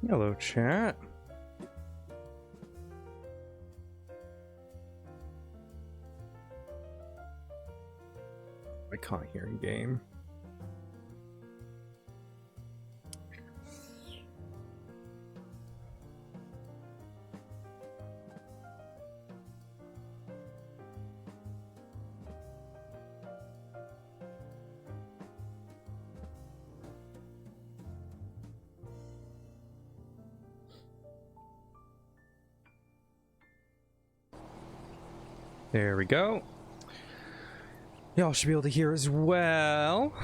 Hello, chat. I can't hear in game. There we go. Y'all should be able to hear as well.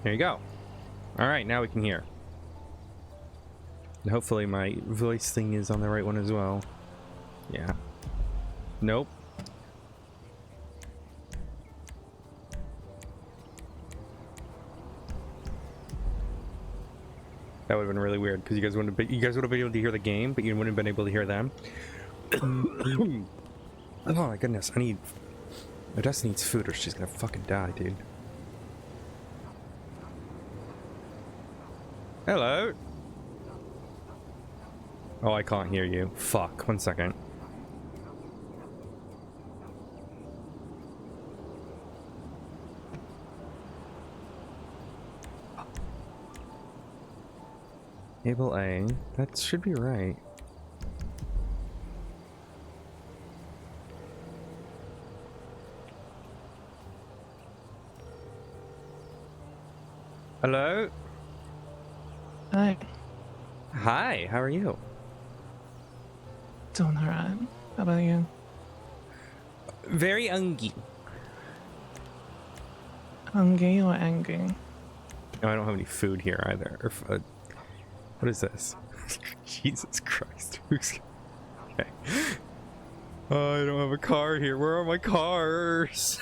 There you go. All right, now we can hear. And hopefully my voice thing is on the right one as well. Yeah. Nope. That would have been really weird because you guys would have been able to hear the game, but you wouldn't have been able to hear them. Oh my goodness, Odessa needs food or she's gonna fucking die, dude. Hello. Oh, I can't hear you. Fuck, 1 second. Able A, that should be right. Hello? Hi. Hi, how are you? Doing alright. How about you? Very ungy. Hungry or angry? No, I don't have any food here either. Or, what is this? Jesus Christ. Okay. Oh, I don't have a car here. Where are my cars?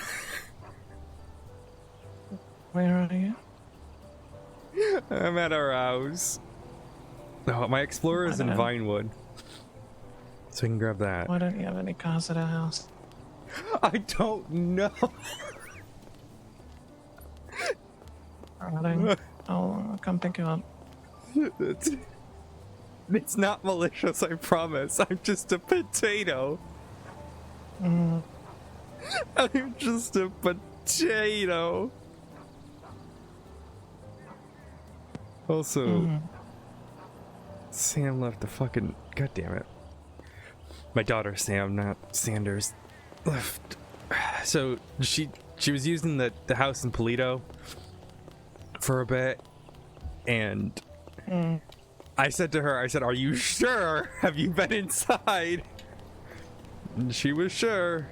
Where are you? I'm at our house. Oh, my Explorer is in Vinewood. So I can grab that. Why don't you have any cars at our house? I don't know. Alright, I'll come pick you up. It's not malicious, I promise. I'm just a potato. Mm. I'm just a potato. Also, Sam left the fucking... God damn it. My daughter Sam, not Sanders, left. So she was using the house in Polito for a bit, and I said to her, are you sure? Have you been inside? And she was sure.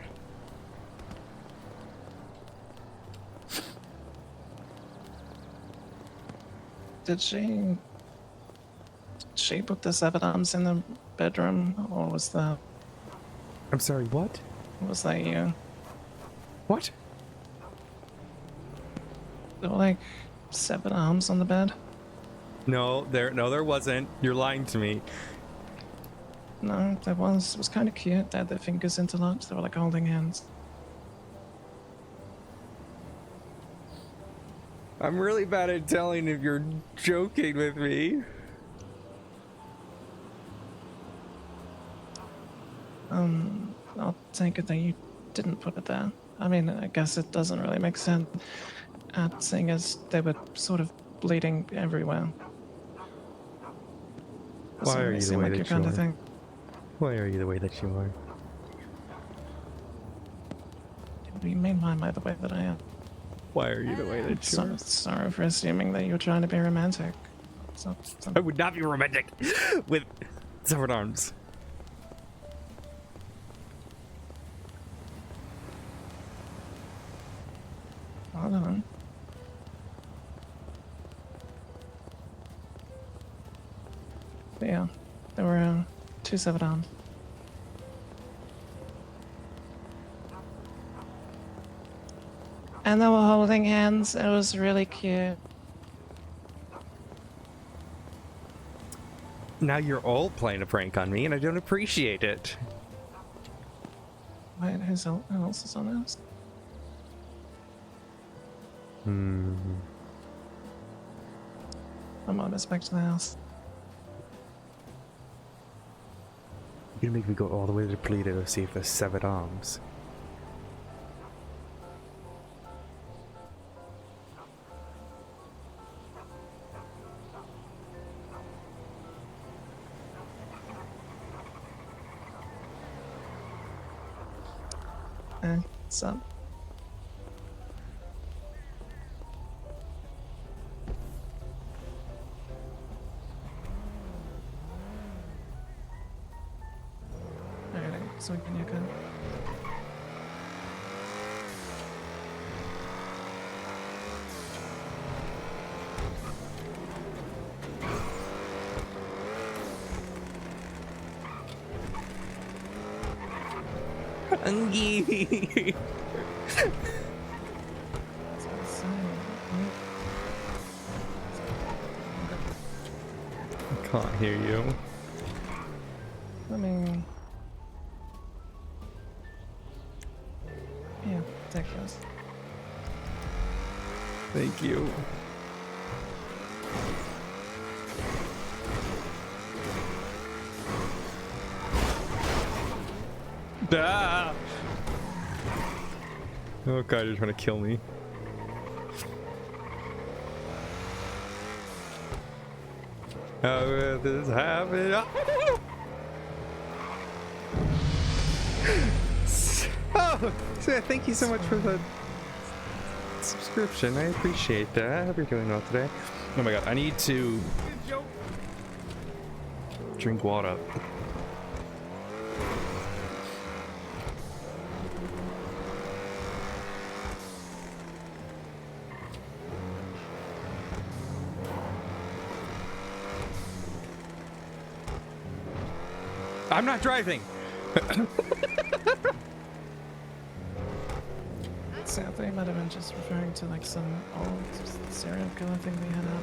Did she put the 7 arms in the bedroom, or was that... I'm sorry, what? Was that you? What? There were like 7 arms on the bed? No, there wasn't. You're lying to me. No, there was. It was kind of cute. They had their fingers interlocked. They were like holding hands. I'm really bad at telling if you're joking with me. I'll take it that you didn't put it there. I mean, I guess it doesn't really make sense, seeing as they were sort of bleeding everywhere. Why are you the way that you kind are? of thing. Why are you the way that you are? What do you mean by the way that I am? Why are you the way that you are? Sorry for assuming that you're trying to be romantic. I would not be romantic with severed arms. Hold on. But yeah, there were 2 severed arms. And they were holding hands. It was really cute. Now you're all playing a prank on me, and I don't appreciate it. Wait, who else is on this? I'm on this back to the house. You're gonna make me go all the way to Toledo to see if there's severed arms. What's up? Alright, so we can you go. Angie! That's what I'm saying. I can't hear you. I mean, yeah, take those. Thank you. Ah! Oh god, you're trying to kill me. How will this happen? Oh, so thank you so much for the subscription. I appreciate that. I hope you're doing well today. Oh my god, I need to drink water. I'm not driving. So I thought you might have been just referring to like some old serial killer thing we had out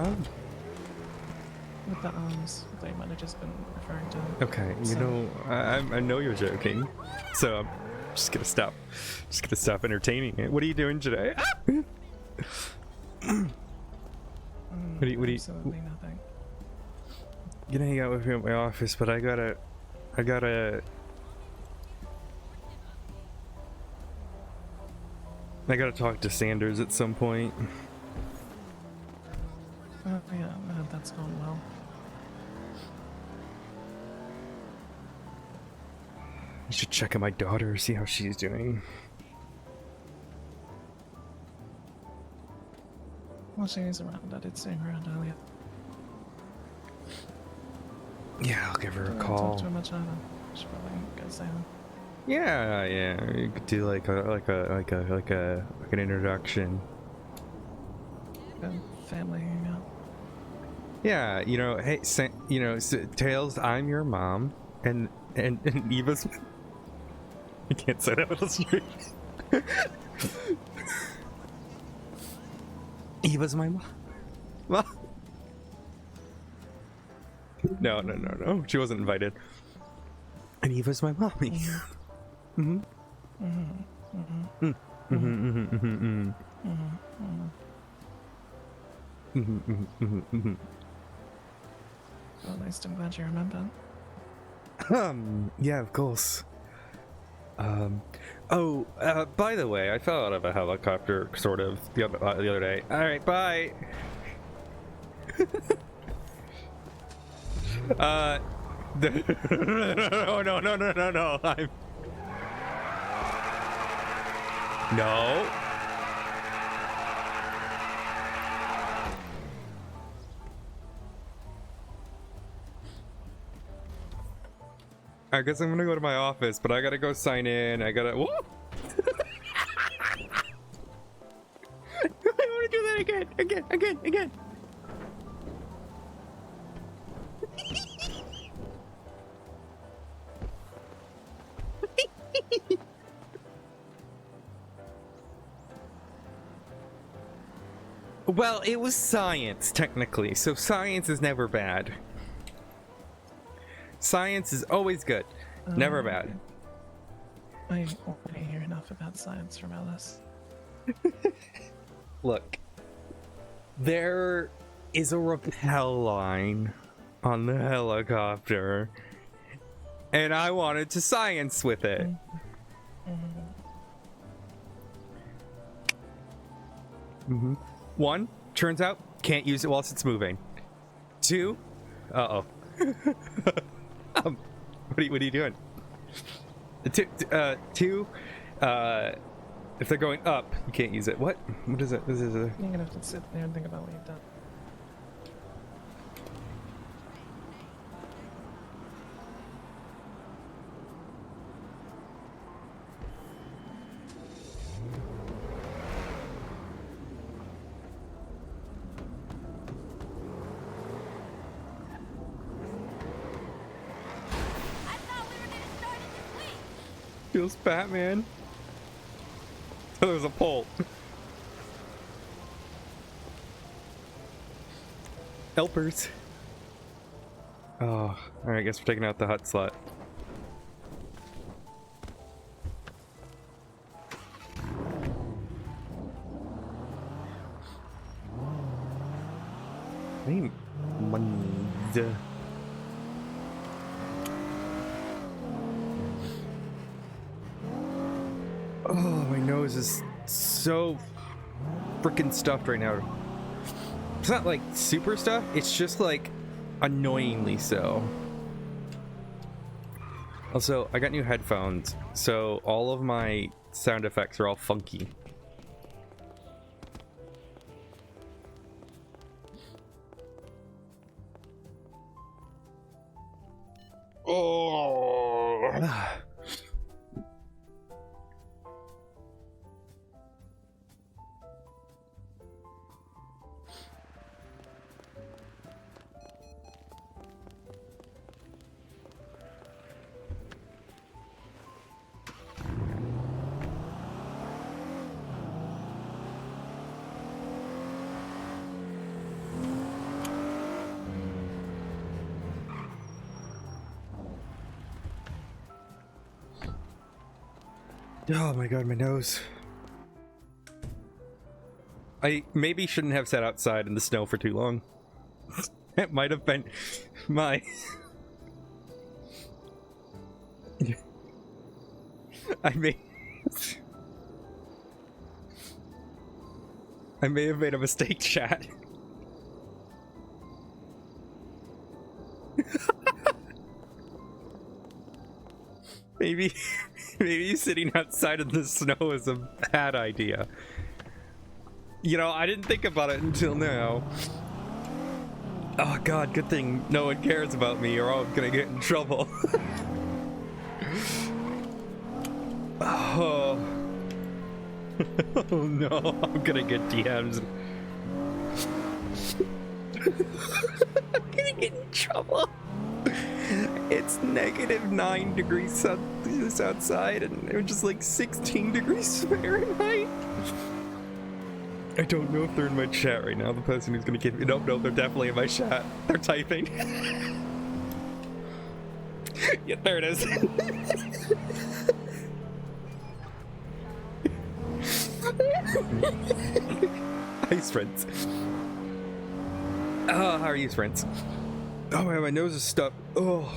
Huh? with the arms. I thought you might have just been referring to. Okay, you So- know, I know you're joking, so I'm just gonna stop. Just gonna stop entertaining it. What are you doing today? What do you? Absolutely nothing. Gonna hang out with me at my office, but I gotta talk to Sanders at some point. Yeah, I hope that's going well. I should check on my daughter, see how she's doing. Well, she's around. I did see her around earlier. Yeah, I'll give her a Don't call. talk too much either. Should probably go say hi. Yeah, you could do like an introduction. Good family hangout. Yeah, you know, hey, Tails, I'm your mom, and Eva's. I can't say that with a straight. Eva's my mom. Well, no. She wasn't invited. And Eva's my mommy. Mm-hmm. Well, at least I'm glad you remember. Yeah, of course. By the way, I fell out of a helicopter, sort of, the other day. All right, bye. No. No. I guess I'm gonna go to my office, but I gotta go sign in. I gotta. Whoa! I want to do that again. Well, it was science, technically, so science is never bad. Science is always good, never bad. I already hear enough about science from Alice. Look, There is a rappel line on the helicopter, and I wanted to science with it. One, turns out, can't use it whilst it's moving. Two, what are you doing? Two, if they're going up, you can't use it. What is it? This is a... You're gonna have to sit there and think about what you've done. Feels Batman. Oh, there's a pole. Helpers. Oh, alright, I guess we're taking out the hut slot. Hey, money. Oh, my nose is so freaking stuffed right now. It's not like super stuffed, it's just like annoyingly so. Also, I got new headphones, so all of my sound effects are all funky. Oh. Oh my god, my nose. I maybe shouldn't have sat outside in the snow for too long. It might have been my... I may have made a mistake, chat. Maybe sitting outside in the snow is a bad idea. You know, I didn't think about it until now. Oh god, good thing no one cares about me or I'm gonna get in trouble. Oh. Oh no, I'm gonna get DMs. I'm gonna get in trouble. It's -9 degrees Celsius outside and it was just like 16 degrees Fahrenheit. I don't know if they're in my chat right now. The person who's gonna give me... No, they're definitely in my chat. They're typing. Yeah, there it is. Hi, friends. Oh, how are you, friends? Oh, man, my nose is stuffed. Oh.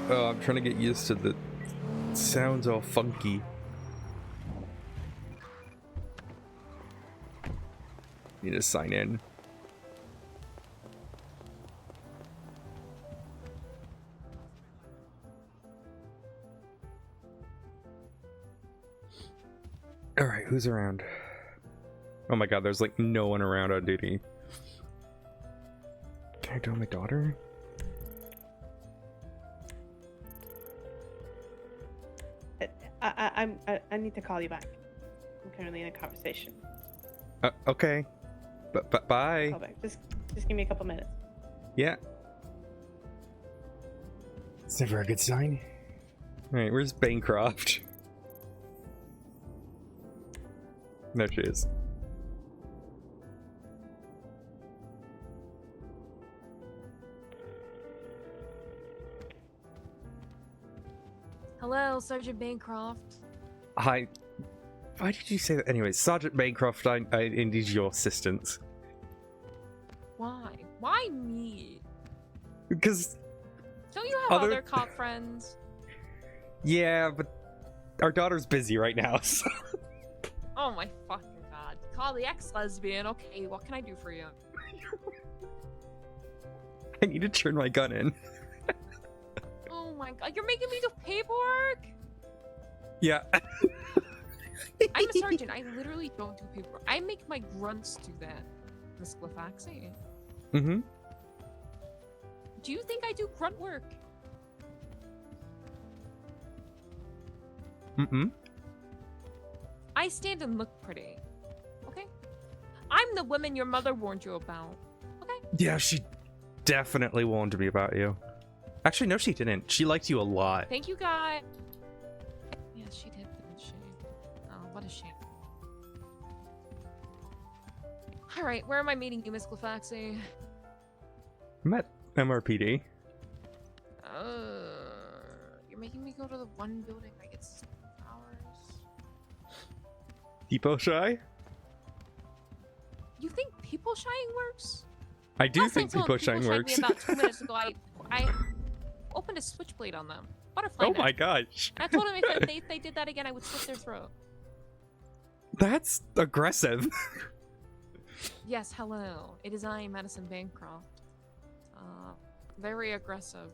Oh, I'm trying to get used to the sounds all funky. Need to sign in. All right, who's around? Oh my god, there's like no one around on duty. Can I tell my daughter? I need to call you back. I'm currently in a conversation. Okay. Bye. Call back. Just give me a couple minutes. Yeah. It's never a good sign. Alright, where's Bancroft? There she is. Hello, Sergeant Bancroft. Hi. Why did you say that? Anyways, Sergeant Bancroft, I need your assistance. Why? Why me? Because, Don't you have other cop friends? yeah, but our daughter's busy right now, so... Oh my fucking god. Call the ex-lesbian. Okay, what can I do for you? I need to turn my gun in. Oh my god, you're making me do paperwork? Yeah. I'm a sergeant. I literally don't do paperwork. I make my grunts do that, Miss Glafx. Mm-hmm. Do you think I do grunt work? Mm-mm. I stand and look pretty. Okay? I'm the woman your mother warned you about. Okay? Yeah, she definitely warned me about you. Actually, no, she didn't. She liked you a lot. Thank you, guy. Yes, she did, didn't she? Oh, what a shame. Alright, where am I meeting you, Miss Glafx? I'm at MRPD. You're making me go to the one building I get 6 hours. Depot Shy? You think people shying works? I do Last think time Depot someone Shine people works. shined me about 2 minutes ago, I opened a switchblade on them. Butterfly Oh knife. my gosh. I told them if they did that again, I would slit their throat. That's aggressive. Yes, hello. It is I, Madison Bancroft. Very aggressive.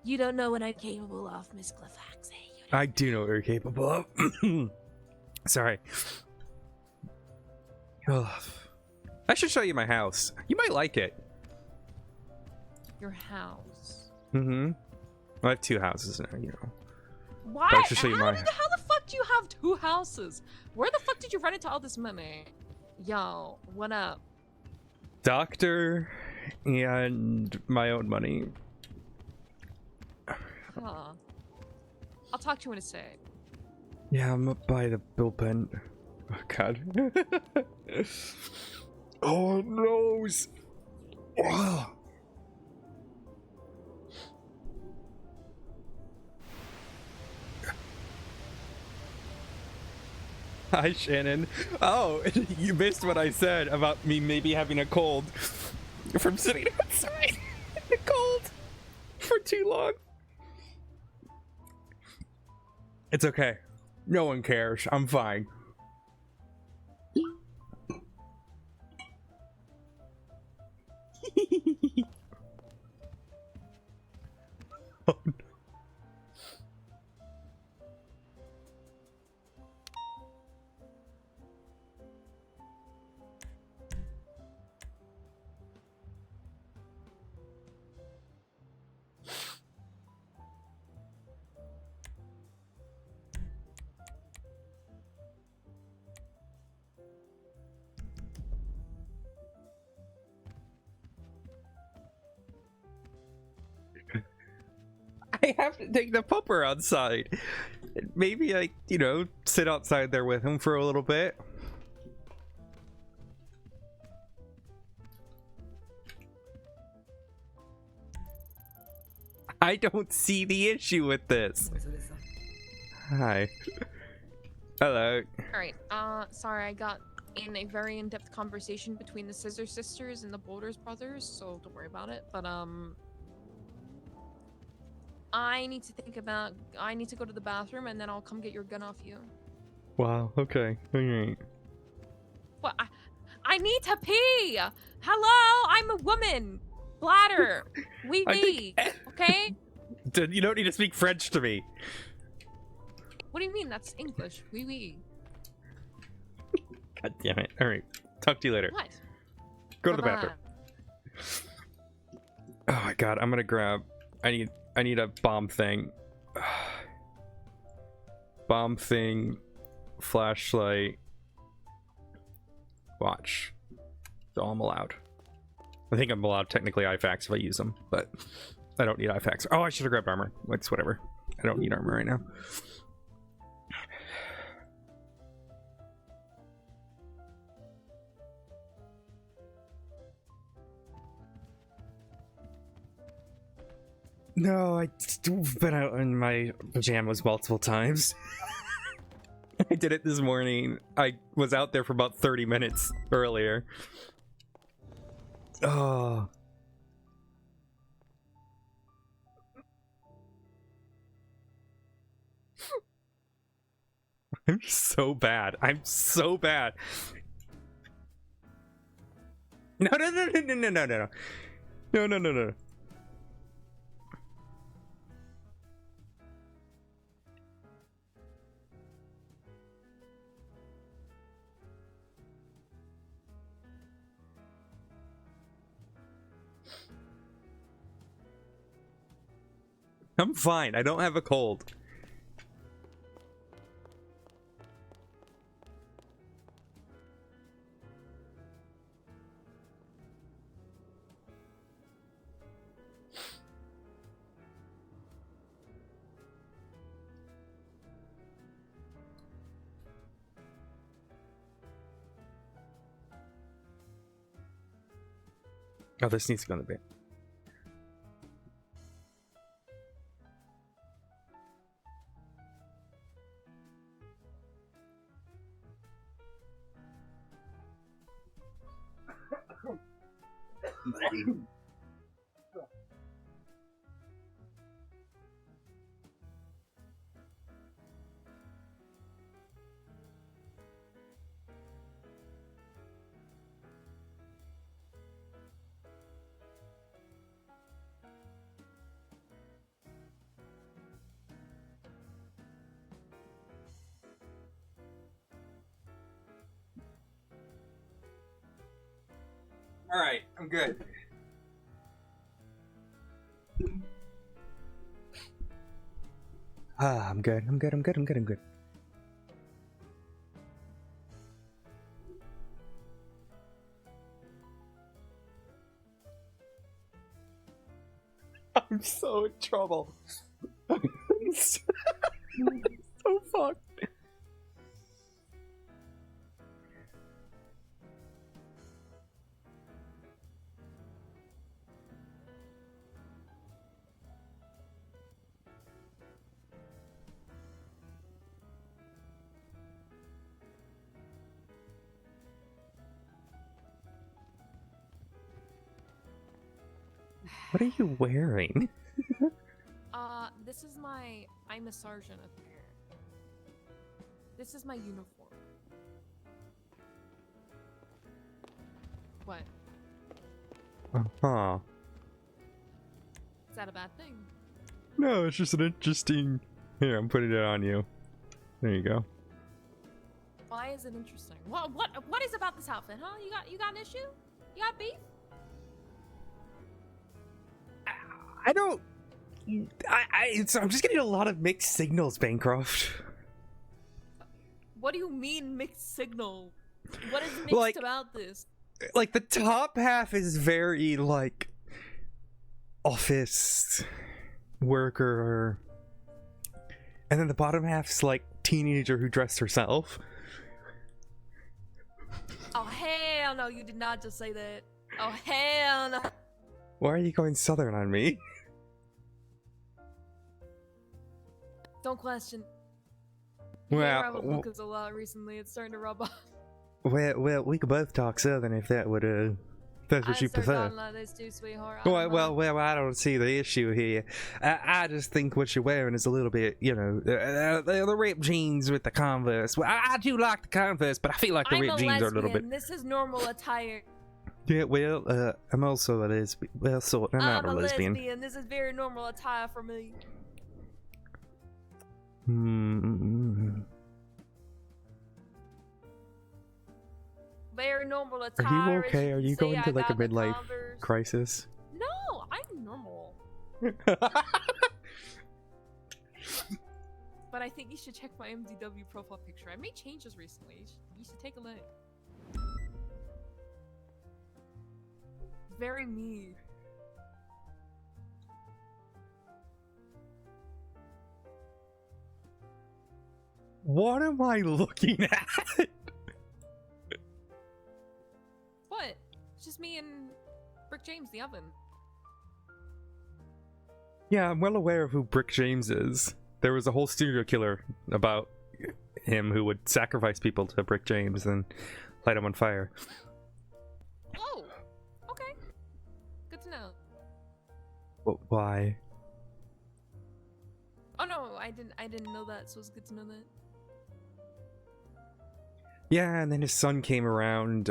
You don't know what I'm capable of, Miss Glafx. I do know what you're capable of. Sorry. Ugh. I should show you my house. You might like it. Your house. Mm-hmm. I have 2 houses now, you know. Why? I should show you how my the fuck do you have 2 houses? Where the fuck did you run into all this money? Yo, what up? doctor and my own money. Huh. I'll talk to you in a sec. Yeah, I'm up by the bullpen. Oh god. Oh nose. Oh. Hi, Shannon. Oh, you missed what I said about me maybe having a cold from sitting outside in the cold for too long. It's okay. No one cares. I'm fine. Oh, no. I have to take the pupper outside. Maybe I, sit outside there with him for a little bit. I don't see the issue with this. Hi. Hello. Alright, sorry, I got in a very in-depth conversation between the Scissor Sisters and the Boulders brothers, so don't worry about it. But, I need to go to the bathroom and then I'll come get your gun off you. Wow, okay. Alright. What? I need to pee! Hello? I'm a woman! Bladder! Wee wee! Okay? You don't need to speak French to me. What do you mean? That's English. Wee wee. God damn it. Alright. Talk to you later. What? Go to the Bye-bye. bathroom. Oh my god, I'm gonna grab... I need a bomb thing. Bomb thing, flashlight, watch. So I'm allowed. I think I'm allowed technically IFAKs if I use them, but I don't need IFAKs. Oh, I should have grabbed armor. It's whatever. I don't need armor right now. No, I've been out in my pajamas multiple times. I did it this morning. I was out there for about 30 minutes earlier. Oh. I'm so bad. I'm so bad. No, no, no, no, no, no, no, no. No, no, no, no. I'm fine. I don't have a cold. Oh, this needs to be on the bed. All right, I'm good. I'm good. I'm good. I'm good. I'm good. I'm good. I'm so in trouble. So fucked. What are you wearing? This is my... I'm a sergeant up here. This is my uniform. What? Uh-huh. Is that a bad thing? No, it's just an interesting... Here, I'm putting it on you. There you go. Why is it interesting? What is about this outfit, huh? You got an issue? You got beef? I don't... I'm just getting a lot of mixed signals, Bancroft. What do you mean mixed signal? What is mixed Like- about this? Like, the top half is very, like... office... worker... And then the bottom half's, like, teenager who dressed herself. Oh, hell no, you did not just say that. Oh, hell no. Why are you going southern on me? Don't question. Well, I've been Lucas a lot recently. It's starting to rub off. well, we could both talk southern if that would, if that's what you prefer. Like this too, sweetheart. I don't Well, mind. I don't see the issue here. I just think what you're wearing is a little bit, you know, the ripped jeans with the Converse. Well, I do like the Converse, but I feel like the I'm ripped a jeans are a little lesbian. bit. This is normal attire. Yeah, well, I'm also a lesbian. Well, sort. I'm not I'm a lesbian. This is very normal attire for me. Very normal attire. Are you as okay? Are can you see. going I through like a got the midlife Converse. crisis? No, I'm normal. But I think you should check my MDW profile picture. I made changes recently. You should take a look. Very me. What am I looking at? What? It's just me and Brick James, the oven. Yeah, I'm well aware of who Brick James is. There was a whole serial killer about him who would sacrifice people to Brick James and light him on fire. Oh, okay. Good to know. Why? Oh no, I didn't know that, so it's good to know that. Yeah, and then his son came around.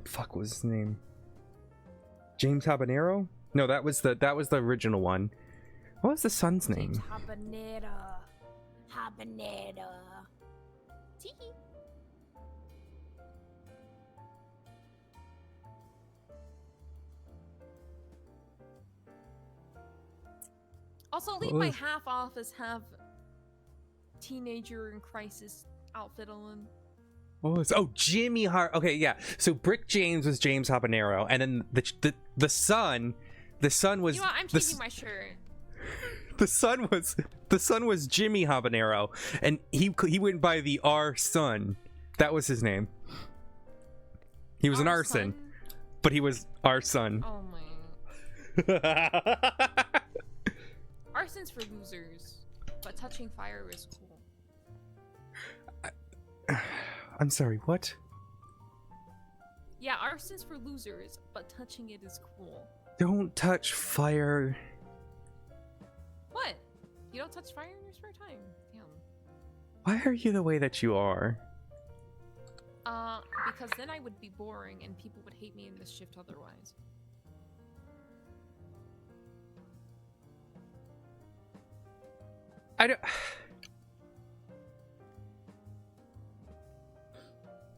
Fuck, what was his name? James Habanero? No, that was the original one. What was the son's name? James Habanera. Tiki. Also, leave my half office have teenager in crisis outfit on. Jimmy Hart. Okay, yeah. So Brick James was James Habanero, and then the son was. You know what? I'm changing my shirt. The son was Jimmy Habanero, and he went by the R Son. That was his name. He was an arson, but he was our son. Oh my. Arson's for losers, but touching fire is cool. I'm sorry, what? Yeah, arson's for losers, but touching it is cool. Don't touch fire. What? You don't touch fire in your spare time? Damn. Why are you the way that you are? Because then I would be boring and people would hate me in this shift otherwise. I don't...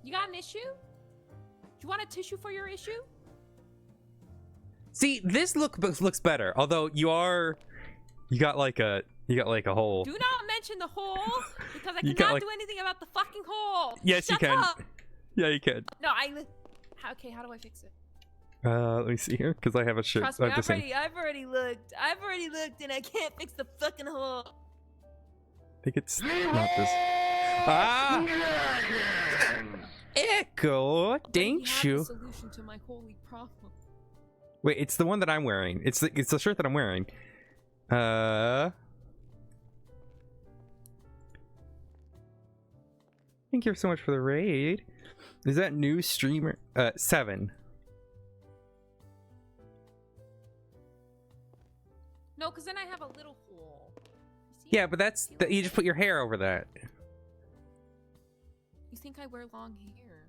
You got an issue? Do you want a tissue for your issue? See, this looks better. Although you got like a hole. Do not mention the hole because I You cannot got, do anything about the fucking hole. Yes, Shut you can. up. Yeah, you can. No, okay, how do I fix it? Let me see here, because I have a shirt. Trust me, I have the same. I've already looked and I can't fix the fucking hole. I think it's not this. Ah! Echo, thank you. The solution to my holy problem. Wait, it's the one that I'm wearing. It's the shirt that I'm wearing. Thank you so much for the raid. Is that new streamer? 7. No, because then I have a little hole. You see? Yeah, but you just put your hair over that. You think I wear long hair?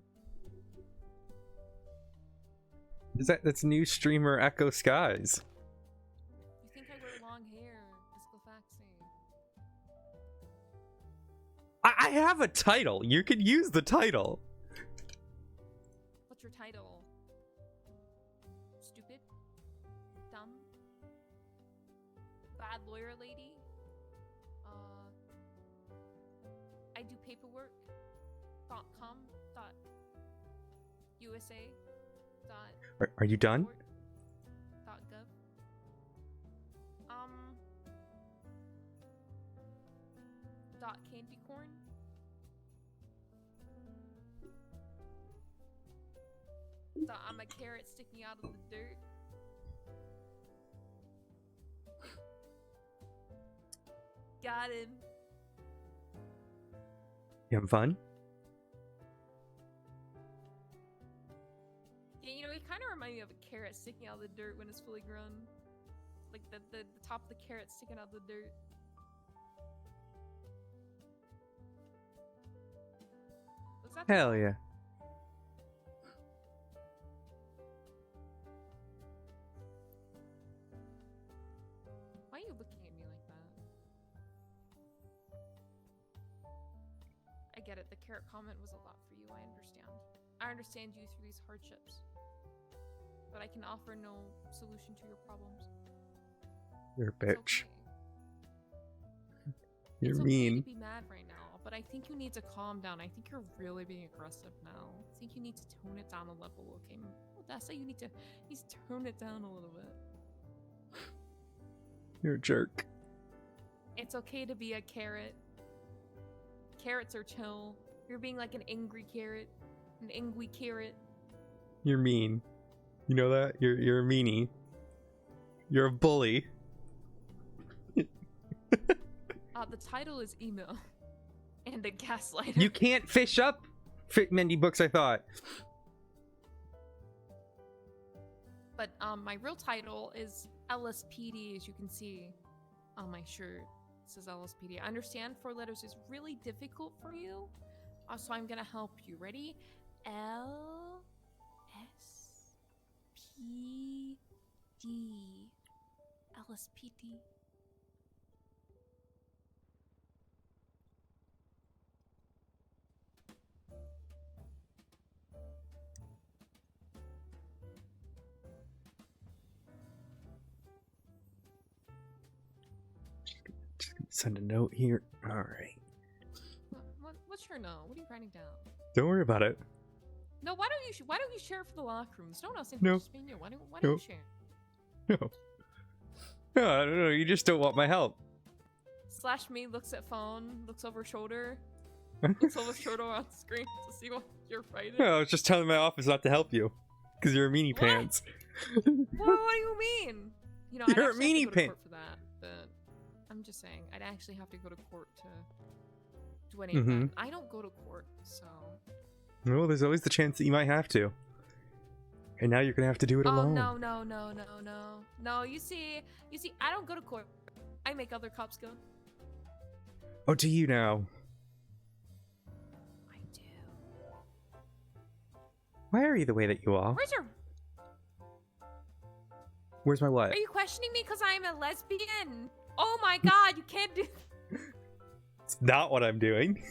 That's new streamer Echo Skies. You think I wear long hair? It's Glafxing. I have a title. You can use the title. What's your title? Stupid? Dumb? Bad lawyer lady? I do paperwork. .com. .usa. Are you done? .gov. .candy corn. I'm a carrot sticking out of the dirt. Got him. You having fun? Yeah, you know, it kind of reminds me of a carrot sticking out of the dirt when it's fully grown. Like the top of the carrot sticking out of the dirt. Was that Hell yeah. Why are you looking at me like that? I get it. The carrot comment was a lot for you. I understand. I understand you through these hardships. But I can offer no solution to your problems. You're a It's bitch. okay. You're It's mean. okay to be mad right now, but I think you need to calm down. I think you're really being aggressive now. I think you need to tone it down a level, okay? Odessa, you need to tone it down a little bit. You're a jerk. It's okay to be a carrot. Carrots are chill. You're being like an angry carrot. An angry carrot. You're mean. You know that? You're a meanie. You're a bully. The title is emo. And a gaslighter. You can't fish up Mindy books, I thought. But my real title is LSPD, as you can see on my shirt. It says LSPD. I understand 4 letters is really difficult for you, so I'm gonna help you. Ready? LSPD. LSPD. Send a note here. All right. What's your note? What are you writing down? Don't worry about it. No, why don't you share for the locker room? There's no one else in No. just me and you. Why don't No. you share? No. No, I don't know. You just don't want my help. Slash me looks at phone, looks over shoulder, looks over shoulder on screen to see what you're writing. No, I was just telling my office not to help you because you're a meanie What? pants. What do you mean? You know, You're a I'd actually have to meanie go to pant. court for that, but I'm just saying, I'd actually have to go to court to do any of that. I don't go to court, so. Well, there's always the chance that you might have to. And now you're gonna have to do it Oh alone. no! You see, I don't go to court. I make other cops go. Oh, do you now? I do. Why are you the way that you are? Where's your? Where's my what? Are you questioning me because I'm a lesbian? Oh my god, you can't do. It's not what I'm doing.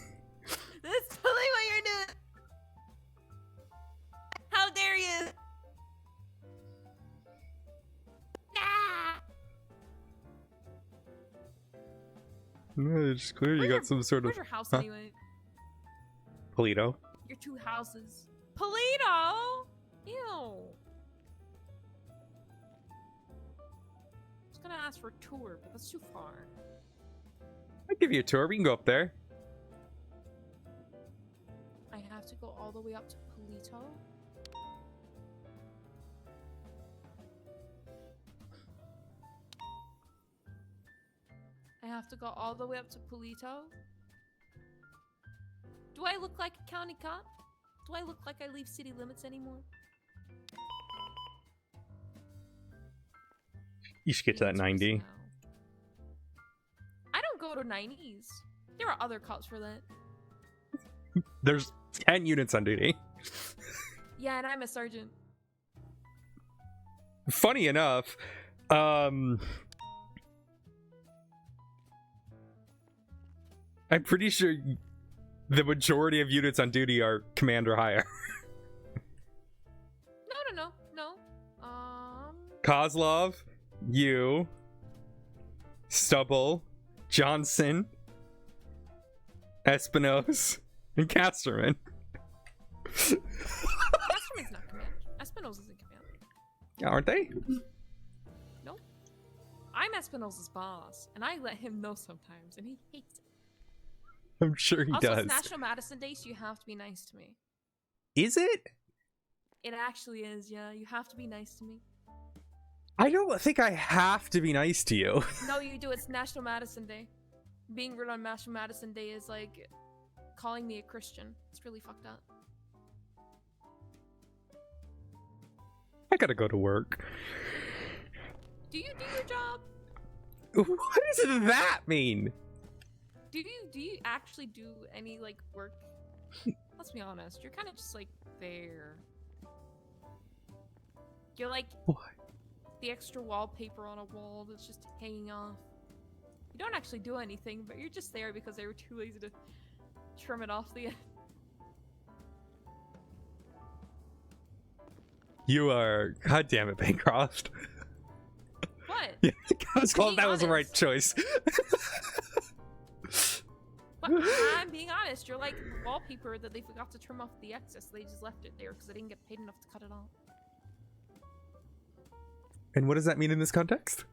That's totally what you're doing. How dare you? Nah. No, it's clear you got some sort of Where's your house Huh? anyway? Polito. Your 2 houses. Polito! Ew. I was gonna ask for a tour, but that's too far. I'll give you a tour. We can go up there. I have to go all the way up to Polito? I have to go all the way up to Polito? Do I look like a county cop? Do I look like I leave city limits anymore? You should get to that The answer is 90. no. I don't go to 90s. There are other cops for that. There's 10 units on duty. Yeah, and I'm a sergeant. Funny enough, I'm pretty sure the majority of units on duty are commander higher. No. Kozlov, you, Stubble, Johnson, Espinos, and Casterman. Casterman's not command. Espinosa's in command. Aren't they? No. I'm Espinosa's boss, and I let him know sometimes, and he hates it. I'm sure he Also, does. it's National Madison Day, so you have to be nice to me. Is it? It actually is, yeah. You have to be nice to me. I don't think I have to be nice to you. No, you do. It's National Madison Day. Being rude on National Madison Day is like calling me a Christian. It's really fucked up. I gotta go to work. Do you do your job? What does that mean? Do you actually do any like work? Let's be honest. You're kind of just like there. You're like What? the extra wallpaper on a wall that's just hanging off. You don't actually do anything, but you're just there because they were too lazy to trim it off the end. You are. God damn it, Bancroft. What? Yeah, Kozlov, that was the right honest. choice. But I'm being honest. You're like wallpaper that they forgot to trim off the excess. They just left it there because they didn't get paid enough to cut it off. And what does that mean in this context?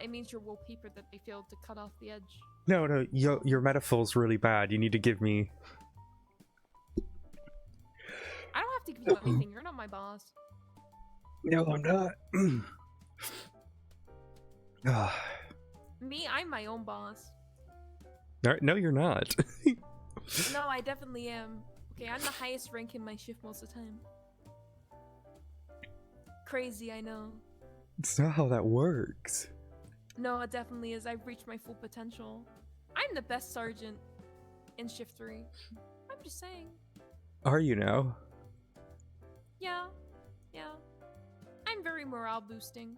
It means you're wallpaper that they failed to cut off the edge. No, your metaphor's really bad. You need to give me. I don't have to give you anything. You're not my boss. No, I'm not. Me, I'm my own boss. No, you're not. No, I definitely am. Okay, I'm the highest rank in my shift most of the time. Crazy, I know. It's not how that works. No, it definitely is. I've reached my full potential. I'm the best sergeant in shift 3. I'm just saying. Are you now? Yeah. Yeah. I'm very morale boosting.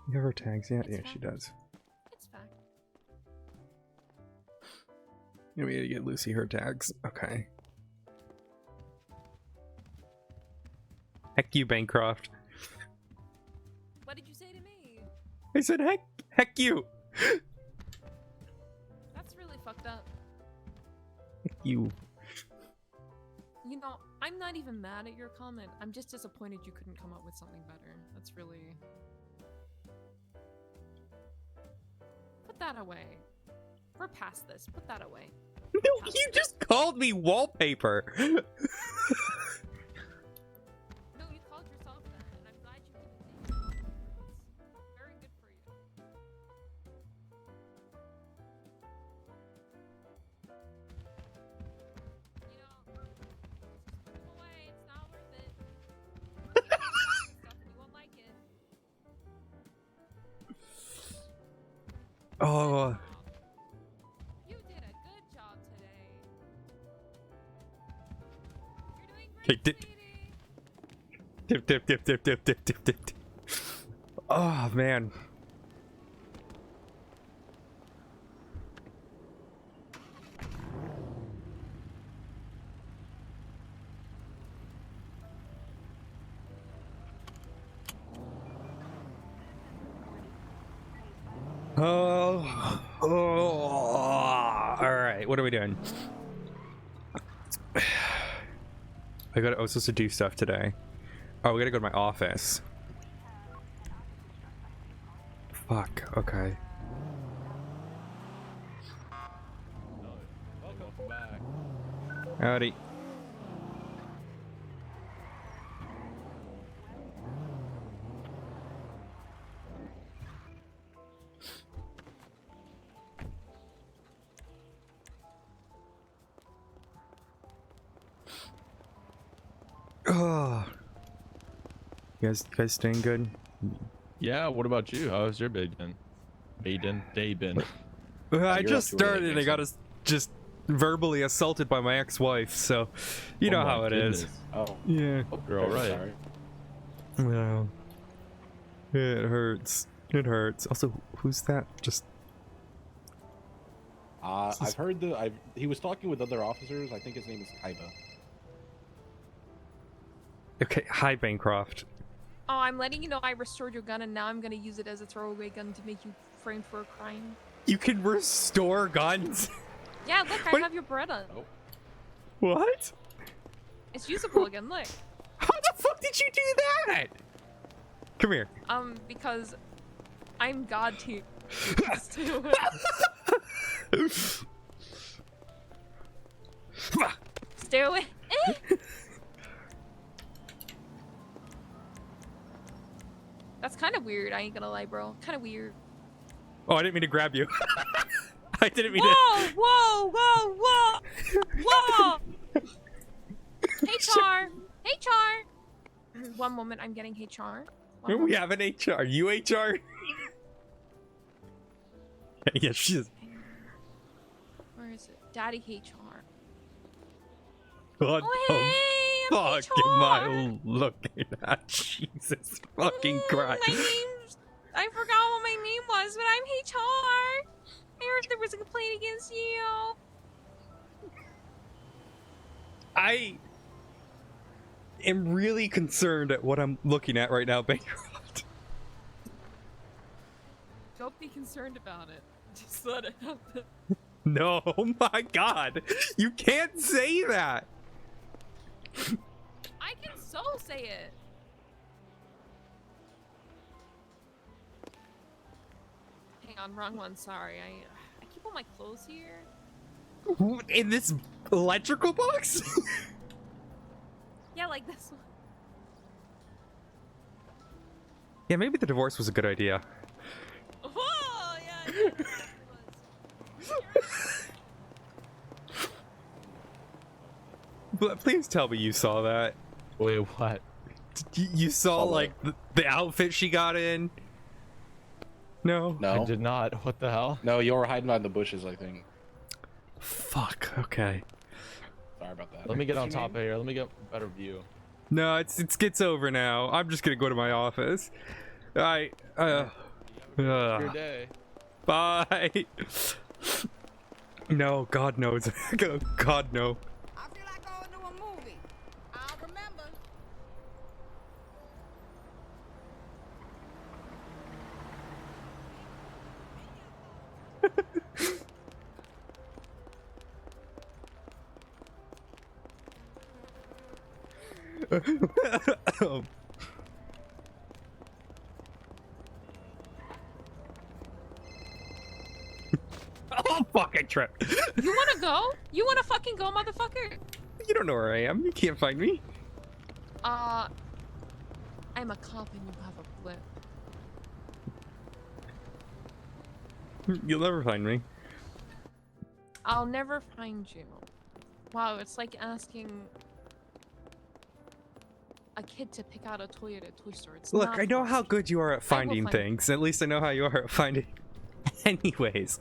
You have her tags yet? It's Yeah, she fact. does. It's fact. You need to get Lucy her tags. Okay. Heck you, Bancroft. What did you say to me? I said heck you. That's really fucked up. Heck you. You know, I'm not even mad at your comment. I'm just disappointed you couldn't come up with something better. That's really... Put that away. We're past this. Put that away. No, you just called me wallpaper. No, you called yourself that, and I'm glad you did it. It's very good for you. You know, just put them away. It's not worth it. Stuff and you won't like it. Oh, You did a good job today. You're doing Okay, great, dip. sweetie. dip. Oh man. All right. What are we doing? I was supposed to do stuff today. Oh, we gotta go to my office. Fuck. Okay. Welcome back. Howdy. Oh. You guys staying good? Yeah, what about you? How's your day been? Day been. I you're just up to it, started. I got just verbally assaulted by my ex-wife, so you know Oh my how it is. goodness. Oh, Yeah. Hope you're all right. sorry. Well, it hurts. It hurts. Also, who's that? Just I've heard he was talking with other officers. I think his name is Kaiba. okay. Hi, Bancroft. Oh, I'm letting you know I restored your gun, and now I'm gonna use it as a throwaway gun to make you framed for a crime. You can restore guns. Yeah, look, I What? have your Beretta. Oh, What? It's usable again, look. How the fuck did you do that? Come here. Because I'm God tier. Stay away. Stay away. Eh? That's kind of weird, I ain't gonna lie, bro. Kind of weird. Oh, I didn't mean to grab you. I didn't mean Whoa, whoa, whoa, whoa! Whoa! Hey, Char! Hey, Char! One moment, I'm getting HR. to. We have an HR. You HR? Yeah, she is. Where is it? Daddy HR. God, Oh, hey, I'm fuck am I HR. looking at? Jesus fucking Christ. My name's... I forgot what my name was, but I'm HR. I heard there was a complaint against you. I am really concerned at what I'm looking at right now, Bancroft. Don't be concerned about it. Just let it happen. No, oh my god. You can't say that. I can so say it. Hang on, wrong one. Sorry. I keep all my clothes here. In this electrical box? Yeah, like this one. Yeah, maybe the divorce was a good idea. Oh, yeah, yeah, it was. But please tell me you saw that. Wait, what? You saw Saw what? like the outfit she got in? No. No. I did not. What the hell? No, you were hiding behind the bushes, I think. Fuck. Okay. Sorry about that. Let me get on What's your top name? of here. Let me get a better view. No, it's over now. I'm just gonna go to my office. Your day. Bye. No, God knows. God no. I feel like going to a movie. I'll remember. Oh fuck! I tripped. You wanna go? You wanna fucking go, motherfucker? You don't know where I am. You can't find me. I'm a cop and you have a blip. You'll never find me. I'll never find you. Wow, it's like asking a kid to pick out a toy at a toy store. It's Look, not I know how possible. good you are at finding find you. things. At least I know how you are at finding. Anyways,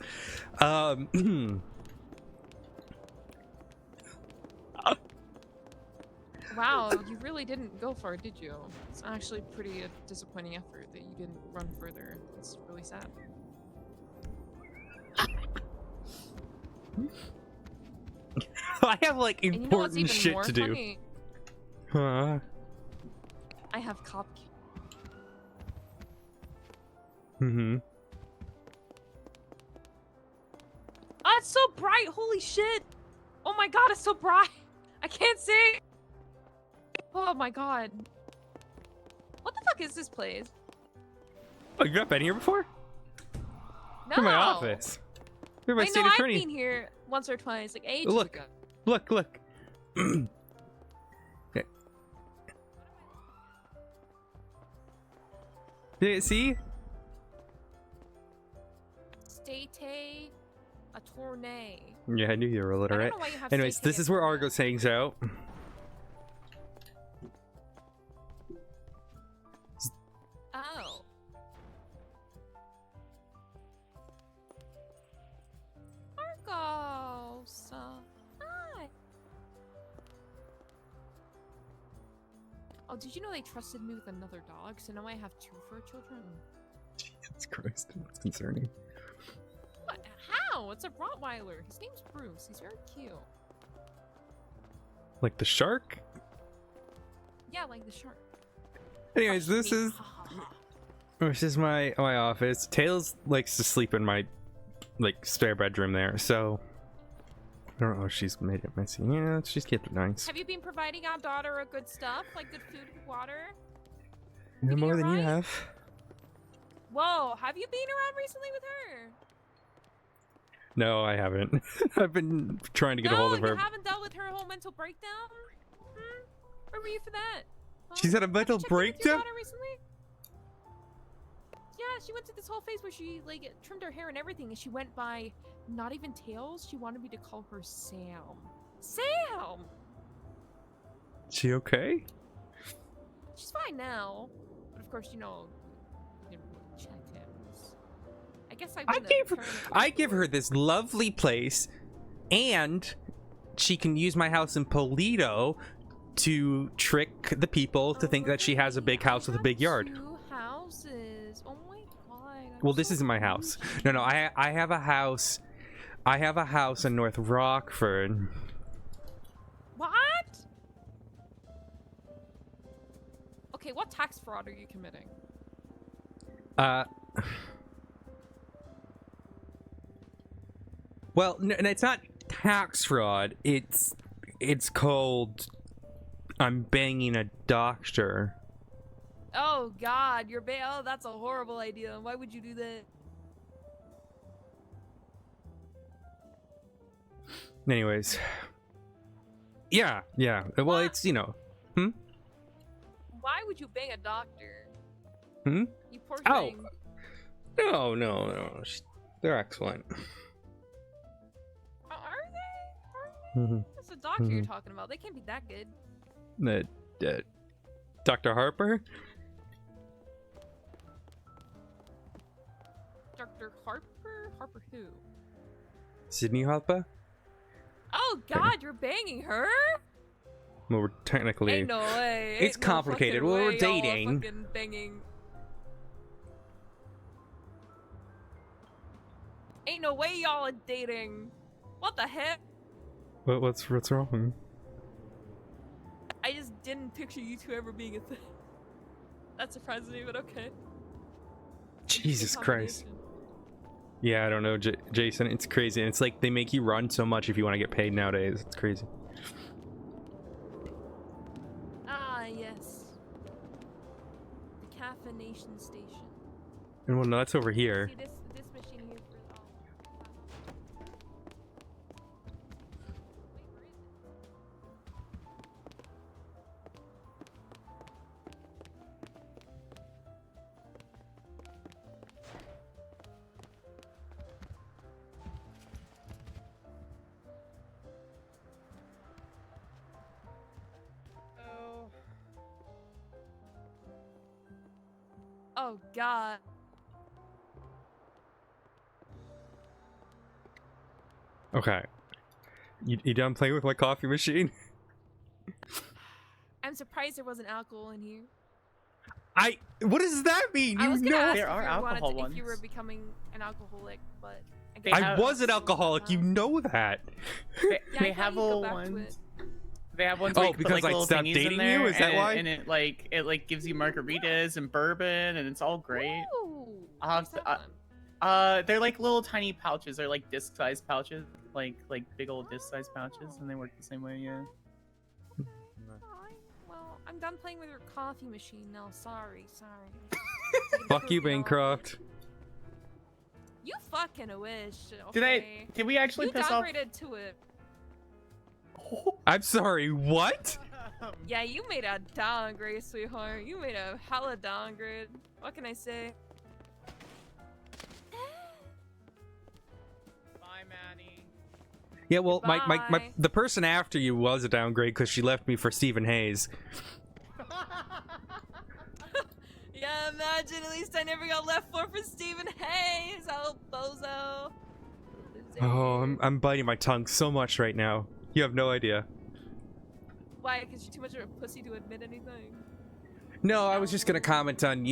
Wow, you really didn't go far, did you? It's actually pretty a disappointing effort that you didn't run further. It's really sad. I have like And you know what's important even shit more to do. funny? Huh? I have cop. Mm-hmm. Oh, it's so bright! Holy shit! Oh my god, it's so bright! I can't see! Oh my god. What the fuck is this place? Oh, you've not been here before? No! You're my office. You're my Wait, state no, I've attorney. been here once or twice, like ages Look. ago. Look, look. Okay. See? State attorney. Yeah, I knew you were I don't illiterate. know why you have Anyways, state this is where attorney. Argos hangs out. Oh. Argos. Hi. Oh, did you know they trusted me with another dog? So now I have 2 fur children. Jesus Christ, it's concerning. What? How? It's a Rottweiler. His name's Bruce. He's very cute. Like the shark? Yeah, like the shark. Anyways, Trust this me. is Ha, ha, ha. my office. Tails likes to sleep in my like spare bedroom there, so I don't know if she's made it messy. Yeah, she's kept it nice. Have you been providing our daughter a good stuff, like good food and water? No you more be than you alright? have. Whoa, have you been around recently with her? No, I haven't. I've been trying to get a hold of No, her. you haven't dealt with her whole mental breakdown? Hmm? Where were you for that? Huh? She's had a Have you mental checked in with your breakdown? daughter recently? Yeah, she went through this whole phase where she like trimmed her hair and everything, and she went by not even Tails. She wanted me to call her Sam. Sam. She okay? She's fine now, but of course, you know, didn't really check ins. I guess I give her this lovely place, and she can use my house in Polito to trick the people to think that she has a big house with a big yard. 2 houses. Oh my god. I'm Well, this so isn't my house. bougie. No, I have a house. I have a house in North Rockford. What? Okay, what tax fraud are you committing? Well, no, it's not tax fraud. It's called I'm banging a doctor. Oh god, oh, that's a horrible idea. Why would you do that? Anyways. Yeah. Well, What? it's, you know. Why would you bang a doctor? Hmm? You poor Oh. thing. No. They're excellent. Oh, are they? Mhm. That's the doctor you're talking about. They can't be that good. Dr. Harper? Dr. Harper? Harper who? Sydney Harper? Oh God, you're banging her? Well, we're technically. Ain't no way. It's Ain't no complicated. fucking Well, we're way y'all are dating. fucking banging. Ain't no way y'all are dating. What the heck? What's wrong? I just didn't picture you two ever being a thing. That surprises me, but okay. Jesus Interesting Christ. combination. Yeah, I don't know, Jason. It's crazy. And it's like they make you run so much if you want to get paid nowadays. It's crazy. Ah, yes. The caffeination station. And well, no, that's over here. See this machine here for Oh God. Okay. You done playing with my coffee machine? I'm surprised there wasn't alcohol in here. What does that mean? I You was gonna know ask There if are you wanted alcohol if you were ones. becoming an alcoholic, but I They guess I have- was an so alcoholic. You somehow. know that. They, Yeah, they I thought have you'd go little back to ones. it. They have ones Oh, where you can because put, like, I little stopped thingies dating in there, you? Is that and why? it like gives you margaritas and bourbon, and it's all great. Ooh, I'll have where's to- that one? They're like little tiny pouches. They're like disc-sized pouches, like big old disc-sized pouches, and they work the same way. Yeah. Alright, well, I'm done playing with your coffee machine now. Sorry. Fuck you, Prove it all. Bancroft. You fucking wish. Did Okay? Did we actually You piss off? downgraded to it. I'm sorry, what? Yeah, you made a downgrade, sweetheart. You made a hella downgrade. What can I say? Bye, Manny. Yeah, well, Goodbye. the person after you was a downgrade because she left me for Stephen Hayes. Yeah, imagine at least I never got left for Stephen Hayes. Oh, bozo. Oh, I'm biting my tongue so much right now. You have no idea. Why? Because you're too much of a pussy to admit anything. No, I was just gonna comment on,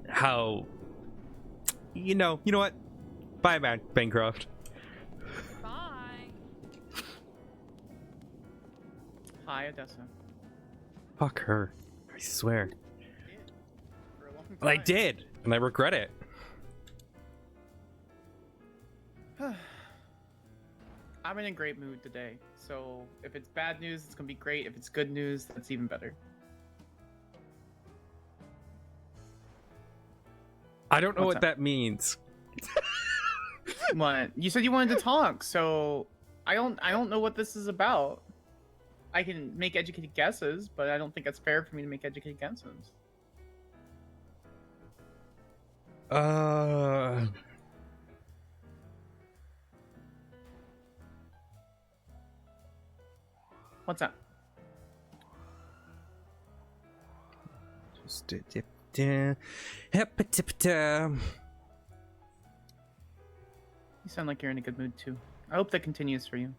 how, you know what? Bye, man, Bancroft. Bye. Hi, Odessa. Fuck her. I swear. For a long time. Well, I did, and I regret it. I'm in a great mood today. So if it's bad news, it's gonna be great. If it's good news, that's even better. I don't know What's what that? that means. What? You said you wanted to talk, so I don't know what this is about. I can make educated guesses, but I don't think that's fair for me to make educated guesses. What's that? You sound like you're in a good mood too. I hope that continues for you.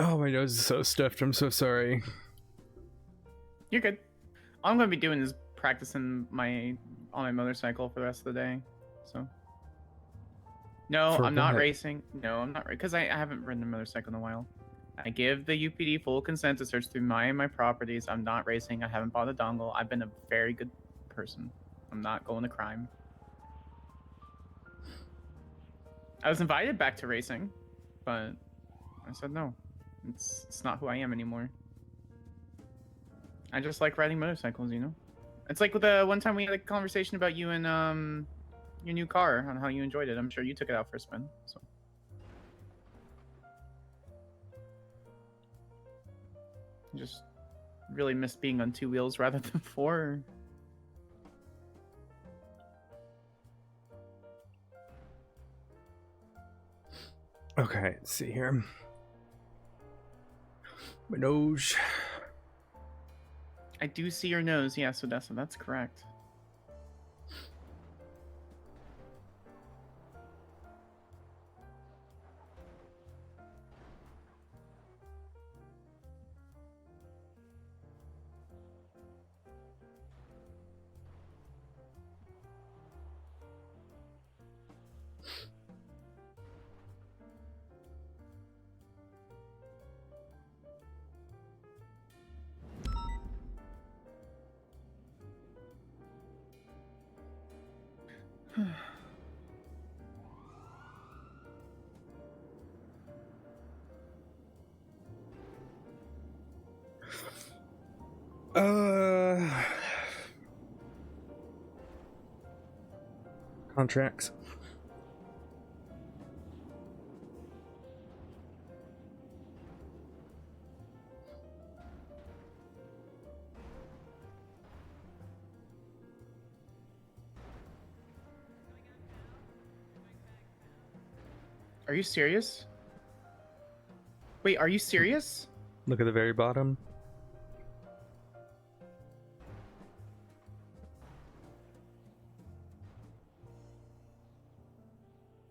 Oh, my nose is so stuffed. I'm so sorry. You're good. All I'm gonna be doing is practicing on my motorcycle for the rest of the day. So. No, For I'm not what? racing. No, I'm not because I haven't ridden a motorcycle in a while. I give the UPD full consent to search through my properties. I'm not racing. I haven't bought a dongle. I've been a very good person. I'm not going to crime. I was invited back to racing, but I said no. It's not who I am anymore. I just like riding motorcycles, you know? It's like with the one time we had a conversation about you and your new car on how you enjoyed it. I'm sure you took it out for a spin. So I just really miss being on 2 wheels rather than 4. Okay, let's see here. My nose. I do see your nose, yes, Odessa. That's correct. Contracts. Are you serious? Wait, are you serious? Look at the very bottom.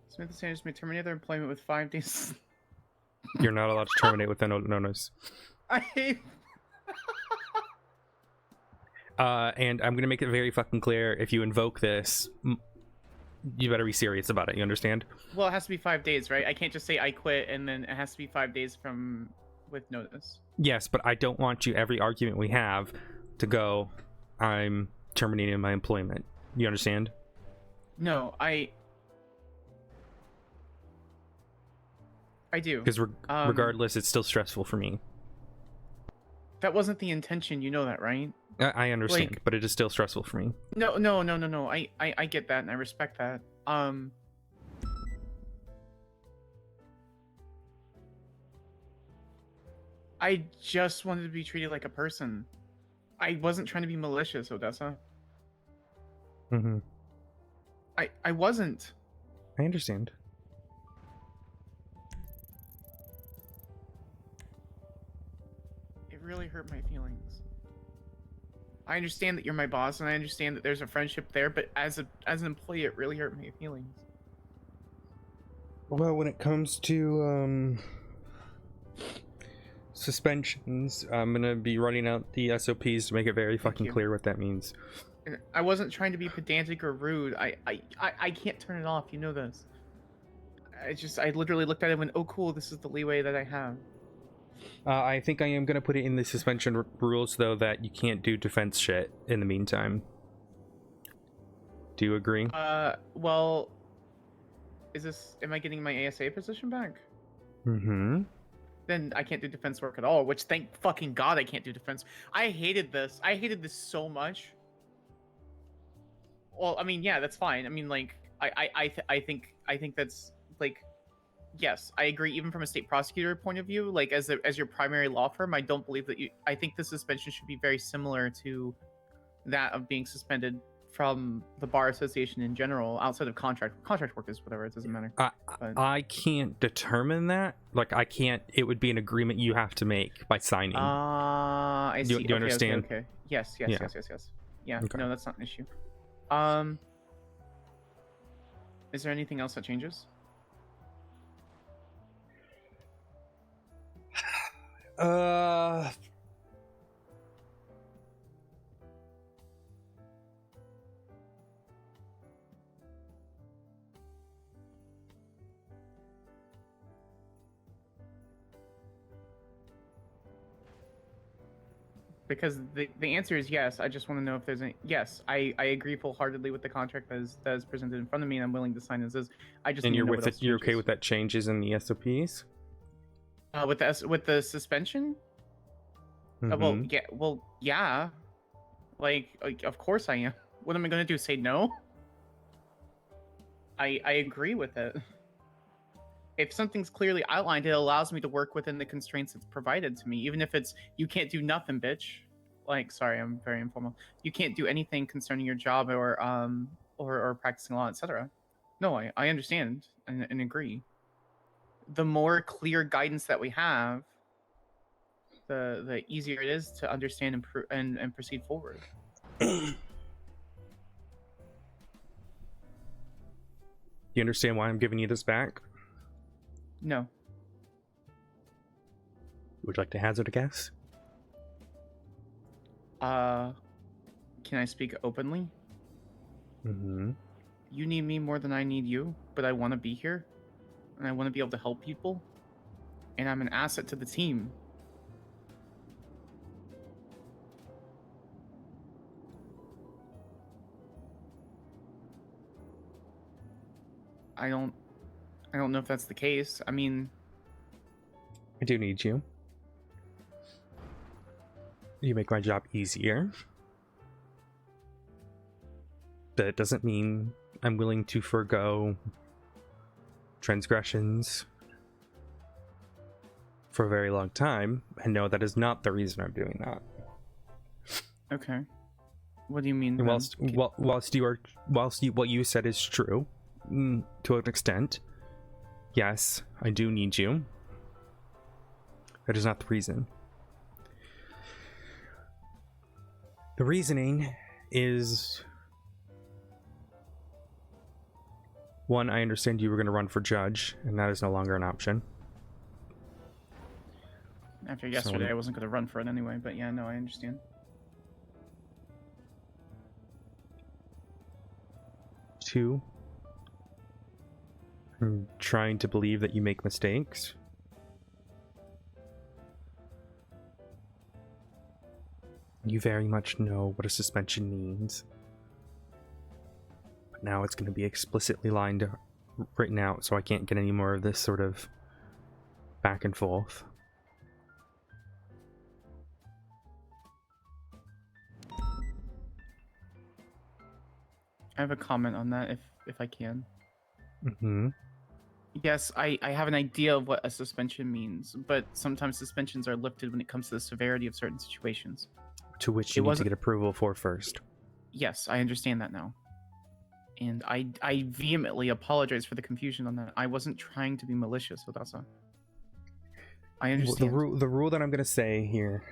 Smith and Sanders may terminate their employment with 5 days. You're not allowed to terminate with no notice. I hate. And I'm gonna make it very fucking clear: if you invoke this, you better be serious about it. You understand? Well, it has to be 5 days, right? I can't just say I quit and then it has to be 5 days from with notice. Yes, but I don't want you every argument we have to go, I'm terminating my employment. You understand? No, I do. Because regardless, it's still stressful for me. That wasn't the intention, you know that, right? I understand, Like- but it is still stressful for me. No. I get that and I respect that. I just wanted to be treated like a person. I wasn't trying to be malicious, Odessa. Mm-hmm. I wasn't. I understand. It really hurt my feelings. I understand that you're my boss and I understand that there's a friendship there, but as an employee, it really hurt my feelings. Well, when it comes to suspensions, I'm gonna be running out the SOPs to make it very fucking you. clear what that means. And I wasn't trying to be pedantic or rude. I can't turn it off. You know this. I literally looked at it and went, oh cool, this is the leeway that I have. I think I am gonna put it in the suspension rules though that you can't do defense shit in the meantime. Do you agree? Well, am I getting my ASA position back? Mm-hmm. Then I can't do defense work at all, which thank fucking God I can't do defense. I hated this so much. Well, I mean, yeah, that's fine. I mean, like, I think that's like, yes, I agree. Even from a state prosecutor point of view, like as your primary law firm, I don't believe that I think the suspension should be very similar to that of being suspended from the bar association in general, outside of contract work is whatever, it doesn't matter. I can't determine that. Like, I can't. It would be an agreement you have to make by signing. I see. Do you understand? Okay. Yes. Yeah. Yeah. Okay. No, that's not an issue. Is there anything else that changes? Uh, Because the answer is yes. I just want to know if there's any. Yes, I agree full-heartedly with the contract that is presented in front of me, and I'm willing to sign as is. I just and need to you're know with what it. else You're okay changes. with that changes in the SOPs? With the suspension? Well, Mhm. yeah. Well, yeah. Like, of course I am. What am I gonna do? Say no? I agree with it. If something's clearly outlined, it allows me to work within the constraints that's provided to me, even if it's you can't do nothing, bitch. Like, sorry, I'm very informal. You can't do anything concerning your job or practicing law, etc. No, I understand and agree. The more clear guidance that we have, the easier it is to understand and proceed forward. You understand why I'm giving you this back? No. Would you like to hazard a guess? Can I speak openly? Mm-hmm. You need me more than I need you, but I want to be here, and I want to be able to help people, and I'm an asset to the team. I don't know if that's the case. I mean, I do need you. You make my job easier. That doesn't mean I'm willing to forego transgressions for a very long time, and no, that is not the reason I'm doing that. okay. What do you mean? And then? whilst what you said is true, to an extent, yes, I do need you. That is not the reason. The reasoning is, one, I understand you were going to run for judge, and that is no longer an option. After yesterday, I wasn't going to run for it anyway, but yeah, no, I understand. Two, I'm trying to believe that you make mistakes. You very much know what a suspension means. But now it's going to be explicitly written out, so I can't get any more of this sort of back and forth. I have a comment on that, if I can. Mm-hmm. Yes, I have an idea of what a suspension means, but sometimes suspensions are lifted when it comes to the severity of certain situations. To which you need to get approval for first. Yes, I understand that now. And I vehemently apologize for the confusion on that. I wasn't trying to be malicious, Odessa. I understand. The rule that I'm going to say here,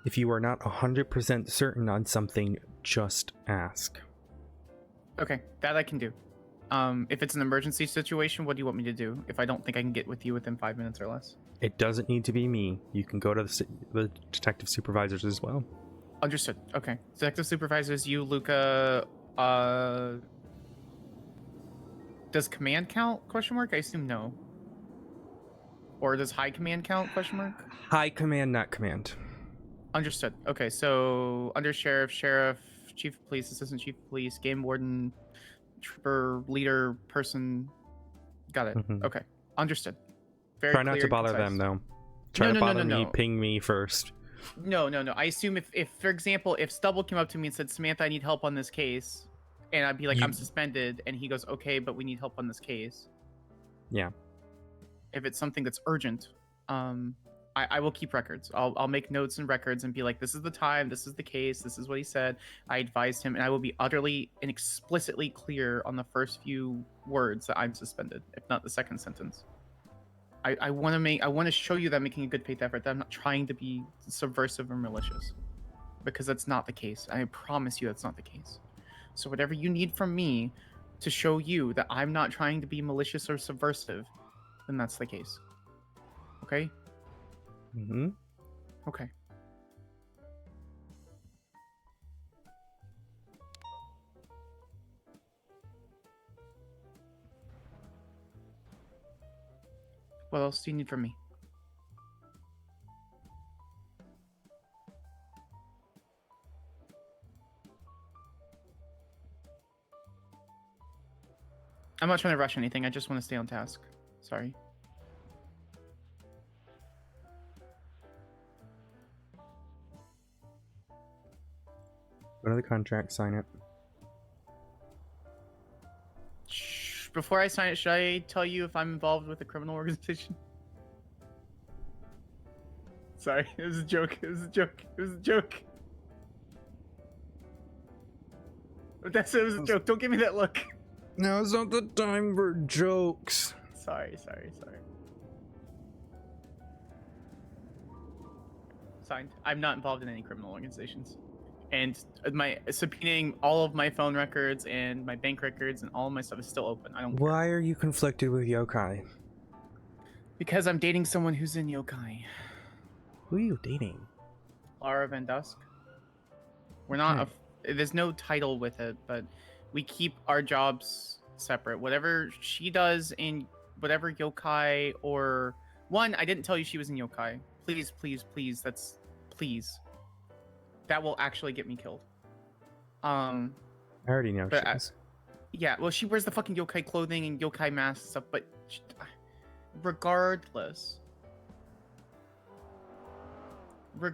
if you are not 100% certain on something, just ask. Okay, that I can do. If it's an emergency situation, what do you want me to do? If I don't think I can get with you within 5 minutes or less? It doesn't need to be me. You can go to the detective supervisors as well. Understood. Okay. Detective supervisors, you, Luca, does command count, question mark? I assume no. Or does high command count, question mark? High command, not command. Understood. Okay, so under sheriff, chief of police, assistant chief of police, game warden, trooper, leader, person. Got it. Mm-hmm. Okay. Understood. Very Try not to clear and bother concise. them, though. Try to No, bother me, no. ping me first. No. I assume if, for example, if Stubble came up to me and said, Samantha, I need help on this case, and I'd be like, I'm suspended, and he goes, okay, but we need help on this case. Yeah. If it's something that's urgent, I will keep records. I'll make notes and records and be like, this is the time, this is the case, this is what he said. I advised him, and I will be utterly and explicitly clear on the first few words that I'm suspended, if not the second sentence. I want to show you that I'm making a good faith effort, that I'm not trying to be subversive or malicious, because that's not the case. I promise you that's not the case. So whatever you need from me to show you that I'm not trying to be malicious or subversive, then that's the case. Okay? Mm-hmm. Okay. What else do you need from me? I'm not trying to rush anything. I just want to stay on task. Sorry. Go to the contract, sign it. Shh. Before I sign it, should I tell you if I'm involved with a criminal organization? Sorry, it was a joke. It was a joke. It was a joke. It was a joke. Don't give me that look. No, it's not the time for jokes. Sorry. Signed. I'm not involved in any criminal organizations. And my subpoenaing all of my phone records and my bank records and all of my stuff is still open. I don't care. Why are you conflicted with yokai? Because I'm dating someone who's in yokai. Who are you dating? Lara Van Dusk. We're not there's no title with it, but we keep our jobs separate. Whatever she does in whatever yokai or one, I didn't tell you she was in yokai. Please, please. That will actually get me killed. I already know But she is. Yeah, well, she wears the fucking yokai clothing and yokai masks and stuff, but regardless, we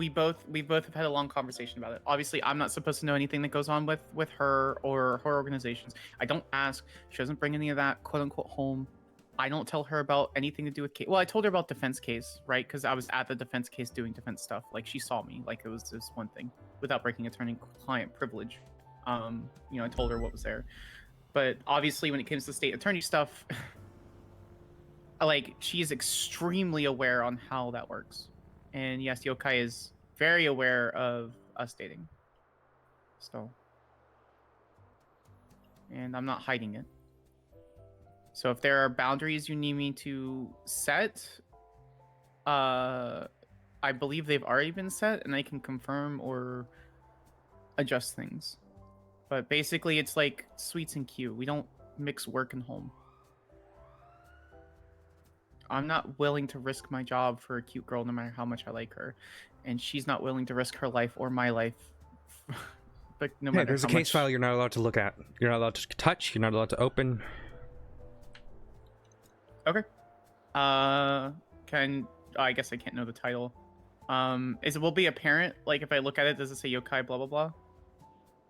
both have had a long conversation about it. Obviously, I'm not supposed to know anything that goes on with her or her organizations. I don't ask. She doesn't bring any of that quote unquote home. I don't tell her about anything to do with case. Well, I told her about defense case, right? Because I was at the defense case doing defense stuff. Like, she saw me. Like, it was just one thing without breaking attorney-client privilege. I told her what was there. But obviously, when it comes to state attorney stuff, like, she is extremely aware on how that works. And yes, yokai is very aware of us dating. So, and I'm not hiding it. So if there are boundaries you need me to set, I believe they've already been set, and I can confirm or adjust things. But basically, it's like Sweets and Q. We don't mix work and home. I'm not willing to risk my job for a cute girl, no matter how much I like her, and she's not willing to risk her life or my life. But no matter There's a how case much... file you're not allowed to look at. You're not allowed to touch. You're not allowed to open. Okay. I guess I can't know the title. Will be apparent? Like, if I look at it, does it say yokai blah blah blah?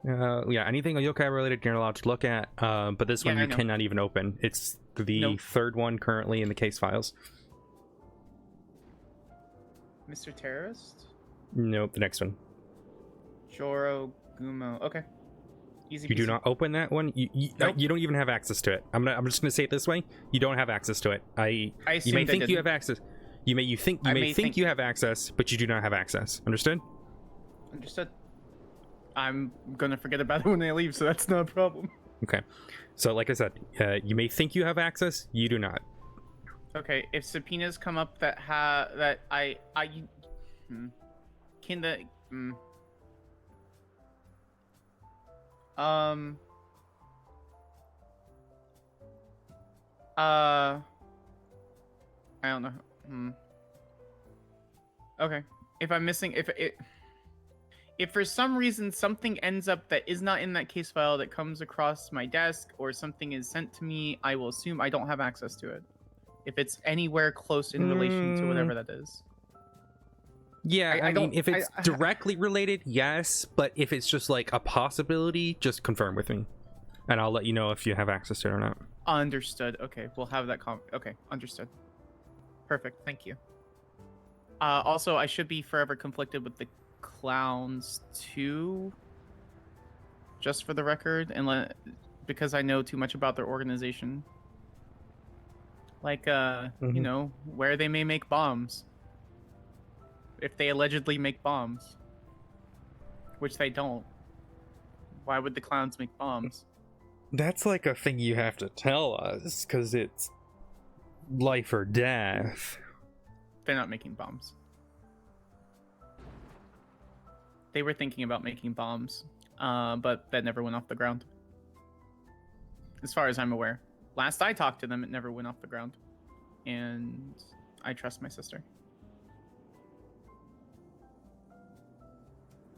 Yeah, anything yokai related you're not allowed to look at. But this one I you know. cannot even open. It's the third one currently in the case files. Mr. Terrorist? Nope, the next one. Joro Gumo. Okay. Easy. You do peasy. not open that one. Nope. You don't even have access to it. I'm just gonna say it this way. You don't have access to it. You may think you have access. You may think you have access, but you do not have access. Understood? Understood. I'm gonna forget about it when I leave, so that's not a problem. Okay. So, like I said, you may think you have access. You do not. Okay. If subpoenas come up that can the I don't know. Okay. If I'm missing, if for some reason something ends up that is not in that case file that comes across my desk, or something is sent to me, I will assume I don't have access to it. If it's anywhere close in relation to whatever that is. Yeah, I mean, if it's directly related, yes. But if it's just like a possibility, just confirm with me, and I'll let you know if you have access to it or not. Understood. Okay, we'll have that okay, understood. Perfect. Thank you. Also, I should be forever conflicted with the clowns too. Just for the record, and because I know too much about their organization. Like, you know, where they may make bombs. If they allegedly make bombs. Which they don't. Why would the clowns make bombs? That's like a thing you have to tell us, because it's life or death. They're not making bombs. They were thinking about making bombs, but that never went off the ground. As far as I'm aware. Last I talked to them, it never went off the ground. And I trust my sister.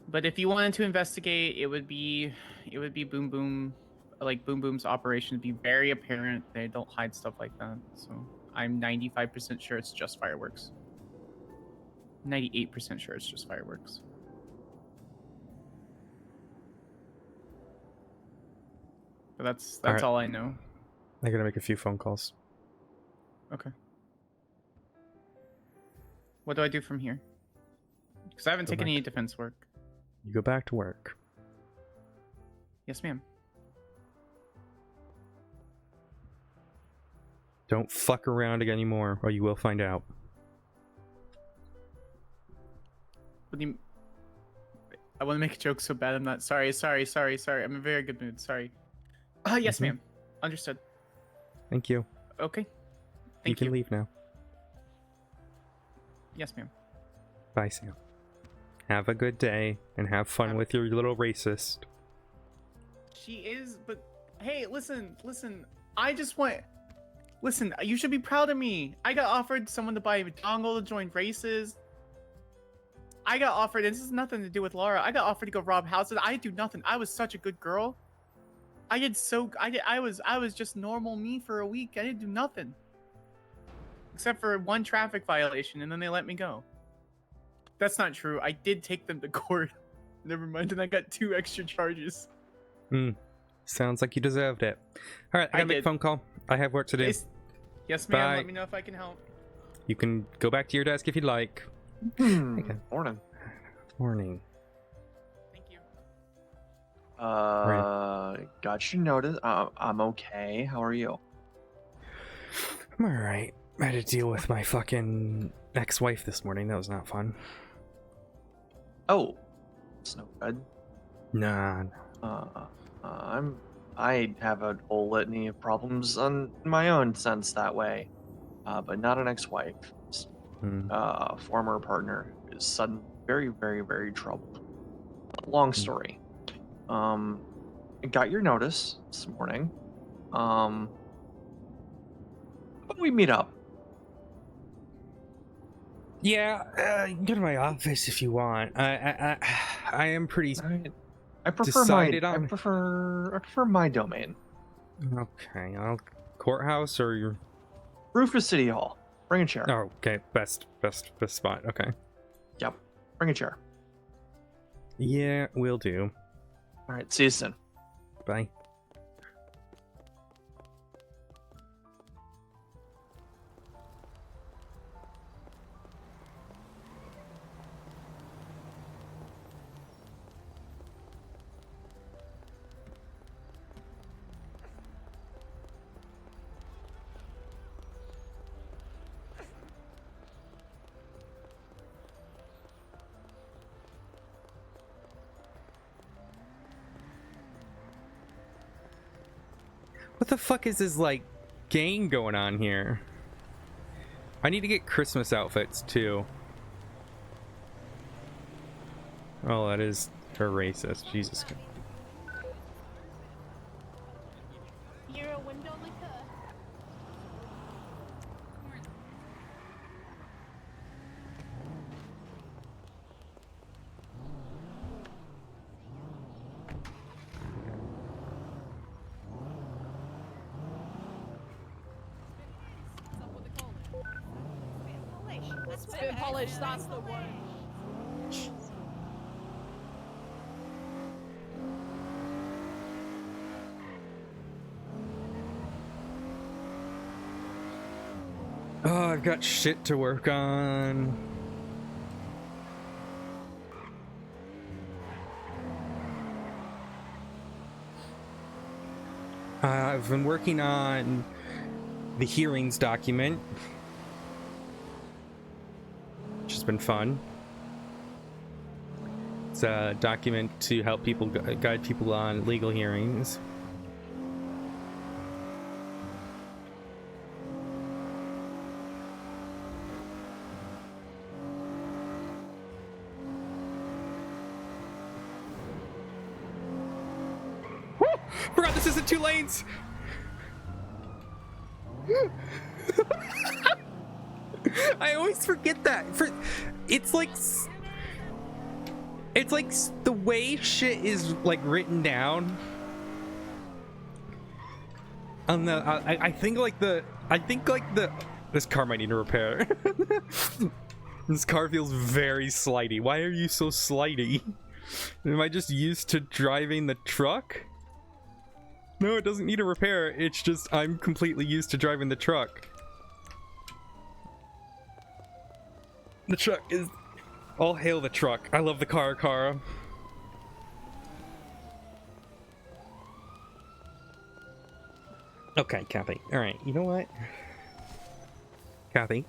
But if you wanted to investigate, it would be Boom Boom, like Boom Boom's operation would be very apparent. They don't hide stuff like that. So I'm 95% sure it's just fireworks. 98% sure it's just fireworks. But that's Alright. all I know. I gotta make a few phone calls. Okay. What do I do from here? Because I haven't Go taken back. any defense work. You go back to work. Yes, ma'am. Don't fuck around anymore, or you will find out. What do you... I want to make a joke so bad I'm not. Sorry. I'm in a very good mood. Sorry. Yes, Mhm. ma'am. Understood. Thank you. Okay. You Thank can you. leave now. Yes, ma'am. Bye, Sam. Have a good day and have fun with your little racist. She is, but hey, listen. I just want. Listen, you should be proud of me. I got offered someone to buy a dongle to join races. I got offered, and this has nothing to do with Laura. I got offered to go rob houses. I didn't do nothing. I was such a good girl. I was just normal me for a week. I didn't do nothing. Except for one traffic violation, and then they let me go. That's not true. I did take them to court. Never mind, and I got 2 extra charges. Sounds like you deserved it. Alright, I gotta make a did. phone call. I have work to do. Yes, ma'am. Bye. Let me know if I can help. You can go back to your desk if you'd like. Okay. Morning. Morning. Thank you. Got your notice. I'm okay. How are you? I'm alright. I had to deal with my fucking ex-wife this morning. That was not fun. Oh, it's no good. Nah. I have a whole litany of problems on my own sense that way, but not an ex-wife. Former partner is suddenly very, very, very troubled. Long story. I got your notice this morning. How about we meet up? Yeah, go to my office if you want. I am pretty I prefer decided my. on. I prefer my domain. Okay, courthouse or your. Rufus City Hall. Bring a chair. Oh, okay, best spot. Okay. Yep. Bring a chair. Yeah, will do. All right. See you soon. Bye. What the fuck is this, like, gang going on here? I need to get Christmas outfits, too. Oh, that is her racist. Jesus. You're a window licker. Spit polish, that's the word. Oh, I've got shit to work on. I've been working on the hearings document, which has been fun. It's a document to help people guide people on legal hearings. Forgot this isn't 2 lanes. I always forget that. It's like the way shit is like written down. On the I think this car might need a repair. This car feels very slidey. Why are you so slidey? Am I just used to driving the truck? No, it doesn't need a repair. It's just I'm completely used to driving the truck. The truck is... All hail the truck. I love the car, Kara. Okay, Kathy. Alright, you know what? Kathy.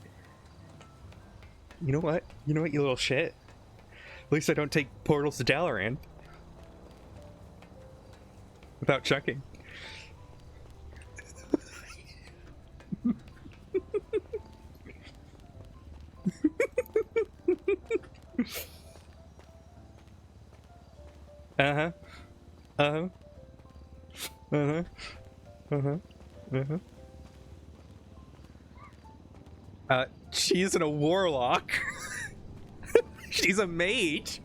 You know what? You know what, you little shit? At least I don't take portals to Dalaran. Without checking. Uh-huh. Uh-huh. Uh-huh. Uh-huh. Uh-huh. She isn't a warlock. She's a mage.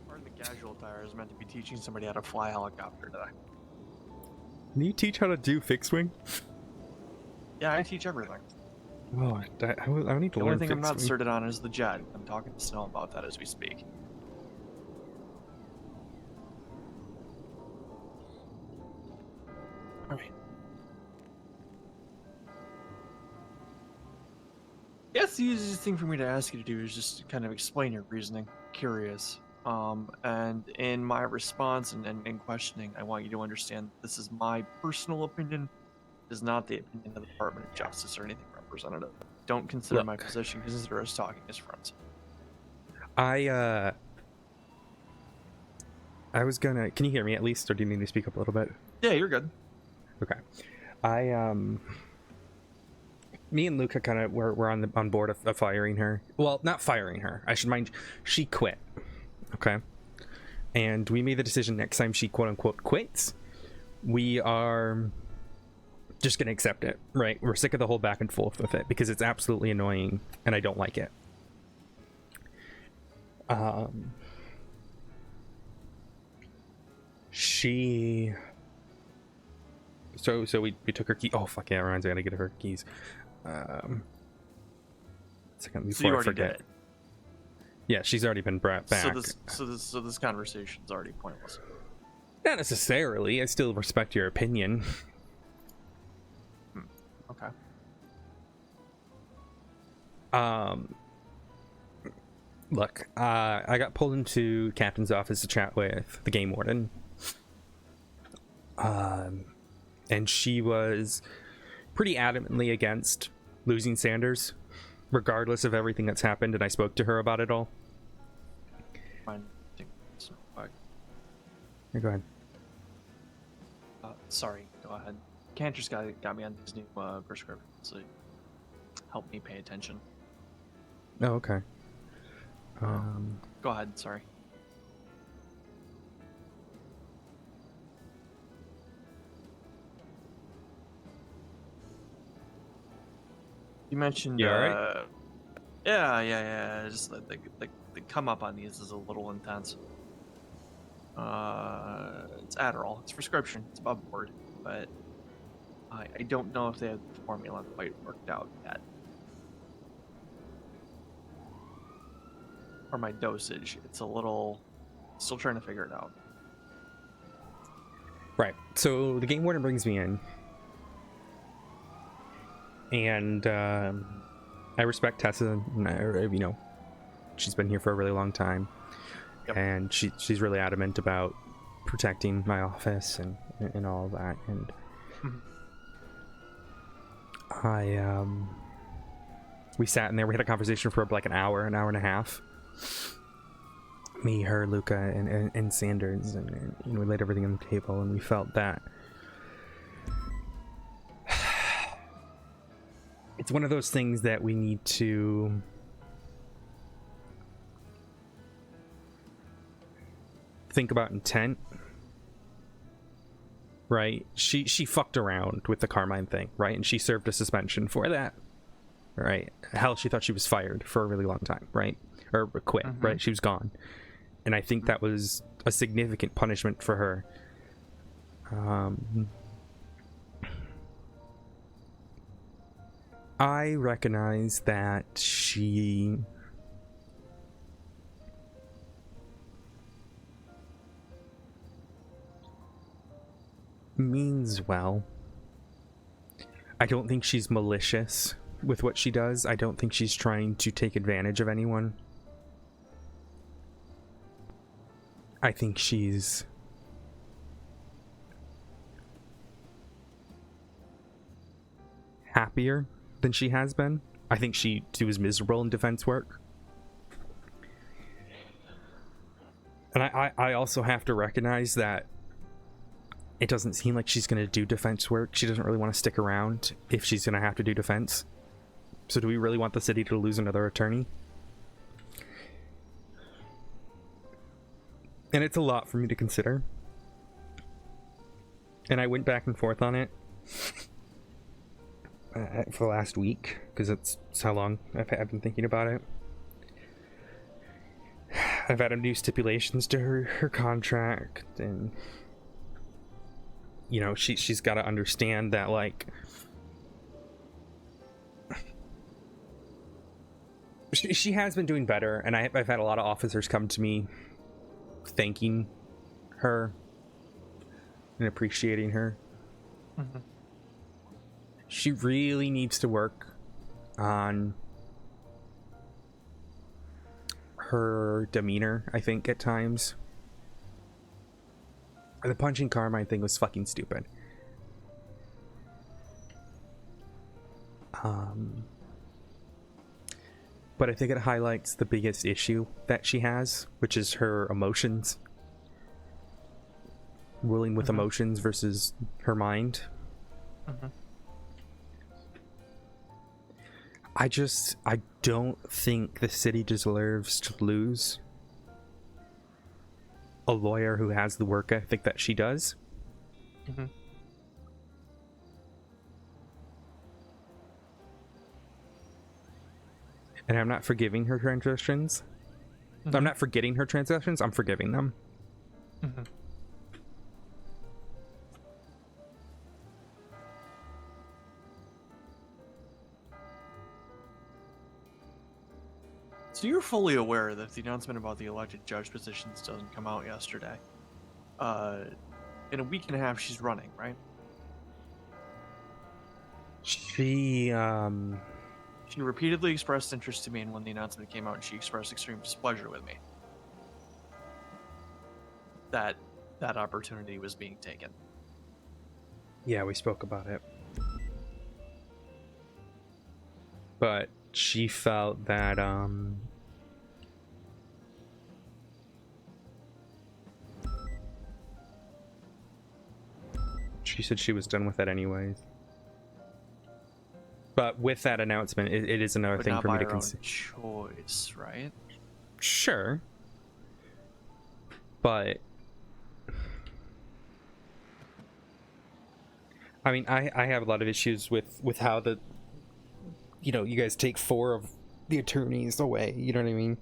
Pardon the casual attire is meant to be teaching somebody how to fly a helicopter today. Can you teach how to do fixed wing? Yeah, I teach everything. Oh, I need to The learn only thing I'm not fixed wing. certed on is the jet. I'm talking to Snow about that as we speak. Alright. Yes, the easiest thing for me to ask you to do is just kind of explain your reasoning. Curious. And in my response and questioning, I want you to understand this is my personal opinion. It is not the opinion of the Department of Justice or anything representative. Don't consider my Look. position, consider us talking as friends. I was gonna... Can you hear me at least, or do you need me to speak up a little bit? Yeah, you're good. Okay. Me and Luca kind of were on board of firing her. Well, not firing her. I should mind. She quit. Okay. And we made the decision next time she quote unquote quits, we are just gonna accept it. Right? We're sick of the whole back and forth with it because it's absolutely annoying and I don't like it. She. So we took her key. Oh fuck yeah, reminds me, I gotta get her keys. Second before So you I already forget. did it. Yeah, she's already been brought back. So this conversation's already pointless. Not necessarily. I still respect your opinion. Okay. Look, I got pulled into Captain's office to chat with the game warden. And she was pretty adamantly against losing Sanders, regardless of everything that's happened, and I spoke to her about it all. Fine. Here, go ahead. Sorry, go ahead. Cantor's got me on his new prescription, so help me pay attention. Oh, okay. Go ahead, sorry. You mentioned, You alright? yeah. Just the come up on these is a little intense. It's Adderall. It's prescription. It's above board, but I don't know if they have the formula quite worked out yet, or my dosage. It's a little. Still trying to figure it out. Right. So the game warden brings me in. And I respect Tessa. You know, she's been here for a really long time. Yep. And she's really adamant about protecting my office and all of that. And we sat in there. We had a conversation for like an hour and a half. Me, her, Luca, and Sanders, and we laid everything on the table, and we felt that it's one of those things that we need to think about intent right? She fucked around with the Carmine thing, right? And she served a suspension for that, right? Hell, she thought she was fired for a really long time, right? Or quit, right? She was gone. And I think that was a significant punishment for her. I recognize that she means well. I don't think she's malicious with what she does. I don't think she's trying to take advantage of anyone. I think she's happier than she has been. I think she was miserable in defense work. And I also have to recognize that it doesn't seem like she's going to do defense work. She doesn't really want to stick around if she's going to have to do defense. So do we really want the city to lose another attorney? And it's a lot for me to consider. And I went back and forth on it for the last week, because it's how long I've been thinking about it. I've added new stipulations to her contract, and you know, she's got to understand that, like, she has been doing better, and I've had a lot of officers come to me thanking her and appreciating her. She really needs to work on her demeanor, I think, at times. The punching Carmine thing was fucking stupid. But I think it highlights the biggest issue that she has, which is her emotions. Ruling with emotions versus her mind. I don't think the city deserves to lose a lawyer who has the work ethic that she does. And I'm not forgiving her transgressions. I'm not forgetting her transgressions, I'm forgiving them. So you're fully aware that if the announcement about the elected judge positions doesn't come out yesterday, in a week and a half she's running, right? She repeatedly expressed interest to me, and when the announcement came out, she expressed extreme displeasure with me that that opportunity was being taken. Yeah, we spoke about it. But she felt that she said she was done with it anyways. But with that announcement, it is another But thing not for me by to her own consider. choice, right? Sure. But I mean, I have a lot of issues with how the, you know, you guys take 4 of the attorneys away, you know what I mean?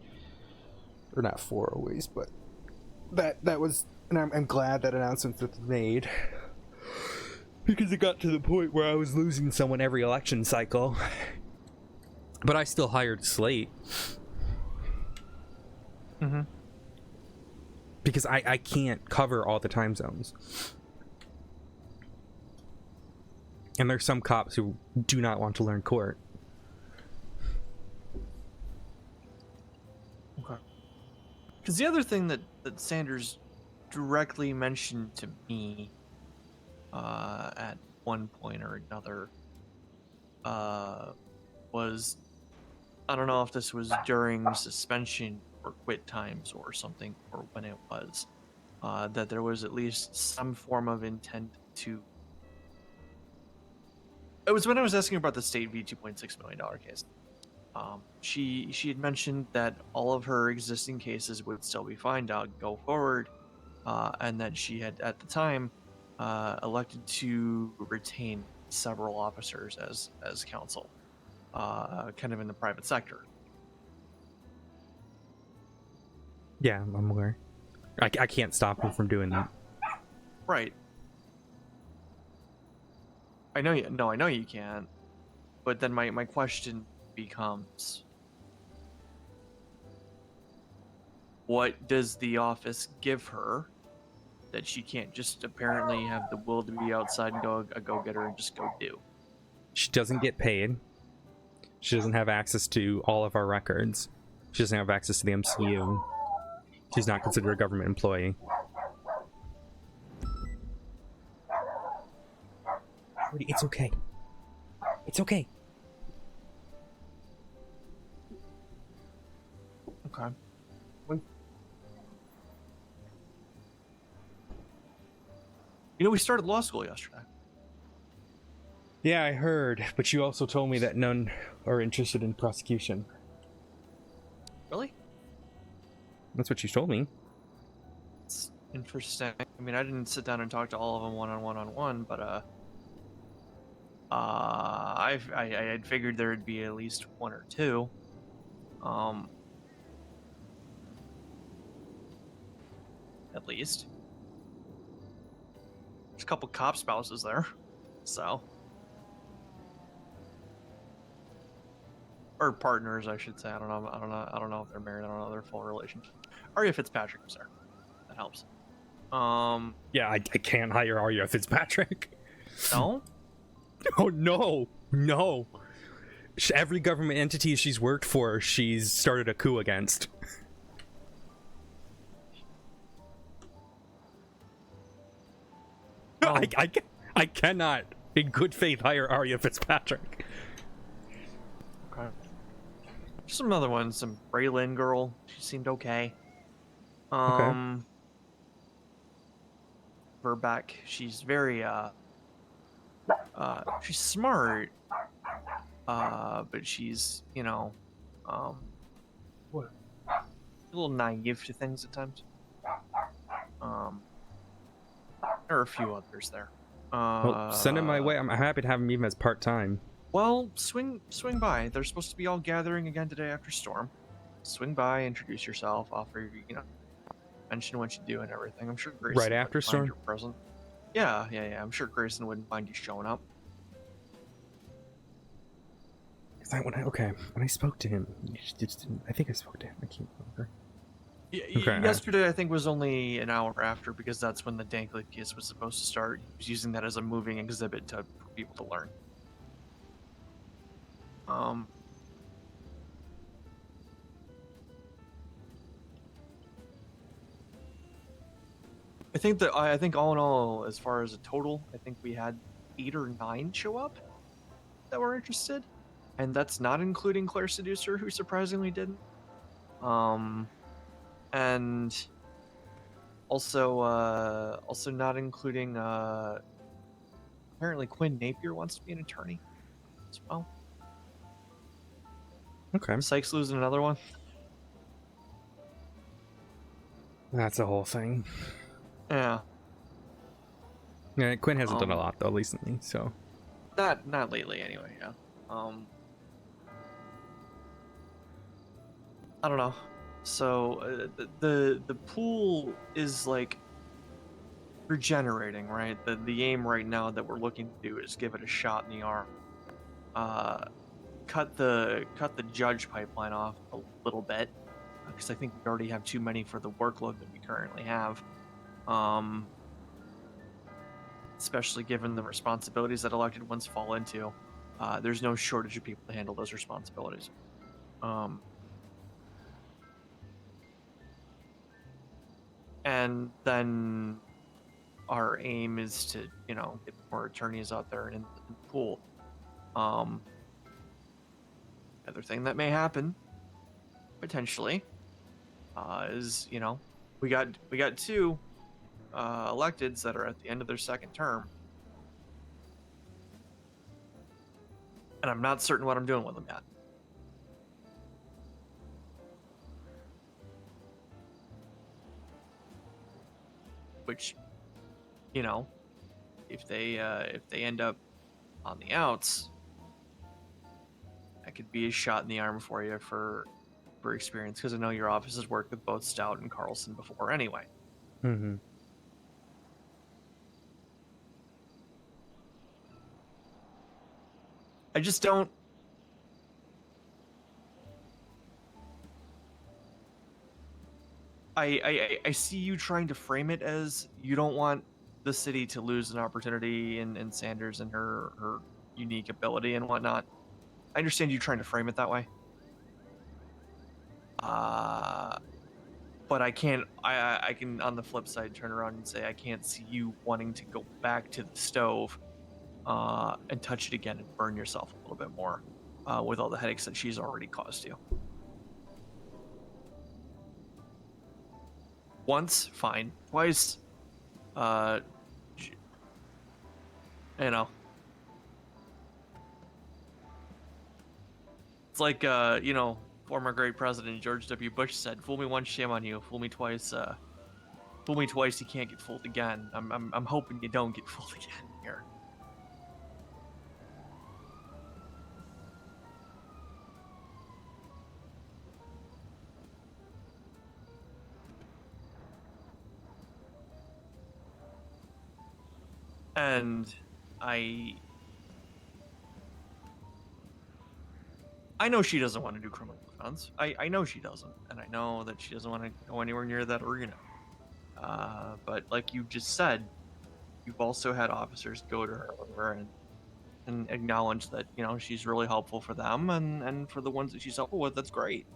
Or not 4 always, but that was, and I'm glad that announcement was made, because it got to the point where I was losing someone every election cycle. But I still hired Slate. Because I can't cover all the time zones. And there's some cops who do not want to learn court. Okay. Because the other thing that Sanders directly mentioned to me at one point or another was, I don't know if this was during suspension or quit times or something, or when it was, that there was at least some form of intent to. It was when I was asking about the state v $2.6 million case. She had mentioned that all of her existing cases would still be fine to go forward, and that she had at the time elected to retain several officers as counsel, kind of in the private sector. Yeah, I'm aware. I can't stop him from doing that. Right. I know you. No, I know you can't. But then my question becomes, what does the office give her that she can't just apparently have the will to be outside and go a go-getter and just go do? She doesn't get paid. She doesn't have access to all of our records. She doesn't have access to the MCU. She's not considered a government employee. It's okay. It's okay. Okay. You know, we started law school yesterday. Yeah, I heard, but you also told me that none are interested in prosecution. Really? That's what you told me. It's interesting. I mean, I didn't sit down and talk to all of them one-on-one, but I had figured there'd be at least one or two. At least. There's a couple cop spouses there, so. Or partners, I should say. I don't know if they're married. I don't know their full relationship. Arya Fitzpatrick was there. That helps. Yeah, I can't hire Arya Fitzpatrick. No? Oh, no. Every government entity she's worked for, she's started a coup against. Oh. I cannot, in good faith, hire Arya Fitzpatrick. Okay. Some other ones, some Braylon girl. She seemed okay. Verbeck, she's very she's smart. But she's, you know, what? A little naive to things at times. There are a few others there. Well, send him my way. I'm happy to have him even as part-time. Well, swing by. They're supposed to be all gathering again today after Storm. Swing by, introduce yourself, offer, you know, mention what you do and everything. I'm sure Grayson Right after wouldn't mind Storm? your present. Yeah. I'm sure Grayson wouldn't mind you showing up. When I spoke to him, I think I spoke to him. I can't remember. Yeah, Okay. yesterday I think was only an hour after, because that's when the Dankley case was supposed to start. He was using that as a moving exhibit for people to learn. I think all in all, as far as a total, I think we had 8 or 9 show up that were interested, and that's not including Claire Seducer, who surprisingly didn't. And also not including apparently Quinn Napier wants to be an attorney as well. Okay. Sykes losing another one. That's a whole thing. Yeah. Yeah, Quinn hasn't done a lot though recently, so. Not lately anyway, yeah. I don't know. So the pool is like regenerating, right? The aim right now that we're looking to do is give it a shot in the arm. Cut the judge pipeline off a little bit, because I think we already have too many for the workload that we currently have. Especially given the responsibilities that elected ones fall into. There's no shortage of people to handle those responsibilities. And then our aim is to, you know, get more attorneys out there in the pool. Other thing that may happen, potentially, is, you know, we got 2 electeds that are at the end of their second term, and I'm not certain what I'm doing with them yet. Which, you know, if they end up on the outs, that could be a shot in the arm for you for experience, because I know your office has worked with both Stout and Carlson before anyway. Mm-hmm. I just don't. I see you trying to frame it as you don't want the city to lose an opportunity in Sanders and her unique ability and whatnot. I understand you trying to frame it that way. But I can't. I can, on the flip side, turn around and say I can't see you wanting to go back to the stove, and touch it again and burn yourself a little bit more, with all the headaches that she's already caused you. Once, fine. Twice, j- you know, it's like former great president George W. Bush said, "Fool me once, shame on you. Fool me twice, you can't get fooled again." I'm hoping you don't get fooled again here. And I know she doesn't want to do criminal defense. I know she doesn't, and I know that she doesn't want to go anywhere near that arena. But like you just said, you've also had officers go to her and acknowledge that she's really helpful for them, and for the ones that she's helpful with, that's great.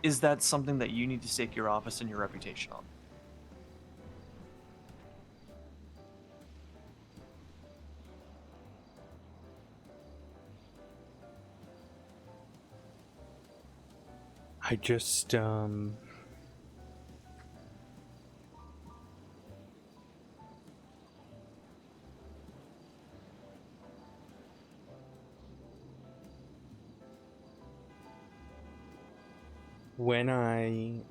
Is that something that you need to stake your office and your reputation on? I just when I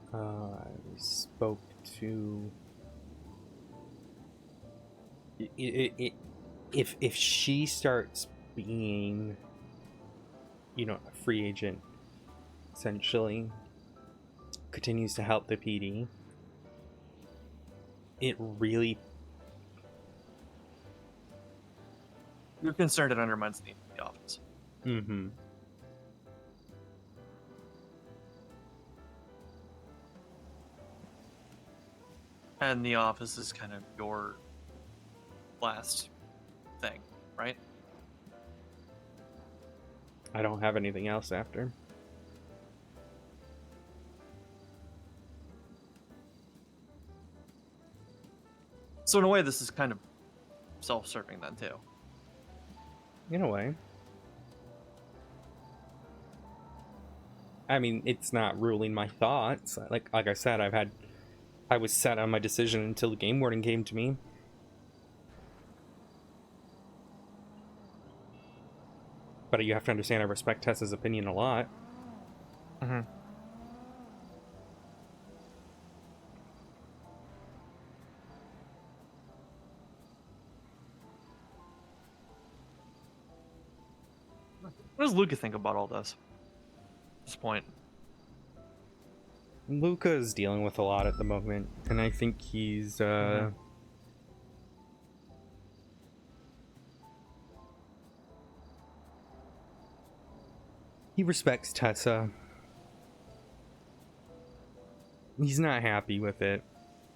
spoke to if she starts being a free agent, essentially continues to help the PD, it really You're concerned it undermines the name of the office. mm-hmm. And the office is kind of your last thing, right? I don't have anything else after. So in a way, this is kind of self-serving then too. In a way. I mean, it's not ruling my thoughts. Like I said, I was set on my decision until the game warden came to me. But you have to understand, I respect Tessa's opinion a lot. Mm-hmm. What does Luca think about all this at this point? Luca's dealing with a lot at the moment, and I think he's he respects Tessa. He's not happy with it,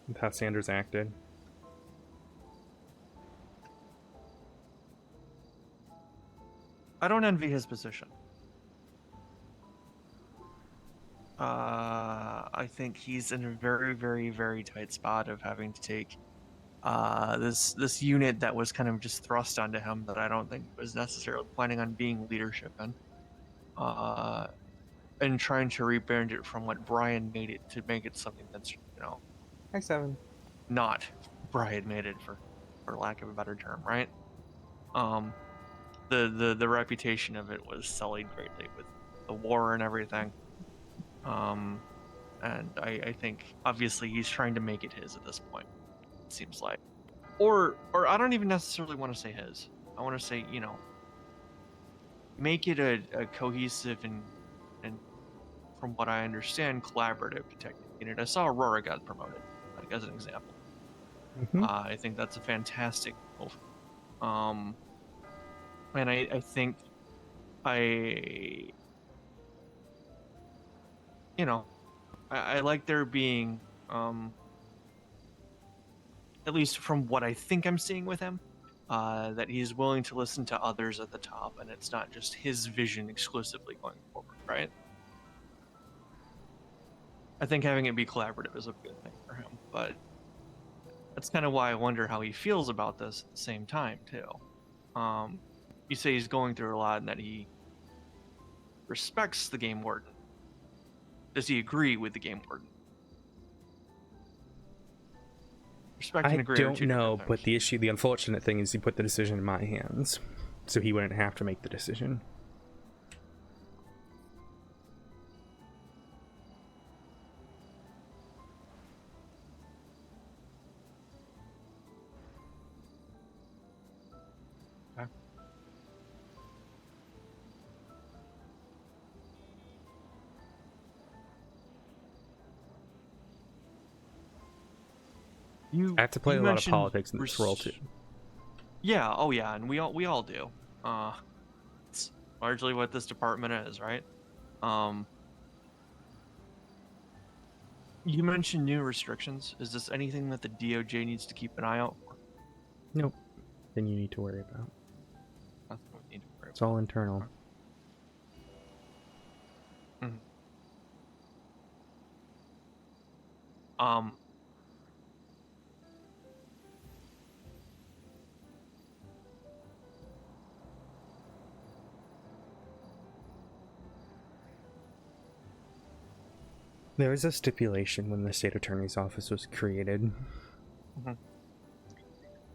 with how Sanders acted. I don't envy his position. I think he's in a very, very, very tight spot of having to take this unit that was kind of just thrust onto him that I don't think was necessarily planning on being leadership in, and trying to rebrand it from what Brian made it to make it something that's Hi, Seven. not Brian made it, for lack of a better term, right? The reputation of it was sullied greatly with the war and everything. and I think obviously he's trying to make it his at this point. It seems like, or I don't even necessarily want to say his. I want to say, you know, make it a cohesive and from what I understand, collaborative tech unit. I saw Aurora got promoted, like as an example. I think that's a fantastic move. And I think you know, I like there being, at least from what I think I'm seeing with him, that he's willing to listen to others at the top, and it's not just his vision exclusively going forward, right? I think having it be collaborative is a good thing for him, but that's kind of why I wonder how he feels about this at the same time, too. You say he's going through a lot and that he respects the game warden. Does he agree with the game warden? Respect and I agree are don't two know, different but things. the unfortunate thing is he put the decision in my hands, so he wouldn't have to make the decision. Okay. I have to play you a lot of mentioned politics in this role too. Yeah, oh yeah, and we all do. It's largely what this department is, right? You mentioned new restrictions. Is this anything that the DOJ needs to keep an eye out for? Nope. Then you need to worry about. Nothing we need to worry It's all internal. about. Mhm. There was a stipulation when the state attorney's office was created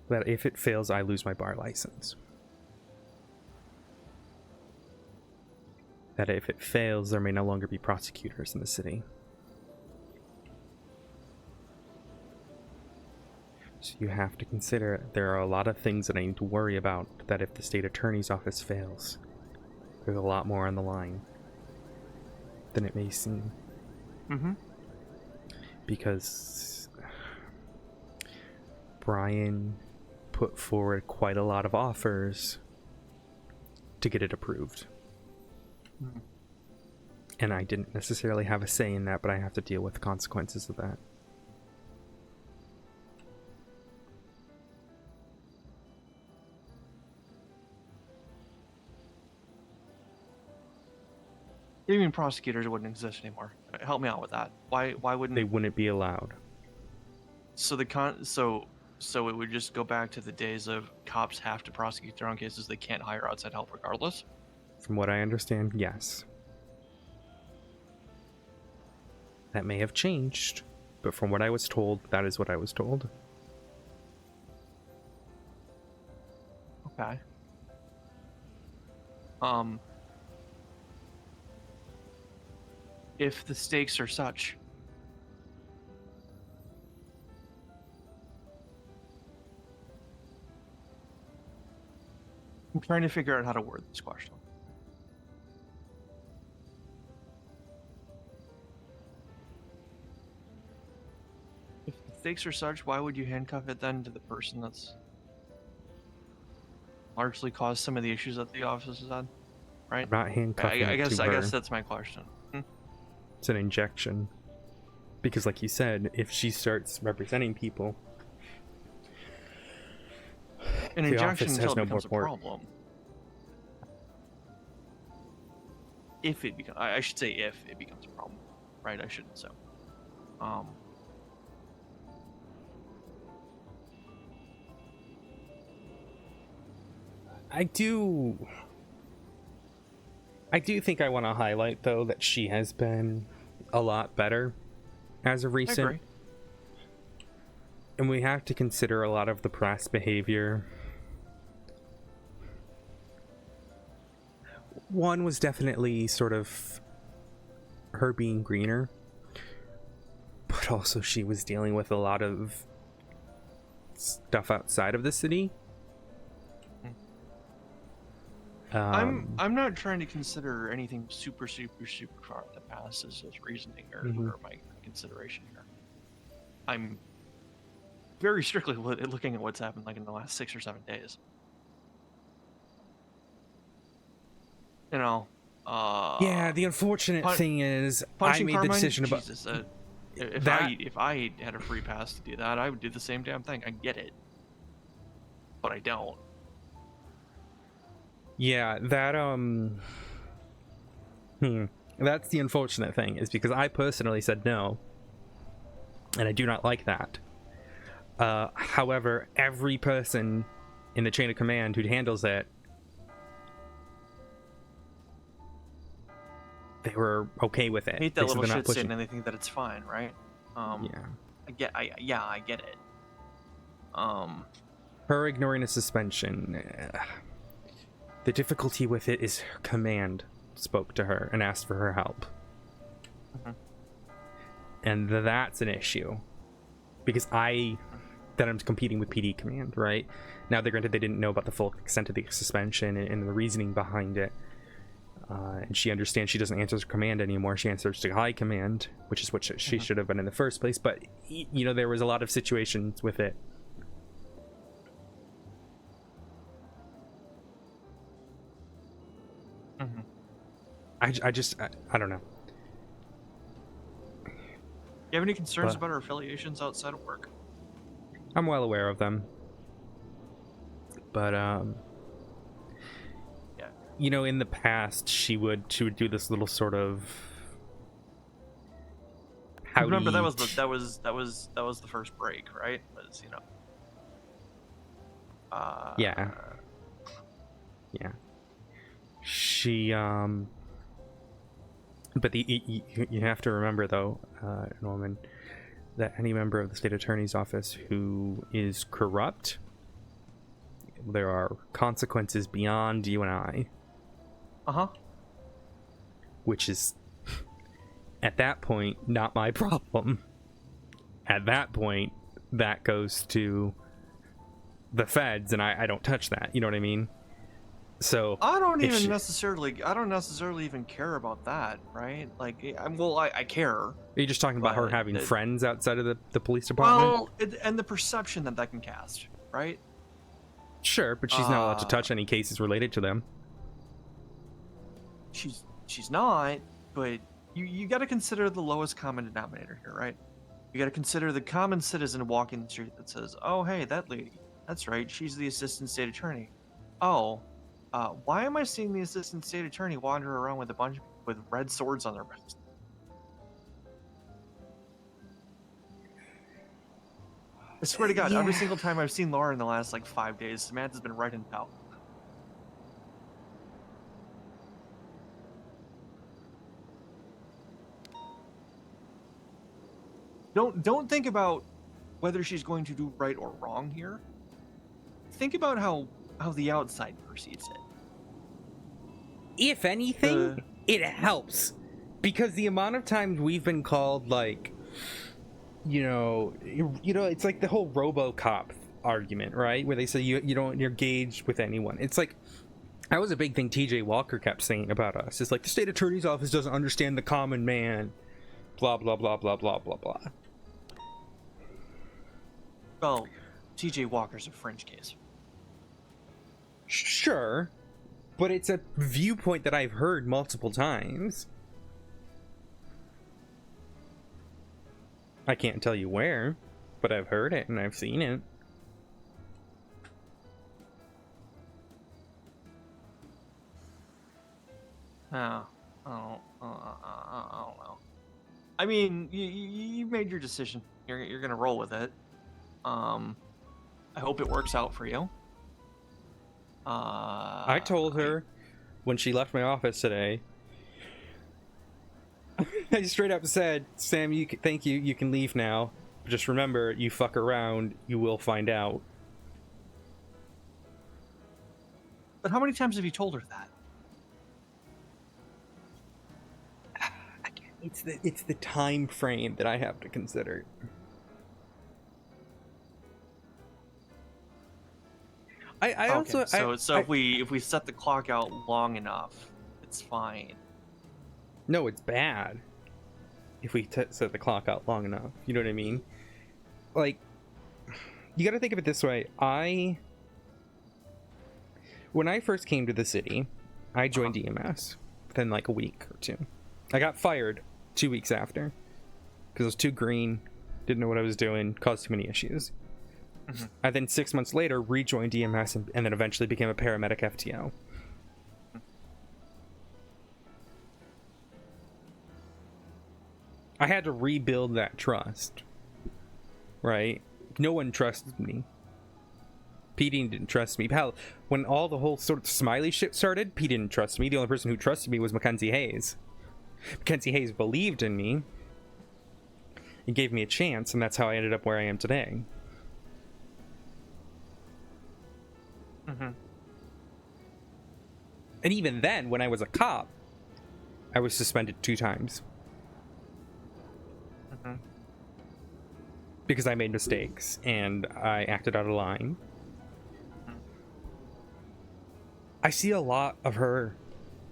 that if it fails, I lose my bar license. That if it fails, there may no longer be prosecutors in the city. So you have to consider there are a lot of things that I need to worry about, that if the state attorney's office fails, there's a lot more on the line than it may seem. Because Brian put forward quite a lot of offers to get it approved. And I didn't necessarily have a say in that, but I have to deal with the consequences of that. You mean prosecutors wouldn't exist anymore? Help me out with that. Why wouldn't They wouldn't be allowed. So so it would just go back to the days of cops have to prosecute their own cases. They can't hire outside help regardless. From what I understand, yes. That may have changed, but from what I was told, that is what I was told. Okay. If the stakes are such, I'm trying to figure out how to word this question. If the stakes are such, why would you handcuff it then to the person that's largely caused some of the issues that the office has had? Right? I'm not handcuffing I it guess to her. I guess that's my question. It's an injection. Because like you said, if she starts representing people, An the injection office until has it no becomes a more problem. If it becomes, I should say if it becomes a problem, right? I shouldn't say. I do think I want to highlight though that she has been a lot better as of recent. I agree. And we have to consider a lot of the press behavior. One was definitely sort of her being greener, but also she was dealing with a lot of stuff outside of the city. I'm not trying to consider anything super far in the past as reasoning or my consideration here. I'm very strictly looking at what's happened like in the last 6 or 7 days. You know, yeah, the unfortunate thing is I made the decision about Jesus, if that. I had a free pass to do that, I would do the same damn thing. I get it, but I don't. Yeah, that that's the unfortunate thing, is because I personally said no, and I do not like that. However, every person in the chain of command who handles it, they were okay with it. I hate that They said little they're not shit pushing. sitting and they think that it's fine, right? Yeah. I get it. Her ignoring a suspension. The difficulty with it is her command spoke to her and asked for her help. And that's an issue. Because I'm competing with PD command, right? Now, granted, they didn't know about the full extent of the suspension and the reasoning behind it. And she understands she doesn't answer to command anymore. She answers to high command, which is what she should have been in the first place. But, you know, there was a lot of situations with it. I don't know. You have any concerns about her affiliations outside of work? I'm well aware of them. But, you know, in the past, she would do this little sort of. Remember, that was the first break, right? Was, you know. Yeah. She But you have to remember, though, Norman, that any member of the state attorney's office who is corrupt, there are consequences beyond you and I. Which is, at that point, not my problem. At that point, that goes to the feds, and I don't touch that. You know what I mean? So I don't necessarily even care about that, right? Like, I care. Are you just talking about her having friends outside of the police department? Well, and the perception that can cast, right? Sure, but she's not allowed to touch any cases related to them. She's not, but you got to consider the lowest common denominator here, right? You got to consider the common citizen walking the street that says, "Oh, hey, that lady. That's right. She's the assistant state attorney." Oh, why am I seeing the assistant state attorney wander around with a bunch with red swords on their wrists? I swear to God, every single time I've seen Laura in the last 5 days, Samantha's been right in town. Don't think about whether she's going to do right or wrong here. Think about how the outside perceives it. If anything, it helps, because the amount of times we've been called you know, it's like the whole RoboCop argument, right? Where they say you're engaged with anyone. It's like, that was a big thing TJ Walker kept saying about us. It's like the state attorney's office doesn't understand the common man. Blah blah blah blah blah blah blah. Well, TJ Walker's a fringe case. Sure, but it's a viewpoint that I've heard multiple times. I can't tell you where, but I've heard it and I've seen it. I don't know. I mean, you made your decision. You're gonna roll with it. I hope it works out for you. I told her when she left my office today. I straight up said, "Sam, thank you. You can leave now. But just remember, you fuck around, you will find out." But how many times have you told her that? Again, it's the time frame that I have to consider. I also so if we set the clock out long enough, it's fine. No, it's bad if we set the clock out long enough. You know what I mean? Like, you got to think of it this way. When I first came to the city, I joined EMS within like a week or two. I got fired 2 weeks after because I was too green, didn't know what I was doing, caused too many issues. I then 6 months later rejoined EMS and then eventually became a paramedic FTO. I had to rebuild that trust, right? No one trusted me. PD didn't trust me. Hell, when all the whole sort of smiley shit started, P didn't trust me. The only person who trusted me was Mackenzie Hayes. Mackenzie Hayes believed in me and gave me a chance, and that's how I ended up where I am today. And even then, when I was a cop, I was suspended 2 times. Because I made mistakes and I acted out of line. I see a lot of her,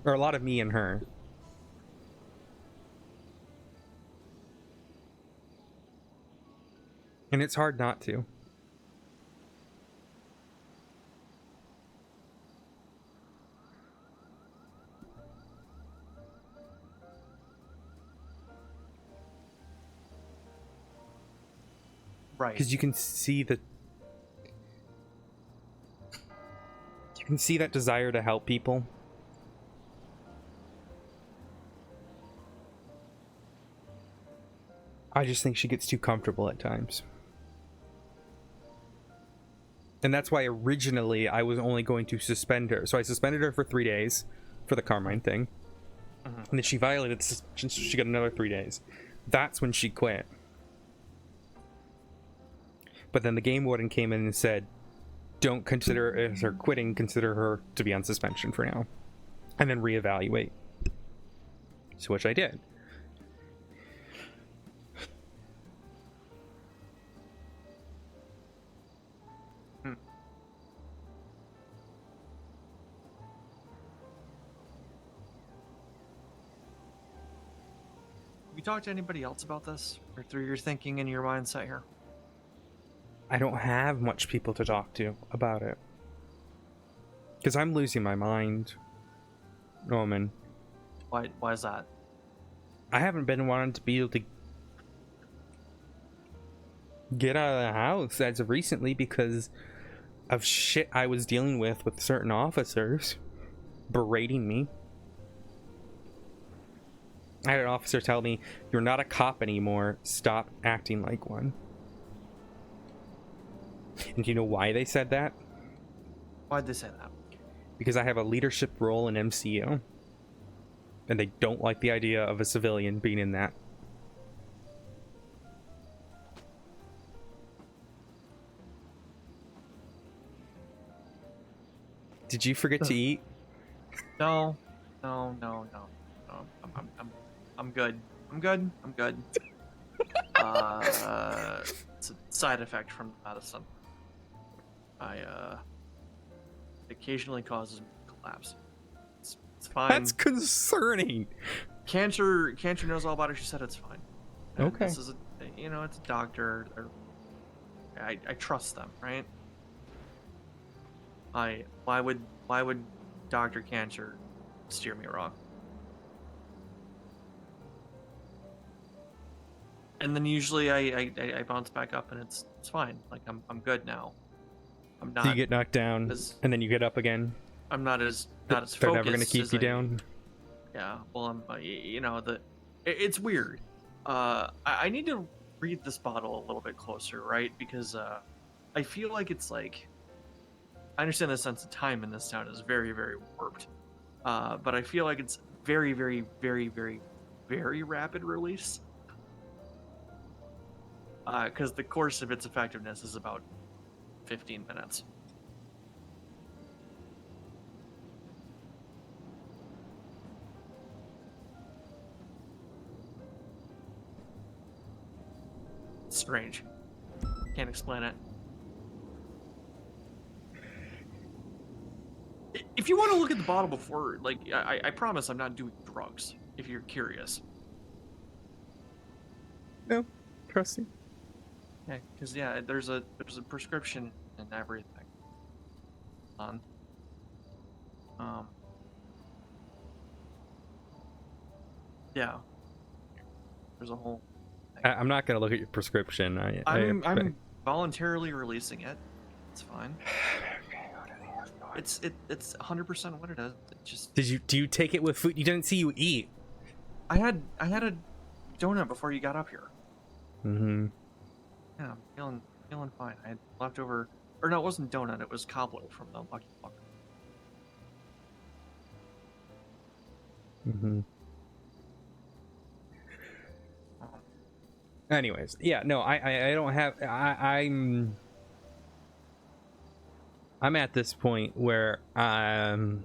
or a lot of me in her. And it's hard not to. Right. Because you can see that desire to help people. I just think she gets too comfortable at times. And that's why originally I was only going to suspend her. So I suspended her for 3 days for the Carmine thing. And then she violated the suspension, so she got another 3 days. That's when she quit. But then the game warden came in and said, don't consider it as her quitting, consider her to be on suspension for now. And then reevaluate. So which I did. Have you talked to anybody else about this? Or through your thinking and your mindset here? I don't have much people to talk to about it. Because I'm losing my mind, Roman. Why is that? I haven't been wanting to be able to get out of the house as of recently because of shit I was dealing with certain officers berating me. I had an officer tell me, you're not a cop anymore, stop acting like one. And do you know why they said that? Why'd they say that? Because I have a leadership role in MCU. And they don't like the idea of a civilian being in that. Did you forget to eat? No. I'm good. I'm good. It's a side effect from the medicine. It occasionally causes me to collapse. It's fine. That's concerning. Cancer knows all about it. She said it's fine. And Okay. This is it's a doctor. I trust them, right? Why would Dr. Cancer steer me wrong? And then usually I bounce back up and it's fine. Like I'm good now. I'm not. You get knocked down and then you get up again. I'm not as focused. They're never gonna keep as you down. Yeah. Well, it's weird. I need to read this bottle a little bit closer, right? Because I feel like it's like, I understand the sense of time in this town is very, very warped. But I feel like it's very, very, very, very, very rapid release. Because the course of its effectiveness is about 15 minutes. It's strange. Can't explain it. If you want to look at the bottle before, like, I promise I'm not doing drugs. If you're curious. No, trust you. Yeah, because there's a prescription and everything. Yeah. There's a whole thing. I'm not gonna look at your prescription. I'm voluntarily releasing it. It's fine. It's 100% what it is. It just Do you take it with food? You didn't see you eat. I had a donut before you got up here. Mm-hmm. Yeah, I'm feeling fine. I had leftover, or no, it wasn't donut. It was cobbler from the Lucky Block. Mm-hmm. Anyways, yeah, no, I don't have. I'm at this point where I'm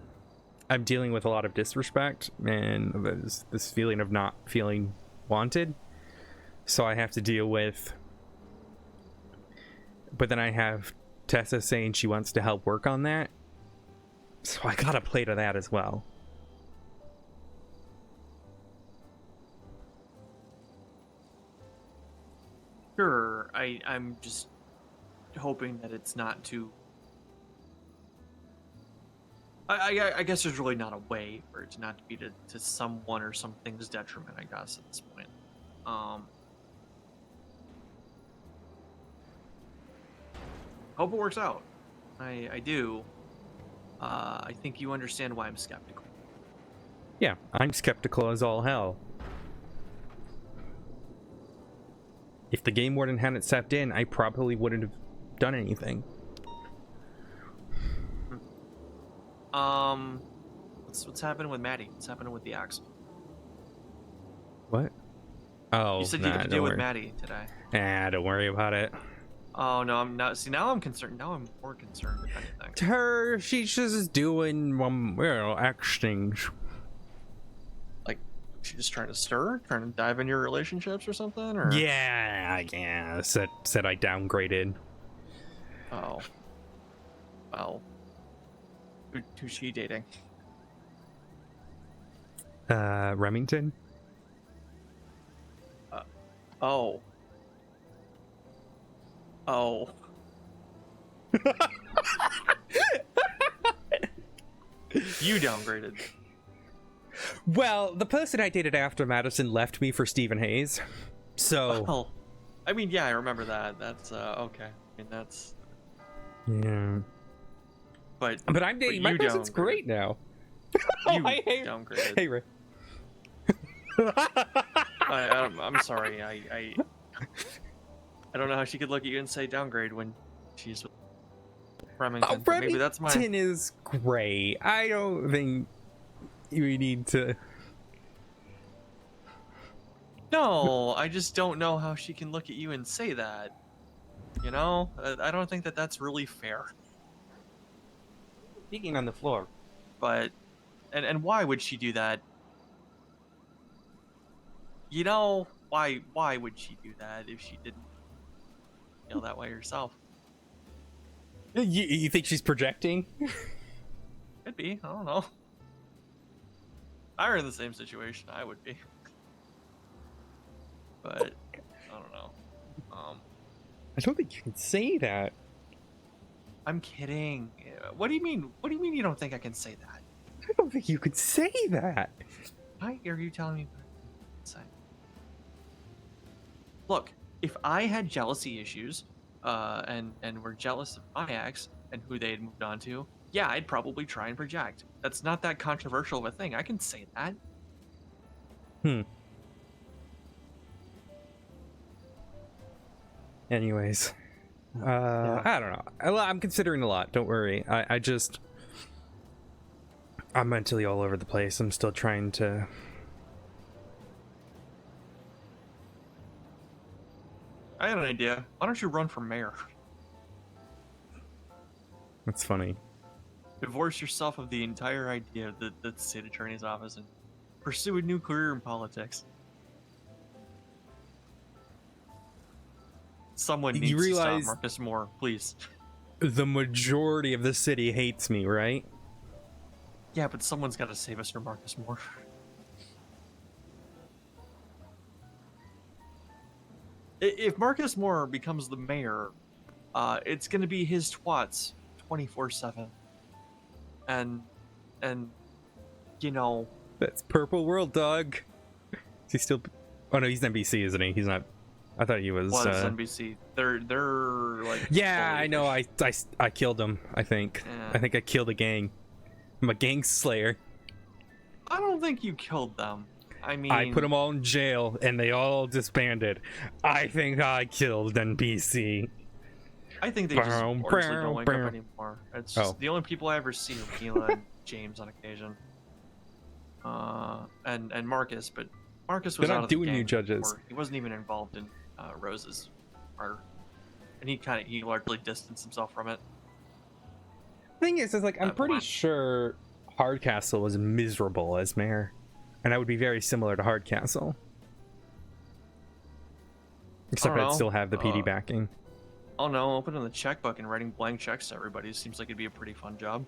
dealing with a lot of disrespect and this feeling of not feeling wanted. So I have to deal with. But then I have Tessa saying she wants to help work on that. So I gotta play to that as well. Sure, I'm just hoping that it's not too. I guess there's really not a way for it to not to be to someone or something's detriment, I guess, at this point. Hope it works out. I do. I think you understand why I'm skeptical. Yeah, I'm skeptical as all hell. If the game warden hadn't stepped in, I probably wouldn't have done anything. What's happening with Maddie? What's happening with the axe? What? Oh, You said you had to deal with Maddie today. Don't worry about it. Oh no, I'm not. See, now I'm concerned. Now I'm more concerned, if anything. Her, she's just doing, axe things. Like, she just trying to stir, trying to dive into your relationships or something, or? Yeah. Said I downgraded. Oh. Well. Who's she dating? Remington. Oh. Oh. You downgraded. Well, the person I dated after Madison left me for Stephen Hayes. So. Well, I mean, yeah, I remember that. That's okay. I mean, that's. Yeah. But I'm dating. My person's great now. You downgraded. Hey, Ray. I'm sorry. I don't know how she could look at you and say downgrade when she's with Remington. Remington Maybe that's my. is great. I don't think we need to. No, I just don't know how she can look at you and say that. You know, I don't think that that's really fair. Speaking on the floor. But, and why would she do that? You know, why would she do that if she didn't feel that way herself? You think she's projecting? Could be. I don't know. If I were in the same situation, I would be. But I don't know. I don't think you can say that. I'm kidding. What do you mean? What do you mean you don't think I can say that? I don't think you could say that. Why are you telling me what I can say? Look, if I had jealousy issues, and were jealous of my ex and who they had moved on to, yeah, I'd probably try and project. That's not that controversial of a thing. I can say that. Anyways, Yeah. I don't know. I'm considering a lot. Don't worry. I'm mentally all over the place. I'm still trying to. I had an idea. Why don't you run for mayor? That's funny. Divorce yourself of the entire idea of the state attorney's office and pursue a new career in politics. Someone You needs to stop realize- Marcus Moore, please. The majority of the city hates me, right? Yeah, but someone's got to save us from Marcus Moore. If Marcus Moore becomes the mayor, it's going to be his twats 24/7. And you know, That's Purple World, dog. Is he still? Oh no, he's NBC, isn't he? He's not. I thought he was. NBC. They're like. Yeah, fully I know. I killed him. I think. Yeah. I think I killed a gang. I'm a gang slayer. I don't think you killed them. I mean, I put them all in jail, and they all disbanded. I think I killed NBC. I think they just largely don't wake up Bow. anymore. It's just the only people I ever see are Mila and James on occasion. And Marcus, but Marcus was They're out not of the doing gang new judges. before. He wasn't even involved in Rose's murder, and he largely distanced himself from it. Thing is like I'm pretty Glenn. sure Hardcastle was miserable as mayor, and I would be very similar to Hardcastle, except don't I'd know. still have the PD backing. Oh no, opening the checkbook and writing blank checks to everybody seems like it'd be a pretty fun job.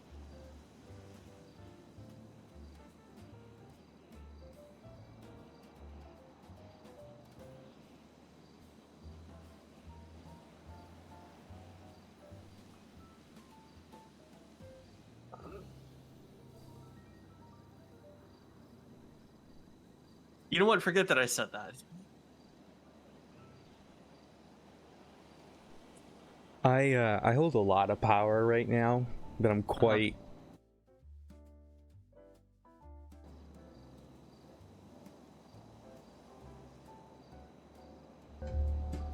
You know what? Forget that I said that. I hold a lot of power right now, but I'm quite.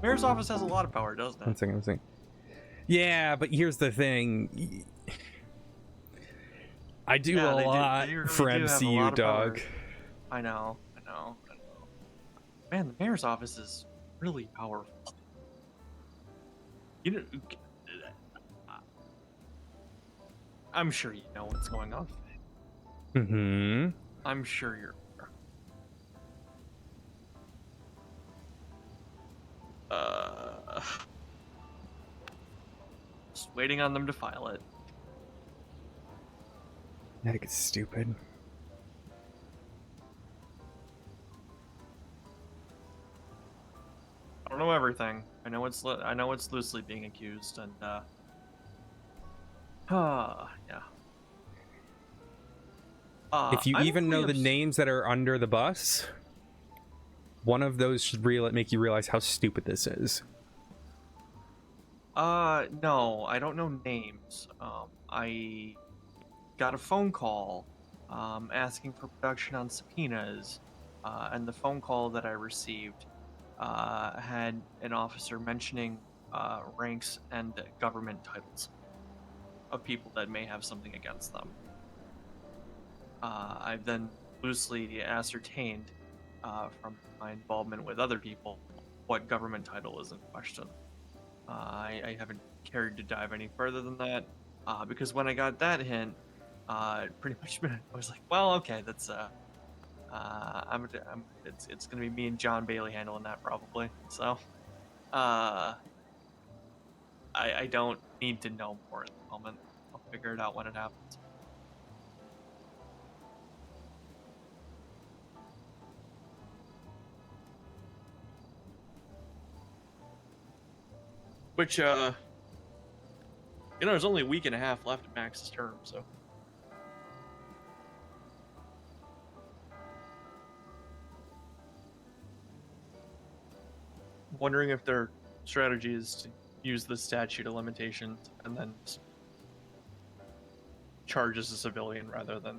Mayor's office has a lot of power, doesn't it? One second. Yeah, but here's the thing. I do Yeah, a they do- lot they really for do have a MCU, lot of power. dog. I know. Man, the mayor's office is really powerful. You know, I'm sure you know what's going on. Mm-hmm. I'm sure you're. Just waiting on them to file it. I think it's stupid. I don't know everything. I know it's loosely being accused, and yeah. If you I'm even know really the names that are under the bus, one of those should make you realize how stupid this is. No, I don't know names. I got a phone call asking for production on subpoenas, and the phone call that I received had an officer mentioning ranks and government titles of people that may have something against them. I've then loosely ascertained from my involvement with other people what government title is in question. I haven't cared to dive any further than that because when I got that hint, pretty much I was like, well, okay, that's it's gonna be me and John Bailey handling that probably. So, I don't need to know more at the moment. I'll figure it out when it happens. Which, there's only a week and a half left of Max's term, so. Wondering if their strategy is to use the statute of limitations and then charge as a civilian rather than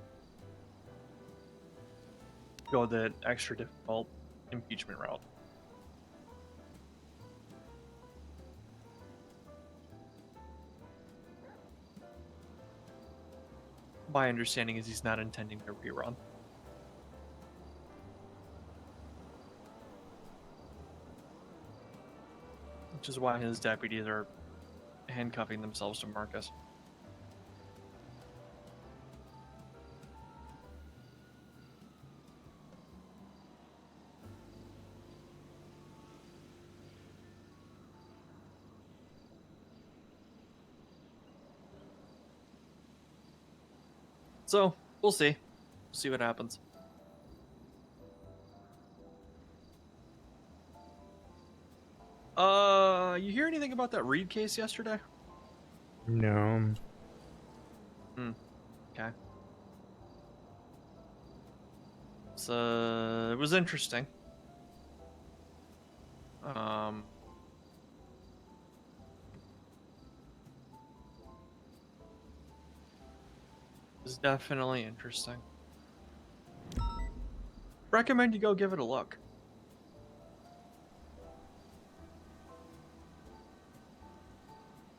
go the extra difficult impeachment route. My understanding is he's not intending to rerun. Which is why his deputies are handcuffing themselves to Marcus. So we'll see. We'll see what happens. You hear anything about that Reed case yesterday? No. Okay. So it was interesting. It's definitely interesting. Recommend you go give it a look.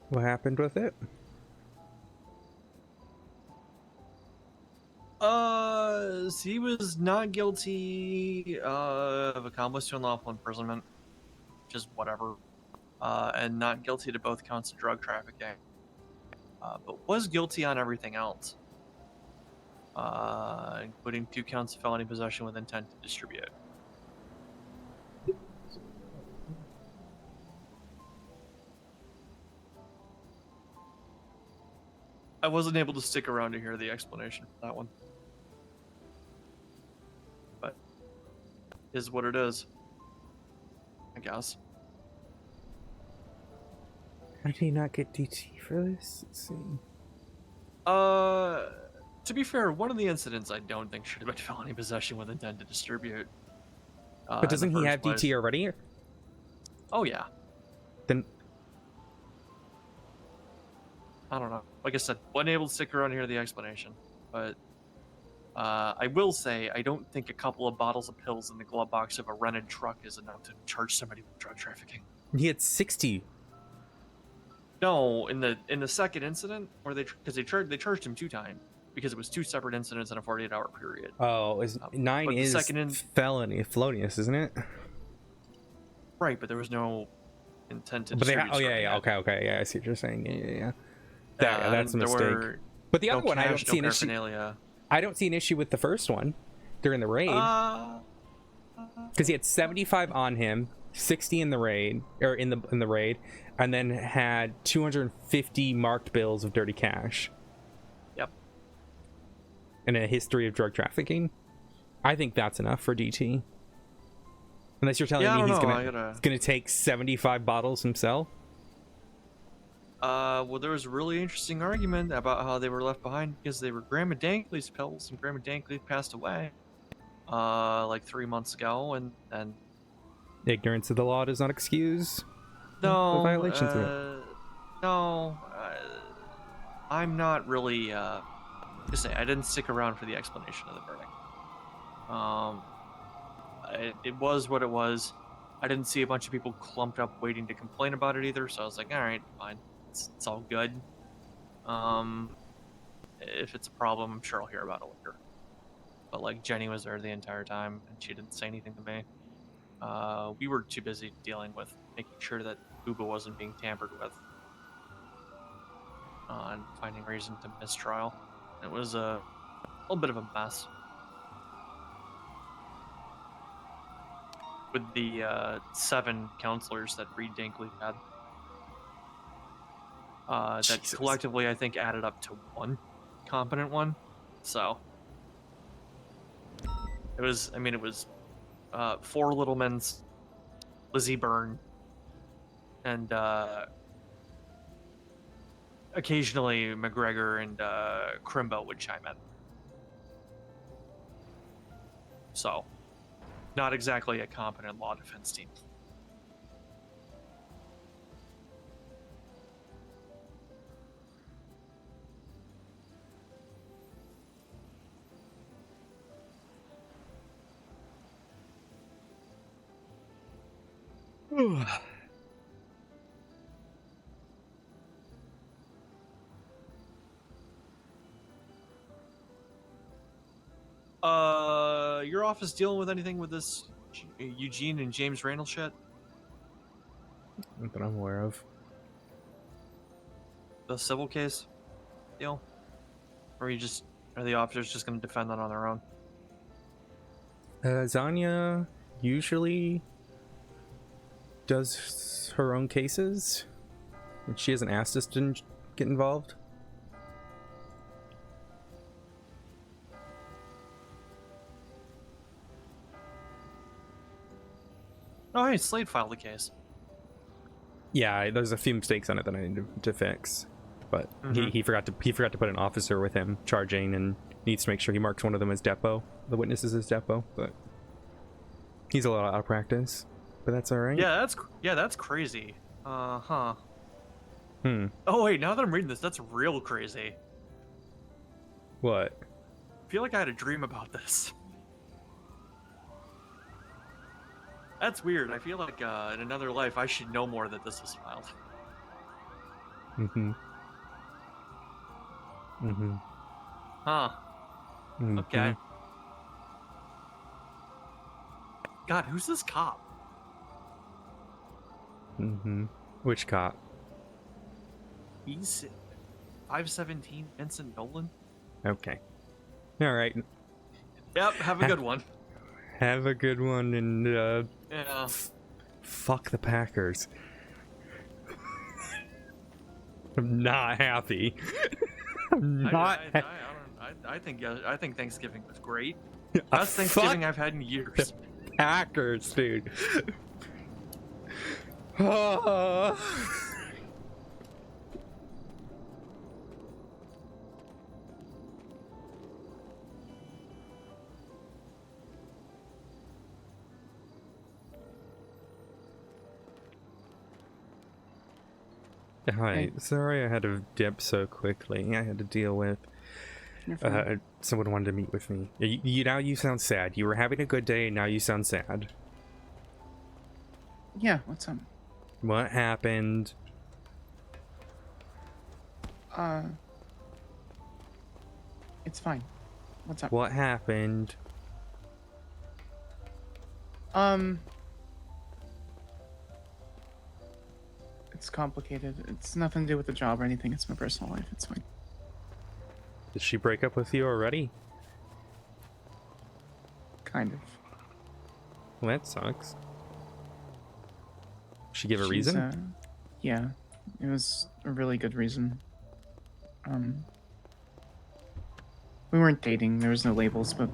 What happened with it? He was not guilty of accomplice to unlawful imprisonment, which is whatever, and not guilty to both counts of drug trafficking, but was guilty on everything else, including 2 counts of felony possession with intent to distribute. I wasn't able to stick around to hear the explanation for that one. But is what it is, I guess. How did he not get DT for this? Let's see. To be fair, one of the incidents I don't think should have been felony possession with intent to distribute. But doesn't he have DT already? Oh yeah. Then I don't know. Like I said, wasn't able to stick around to hear the explanation, but I will say I don't think a couple of bottles of pills in the glove box of a rented truck is enough to charge somebody with drug trafficking. he had 60. No, in the second incident, where they charged him 2 times because it was 2 separate incidents in a 48-hour period. Oh, 9 but the is second felonious, isn't it? Right, but there was no intent to But they distribute. okay, yeah, I see what you're saying. Yeah. That's a mistake. But the other one, I don't see an issue. I don't see an issue with the first one during the raid, because he had 75 on him, 60 in the raid, or in the raid, and then had 250 marked bills of dirty cash. Yep. And a history of drug trafficking. I think that's enough for DT. Unless you're telling me he's gonna take 75 bottles himself. Well, there was a really interesting argument about how they were left behind because they were Grandma Dankley's pills, and Grandma Dankley passed away, like 3 months ago, and Ignorance of the law does not excuse the violations of it. No, I'm not really. Just say I didn't stick around for the explanation of the verdict. It was what it was. I didn't see a bunch of people clumped up waiting to complain about it either, so I was like, all right, fine. It's all good. If it's a problem, I'm sure I'll hear about it later. But like Jenny was there the entire time, and she didn't say anything to me. We were too busy dealing with making sure that Booba wasn't being tampered with, and finding reason to mistrial. It was a little bit of a mess with the 7 counselors that Reed Dankley had. That collectively, I think, added up to 1 competent one. So it was. I mean, it was 4 Littlemans, Lizzie Byrne, and occasionally McGregor and Crimbo would chime in. So, not exactly a competent law defense team. Your office dealing with anything with this Eugene and James Randall shit? Not that I'm aware of. The civil case deal? Or are the officers just going to defend that on their own? Zanya usually does her own cases. She hasn't asked us to get involved. Oh, hey, Slade filed the case. Yeah, there's a few mistakes on it that I need to fix, but he forgot to put an officer with him charging, and needs to make sure he marks one of them as depot, the witnesses as depot. But he's a little out of practice, but that's all right. Yeah, that's crazy. Huh. Hmm. Oh wait, now that I'm reading this, that's real crazy. What? I feel like I had a dream about this. That's weird. I feel like in another life I should know more that this was filed. Mm-hmm. Mm-hmm. Huh. Mm-hmm. Okay. God, who's this cop? Mm-hmm. Which cop? He's 517 Vincent Nolan. Okay. All right. Yep, have a good one. Have a good one, and Yeah. fuck the Packers. I'm not happy. I'm not. I think Thanksgiving was great. Best Best Thanksgiving I've had in years. Packers, dude. Oh. Hi, sorry I had to dip so quickly. I had to deal with someone wanted to meet with me. Now you sound sad. You were having a good day, and now you sound sad. Yeah, what's up? What happened? It's fine. What's up? What happened? It's complicated. It's nothing to do with the job or anything. It's my personal life. It's fine. Did she break up with you already? Kind of. Well, that sucks. She give a She's, reason? Yeah, it was a really good reason. We weren't dating. There was no labels, but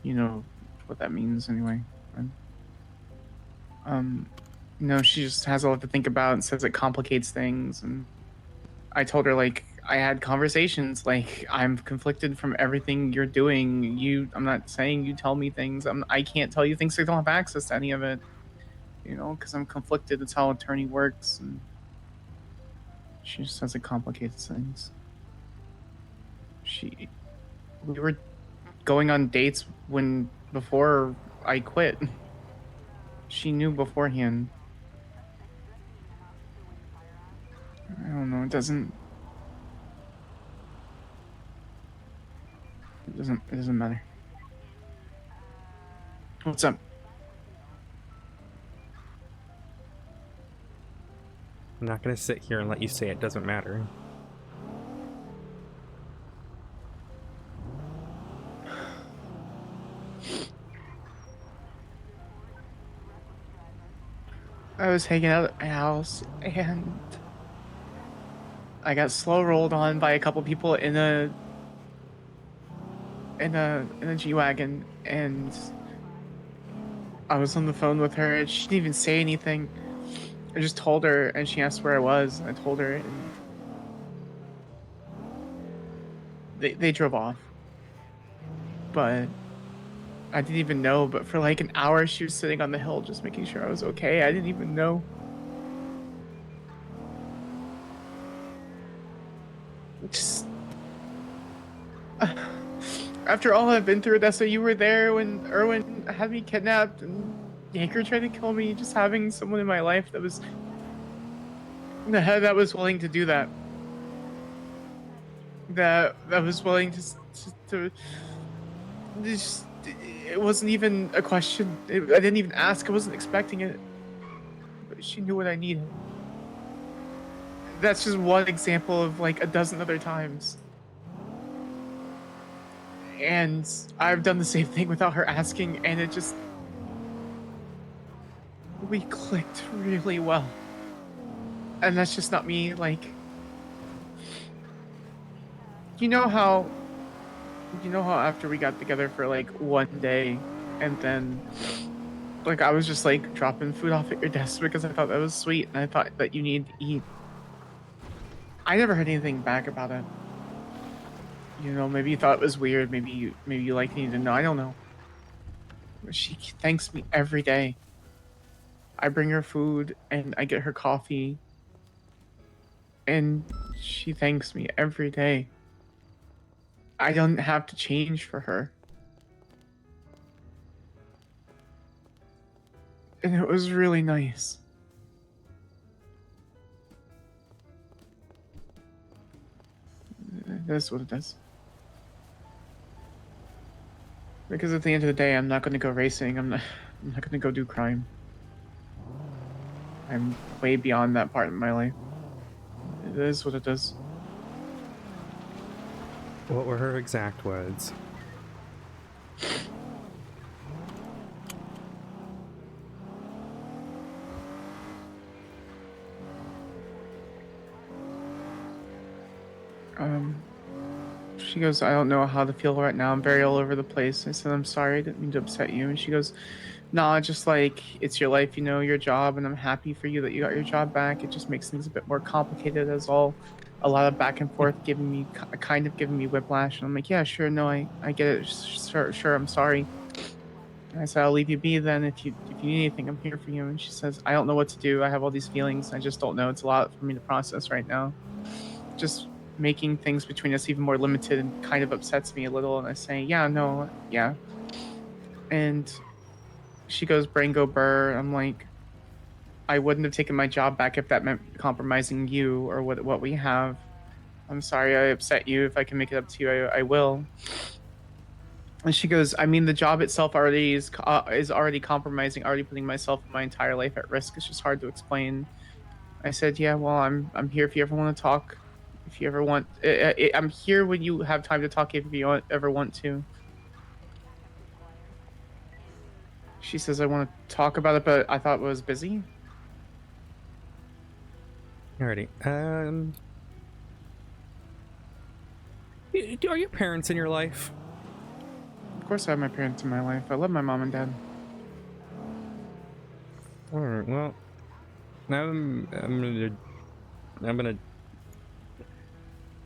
you know what that means anyway. No, she just has a lot to think about and says it complicates things. And I told her, like, I had conversations, like, I'm conflicted from everything you're doing. I'm not saying you tell me things. I can't tell you things. I don't have access to any of it, you know, because I'm conflicted. It's how attorney works. And she just says it complicates things. We were going on dates before I quit. She knew beforehand. I don't know, it doesn't matter. What's up? I'm not gonna sit here and let you say it doesn't matter. I was hanging out at my house and I got slow rolled on by a couple people in a G-Wagon, and I was on the phone with her and she didn't even say anything. I just told her and she asked where I was. I told her and they drove off. But I didn't even know, but for like an hour she was sitting on the hill just making sure I was okay. I didn't even know. Just after all I've been through, Odessa, you were there when Erwin had me kidnapped and Yanker tried to kill me. Just having someone in my life that was willing to do that. That was willing to just, it wasn't even a question. I didn't even ask. I wasn't expecting it. But she knew what I needed. That's just one example of like a dozen other times. And I've done the same thing without her asking, and we clicked really well. And that's just not me, like, you know how after we got together for like one day, and then like I was just like dropping food off at your desk because I thought that was sweet and I thought that you needed to eat. I never heard anything back about it. You know, maybe you thought it was weird. Maybe you liked needing to know. I don't know. But she thanks me every day. I bring her food and I get her coffee, and she thanks me every day. I don't have to change for her. And it was really nice. That's what it is. Because at the end of the day, I'm not going to go racing. I'm not going to go do crime. I'm way beyond that part of my life. It is what it is. What were her exact words? She goes, I don't know how to feel right now. I'm very all over the place. I said, I'm sorry. I didn't mean to upset you. And she goes, nah, just like, it's your life, you know, your job. And I'm happy for you that you got your job back. It just makes things a bit more complicated as all. A lot of back and forth kind of giving me whiplash. And I'm like, yeah, sure. No, I get it. Sure. I'm sorry. And I said, I'll leave you be then. If you need anything, I'm here for you. And she says, I don't know what to do. I have all these feelings. I just don't know. It's a lot for me to process right now. Just making things between us even more limited and kind of upsets me a little. And I say, yeah. And she goes, brain go burr. I'm like, I wouldn't have taken my job back if that meant compromising you or what we have. I'm sorry I upset you. If I can make it up to you, I will. And she goes, I mean, the job itself already is already compromising, already putting myself and my entire life at risk. It's just hard to explain. I said, yeah, well, I'm here if you ever want to talk. If you ever want, I'm here when you have time to talk. If you ever want to. She says, I want to talk about it, but I thought it was busy. Alrighty. Are your parents in your life? Of course, I have my parents in my life. I love my mom and dad. Alright. Well, I'm gonna.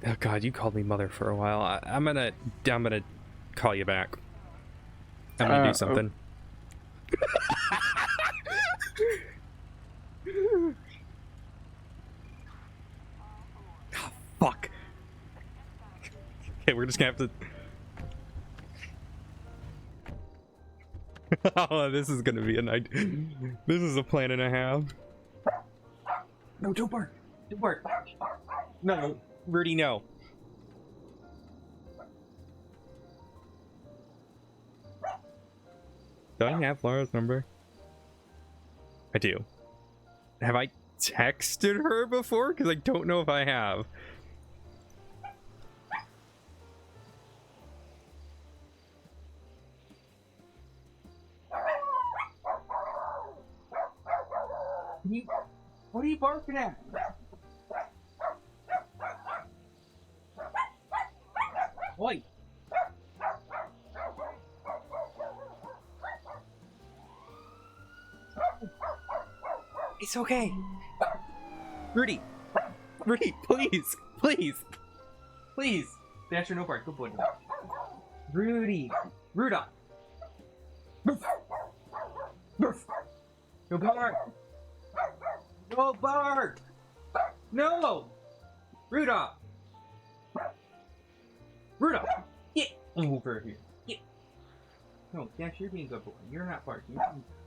Oh God, you called me mother for a while. I'm gonna call you back. I'm gonna do something. Oh, fuck. Okay, we're just gonna have to. Oh, this is gonna be a night. This is a plan and a half. No, don't bark. Don't bark. No, Rudy, no. Do I have Laura's number? I do. Have I texted her before? Because I don't know if I have. What are you barking at? Oi! It's okay. Rudy, please. Dasher, no bark. Good boy. Rudy, Rudolph. No bark. No bark. No. Rudolph. Get over here. Get. No, Dash, you're being a good boy. You're not barking.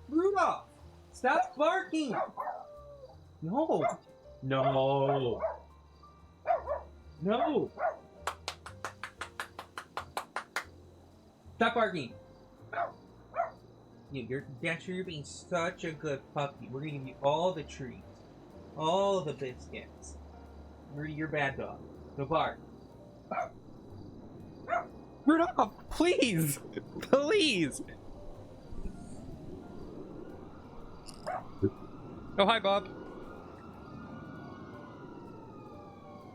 Rudolph. Stop barking! No! Stop barking! You're Dasher, you're being such a good puppy. We're gonna give you all the treats. All the biscuits. Rudy, you're bad dog. No bark. Rudolph, please! Please! Oh, hi, Bob.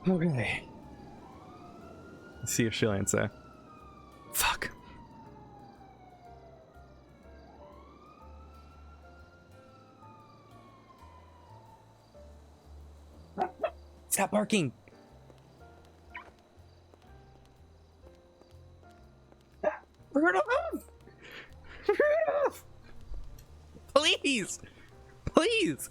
Okay. Let's see if she'll answer. Fuck. barking. Rudolph! Rudolph! Please! Please!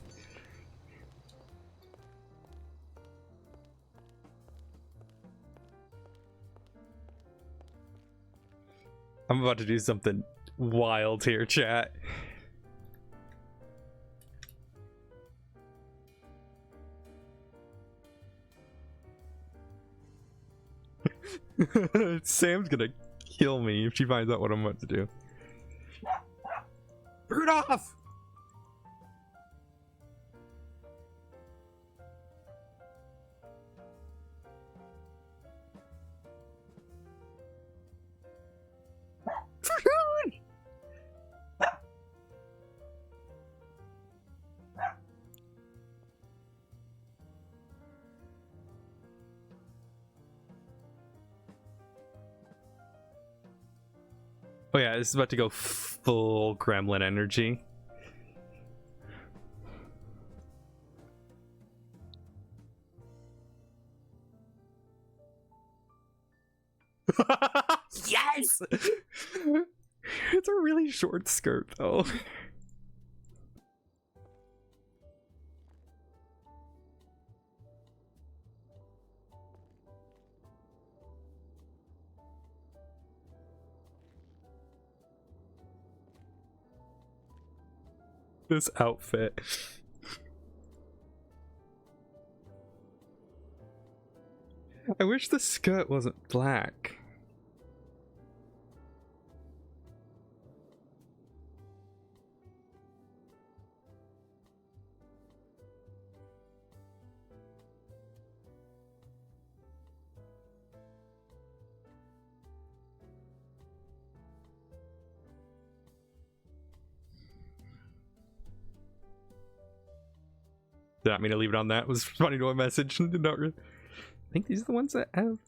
I'm about to do something wild here, chat. Sam's gonna kill me if she finds out what I'm about to do. Rudolph! Oh yeah, this is about to go full gremlin energy. Yes! It's a really short skirt though. This outfit. I wish the skirt wasn't black. Did not mean to leave it on that. It was funny to a message. Did not really. I think these are the ones that have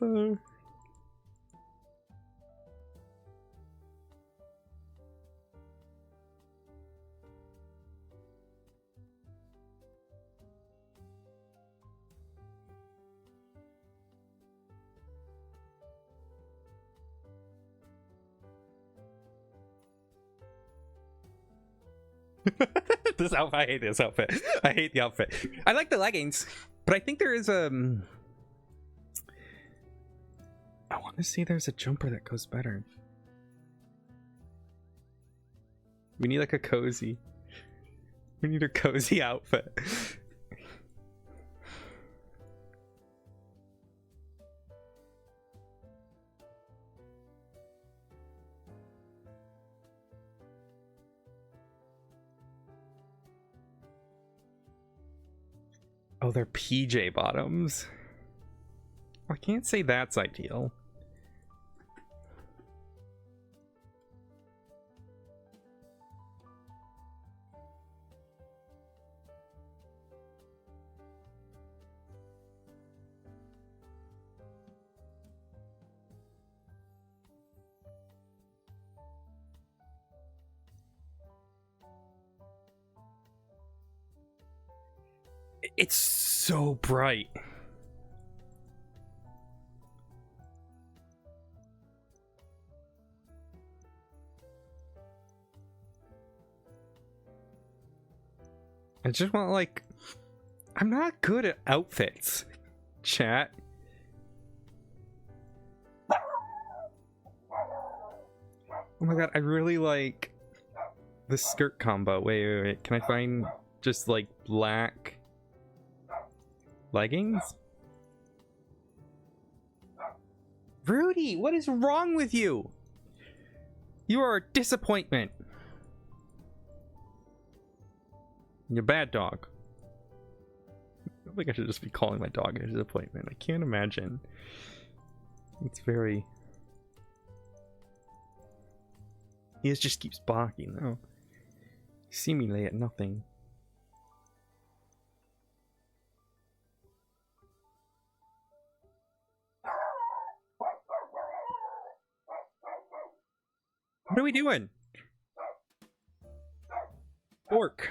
this outfit. I hate this outfit. I hate the outfit. I like the leggings, but I think there is I want to see there's a jumper that goes better. We need like a cozy. We need a cozy outfit. Oh, they're PJ bottoms. I can't say that's ideal. It's so bright. I just want like I'm not good at outfits, chat. Oh my god, I really like the skirt combo. Wait. Can I find just like black leggings? Rudy, what is wrong with you? You are a disappointment. You're a bad dog. I think I should just be calling my dog a disappointment. I can't imagine. It's very... He just keeps barking though. Seemingly at nothing. What are we doing? Orc.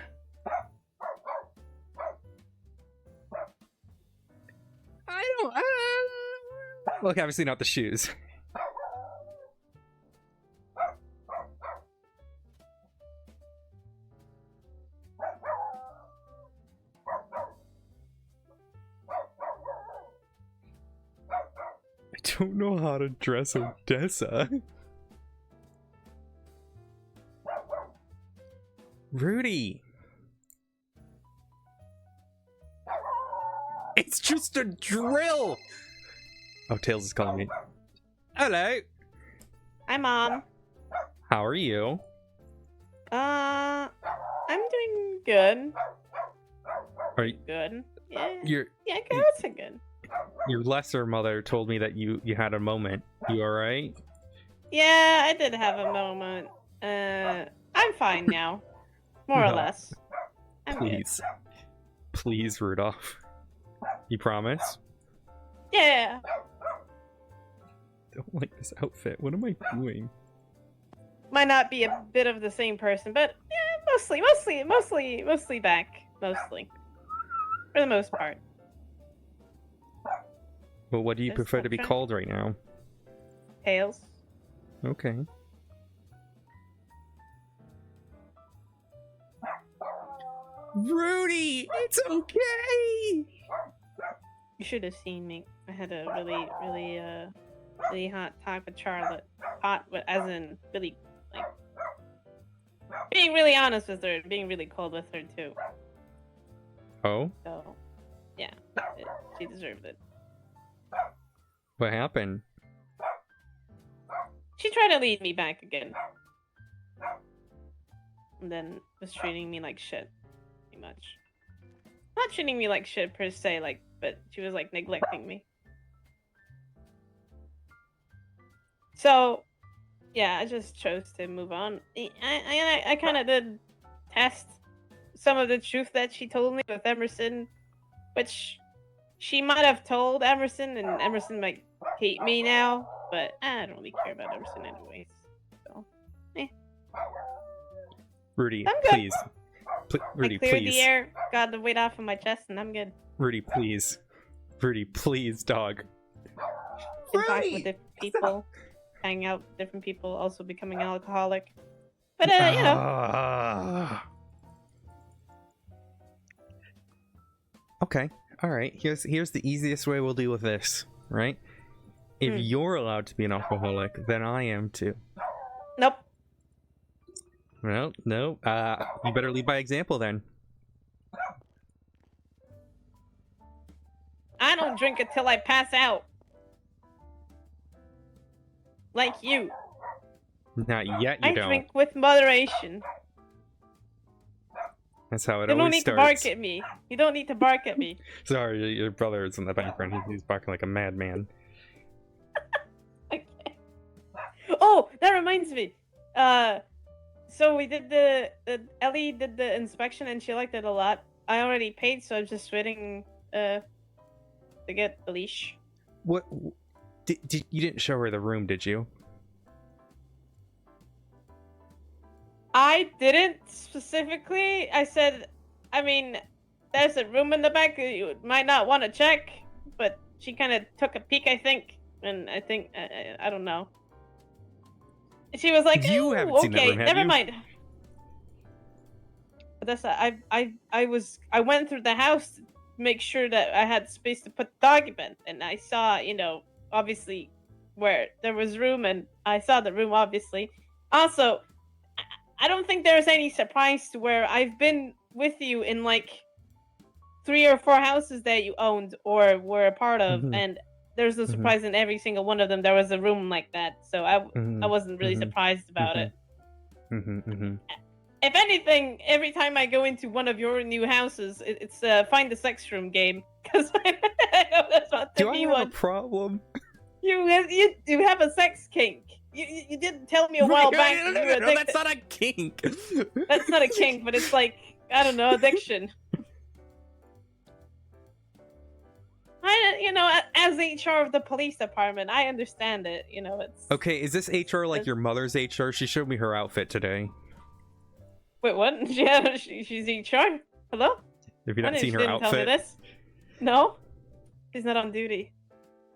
know. Well, obviously not the shoes. I don't know how to dress Odessa. Rudy! It's just a drill! Oh, Tails is calling me. Hello! Hi, Mom. How are you? I'm doing good. Are you, Good. Yeah. your Girls are good. your lesser mother told me that you had a moment. You alright? Yeah, I did have a moment. I'm fine now. More or No. less. I'm good. Please. Please, Rudolph. You promise? Yeah. Don't like this outfit. What am I doing? Might not be a bit of the same person, but yeah, mostly back. Mostly. For the most part. Well, what do you This prefer to be picture? called right now? Tails. Okay. Rudy, it's okay. You should have seen me. I had a really hot talk with Charlotte. Hot, but as in really, like, being really honest with her, being really cold with her too. Oh, So, yeah, she deserved it. what happened? She tried to lead me back again. And then was treating me like shit, pretty much. Not treating me like shit per se, like, but she was like neglecting me. So, yeah, I just chose to move on. I kind of did test some of the truth that she told me with Emerson, which she might have told Emerson, and Emerson might hate me now, but I don't really care about Emerson anyways. So, Rudy, I'm good. please. Rudy, I cleared please. the air, got the weight off of my chest, and I'm good. Rudy, please. Rudy, please, dog. Been talking with different people, hanging out with different people, also becoming an alcoholic. But, you know. Ah. Okay. All right. Here's the easiest way we'll deal with this, right? If you're allowed to be an alcoholic, then I am too. Nope. Well, no. You better lead by example then. I don't drink until I pass out. Like you. Not yet, you I don't. drink with moderation. That's how it You don't always need starts. to bark at me. You don't need to bark at me. Sorry, your brother is in the background. He's barking like a madman. Okay. Oh, that reminds me. So we did Ellie did the inspection and she liked it a lot. I already paid, so I'm just waiting to get the leash. What? You didn't show her the room, did you? I didn't specifically. I said, I mean, there's a room in the back you might not want to check, but she kind of took a peek, I think, and I think I don't know. She was like, You "Ooh, haven't seen that okay, room, have never you?" mind." But that's I went through the house to make sure that I had space to put the doggy bed, and I saw, obviously where there was room, and I saw the room obviously. Also, I don't think there's any surprise to where I've been with you in like 3 or 4 houses that you owned or were a part of, and there's a surprise in every single one of them. There was a room like that, so I wasn't really surprised about it. If anything, every time I go into one of your new houses, it's find the sex room game, because I know that's what the Do I have a problem? You have a sex kink. You didn't tell me a while back that you were No, addicted. that's not a kink. That's not a kink, but it's like, I don't know, addiction. As HR of the police department, I understand it. It's Okay, is this HR like your mother's HR? She showed me her outfit today. Wait, what? Yeah, she's HR. Hello? Have you not I seen she her didn't tell me outfit? this. No, she's not on duty.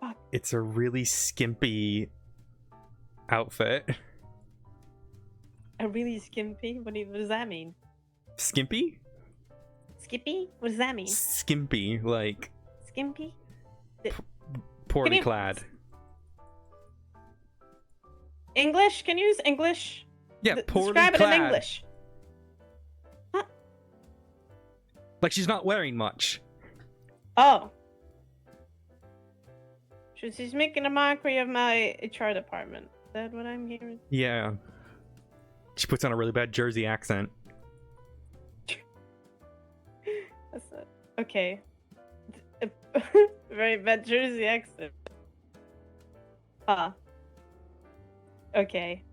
Fuck. It's a really skimpy outfit. A really skimpy? What does that mean? Skimpy? Skippy? What does that mean? Skimpy, like Skimpy? poorly you- clad. English? Can you use English? Yeah, poorly Describe clad. it in English. Like she's not wearing much. Oh. She's making a mockery of my HR department. Is that what I'm hearing? Yeah. She puts on a really bad Jersey accent. That's it. Okay. Very bad Jersey accent. Huh. Okay.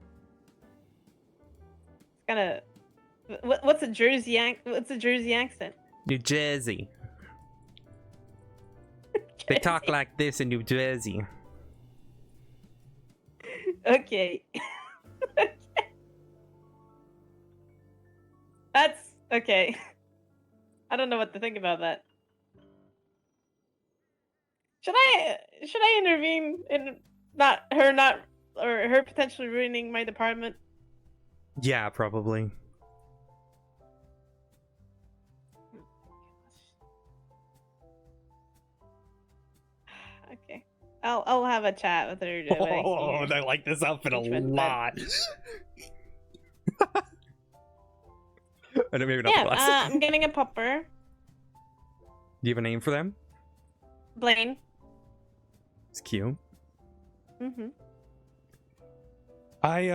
It's kind of. What's a Jersey accent? New Jersey. They talk like this in New Jersey. Okay. That's okay. I don't know what to think about that. Should I intervene in her potentially ruining my department? Yeah, probably. Okay. I'll have a chat with her. when I see her. I like this outfit a Engagement, but- lot. Maybe not Yeah, the glasses. I'm getting a pupper. Do you have a name for them? Blaine. It's cute. Mm-hmm. I'm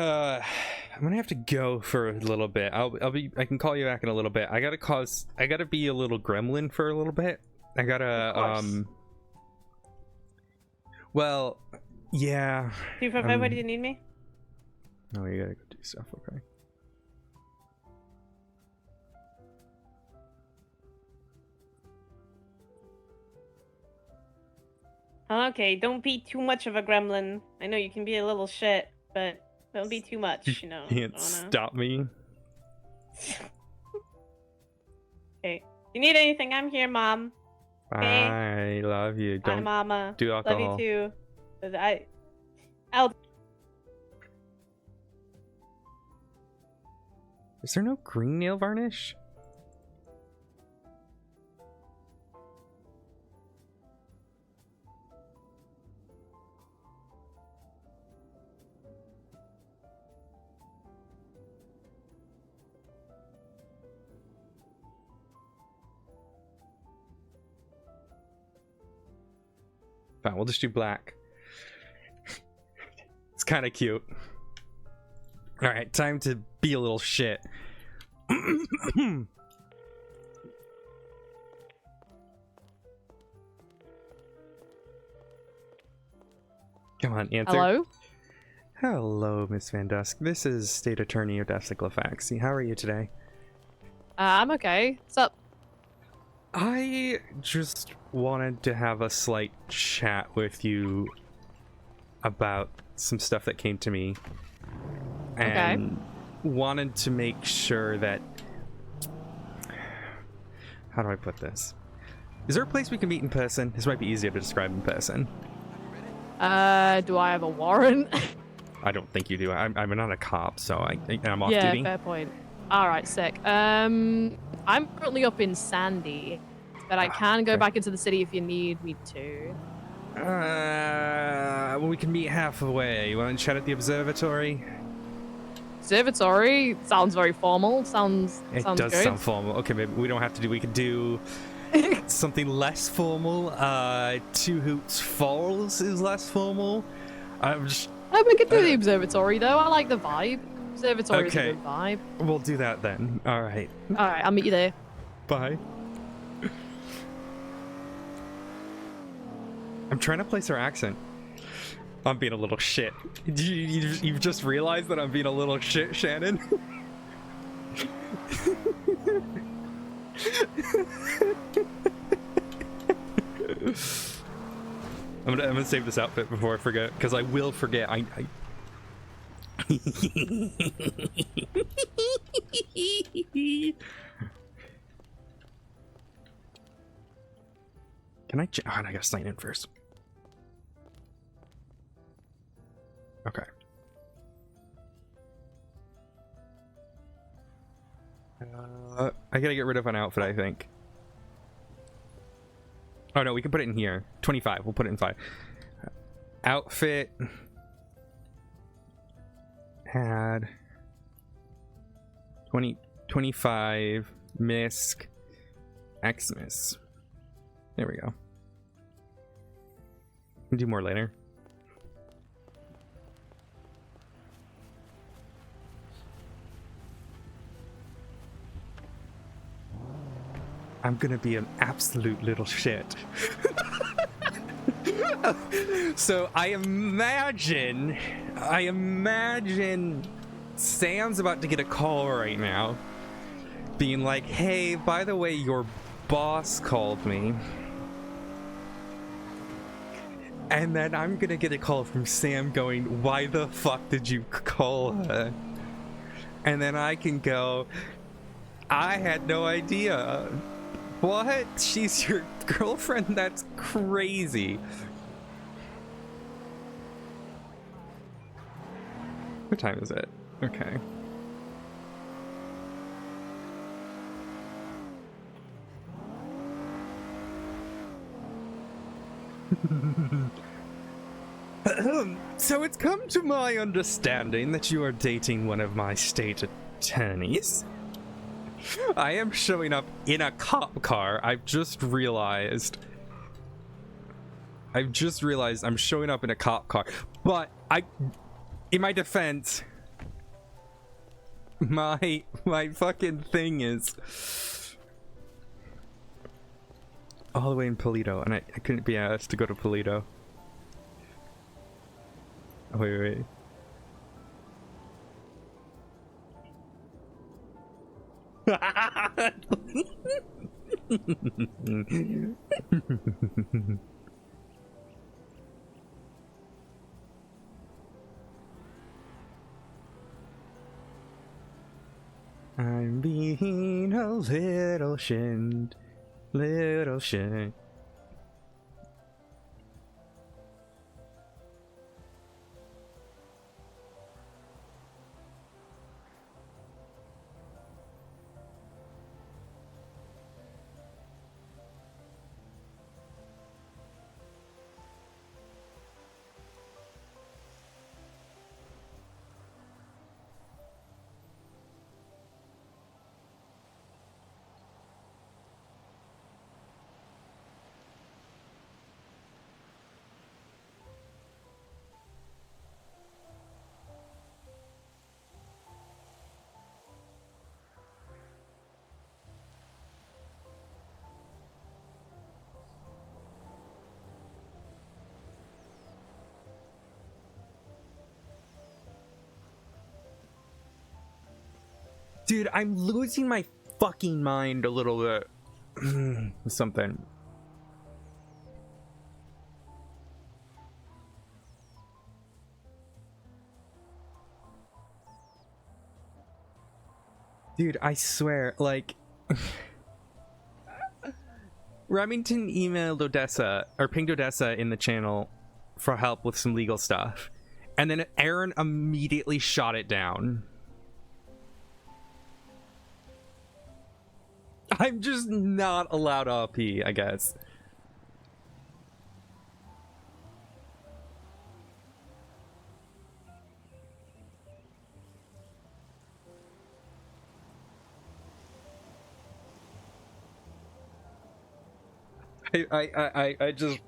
gonna have to go for a little bit. I can call you back in a little bit. I gotta be a little gremlin for a little bit. I gotta well, yeah. 255, what do you need me? No, you gotta go do stuff, okay. Okay, don't be too much of a gremlin. I know you can be a little shit, but don't be too much, you know. Can't stop me. Okay. If you need anything, I'm here, Mom. Okay. I love you. Bye, Don't Mama. do alcohol. Love you too. But I'll. Is there no green nail varnish? Fine, we'll just do black. It's kind of cute. All right, time to be a little shit. Come on, answer. Hello? Hello, Miss Van Dusk. This is State Attorney Odessa Glafx. How are you today? I'm okay. What's up? I just wanted to have a slight chat with you about some stuff that came to me. And wanted to make sure that... How do I put this? Is there a place we can meet in person? This might be easier to describe in person. Do I have a warrant? I don't think you do. I'm not a cop, so I'm off yeah, duty. fair point. Alright, sick. I'm currently up in Sandy, but I can go okay. back into the city if you need me to. Well, we can meet halfway. You want to chat at the observatory? Observatory? Sounds very formal. Sounds It sounds does good. sound formal. Okay, maybe we don't have to do. We could do something less formal. Two Hoots Falls is less formal. I'm just. Oh, we could do the observatory though. I like the vibe. Observatory is a Okay. good vibe. We'll do that then. All right. Alright, I'll meet you there. Bye. I'm trying to place her accent. I'm being a little shit. You've just realized that I'm being a little shit, Shannon? I'm gonna save this outfit before I forget, because I will forget. Can I? Oh, I gotta sign in first. Okay. I gotta get rid of an outfit, I think. Oh no, we can put it in here. 25. We'll put it in 5. Outfit. Add. 25. Misc. Xmas. There we go. We'll do more later. I'm gonna be an absolute little shit. So I imagine Sam's about to get a call right now being like, hey, by the way, your boss called me. And then I'm gonna get a call from Sam going, why the fuck did you call her? And then I can go, I had no idea. What? She's your girlfriend? That's crazy. What time is it? Okay. So it's come to my understanding that you are dating one of my state attorneys. I am showing up in a cop car. I've just realized I'm showing up in a cop car. But in my defense, my fucking thing is all the way in Polito, and I couldn't be asked to go to Polito. Oh, wait. I'm being a little shit. Little shit. Dude, I'm losing my fucking mind a little bit. Something. Dude, I swear, like... Remington emailed Odessa, or pinged Odessa in the channel for help with some legal stuff. And then Aaron immediately shot it down. I'm just not allowed RP, I guess. I just...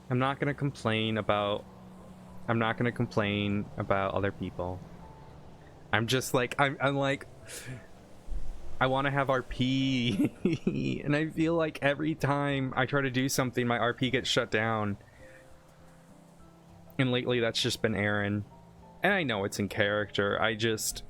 I'm not gonna complain about other people. I'm just like I'm like I want to have RP and I feel like every time I try to do something my RP gets shut down. And lately that's just been Aaron. And I know it's in character. I just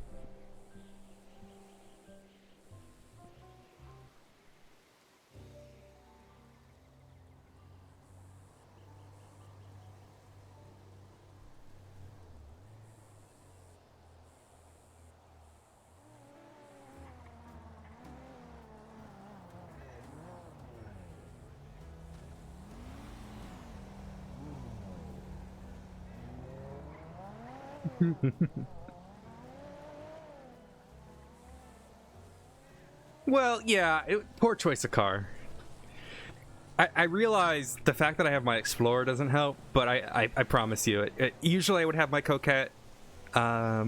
well, yeah, poor choice of car. I realize the fact that I have my Explorer doesn't help, but I promise you, usually I would have my Coquette, but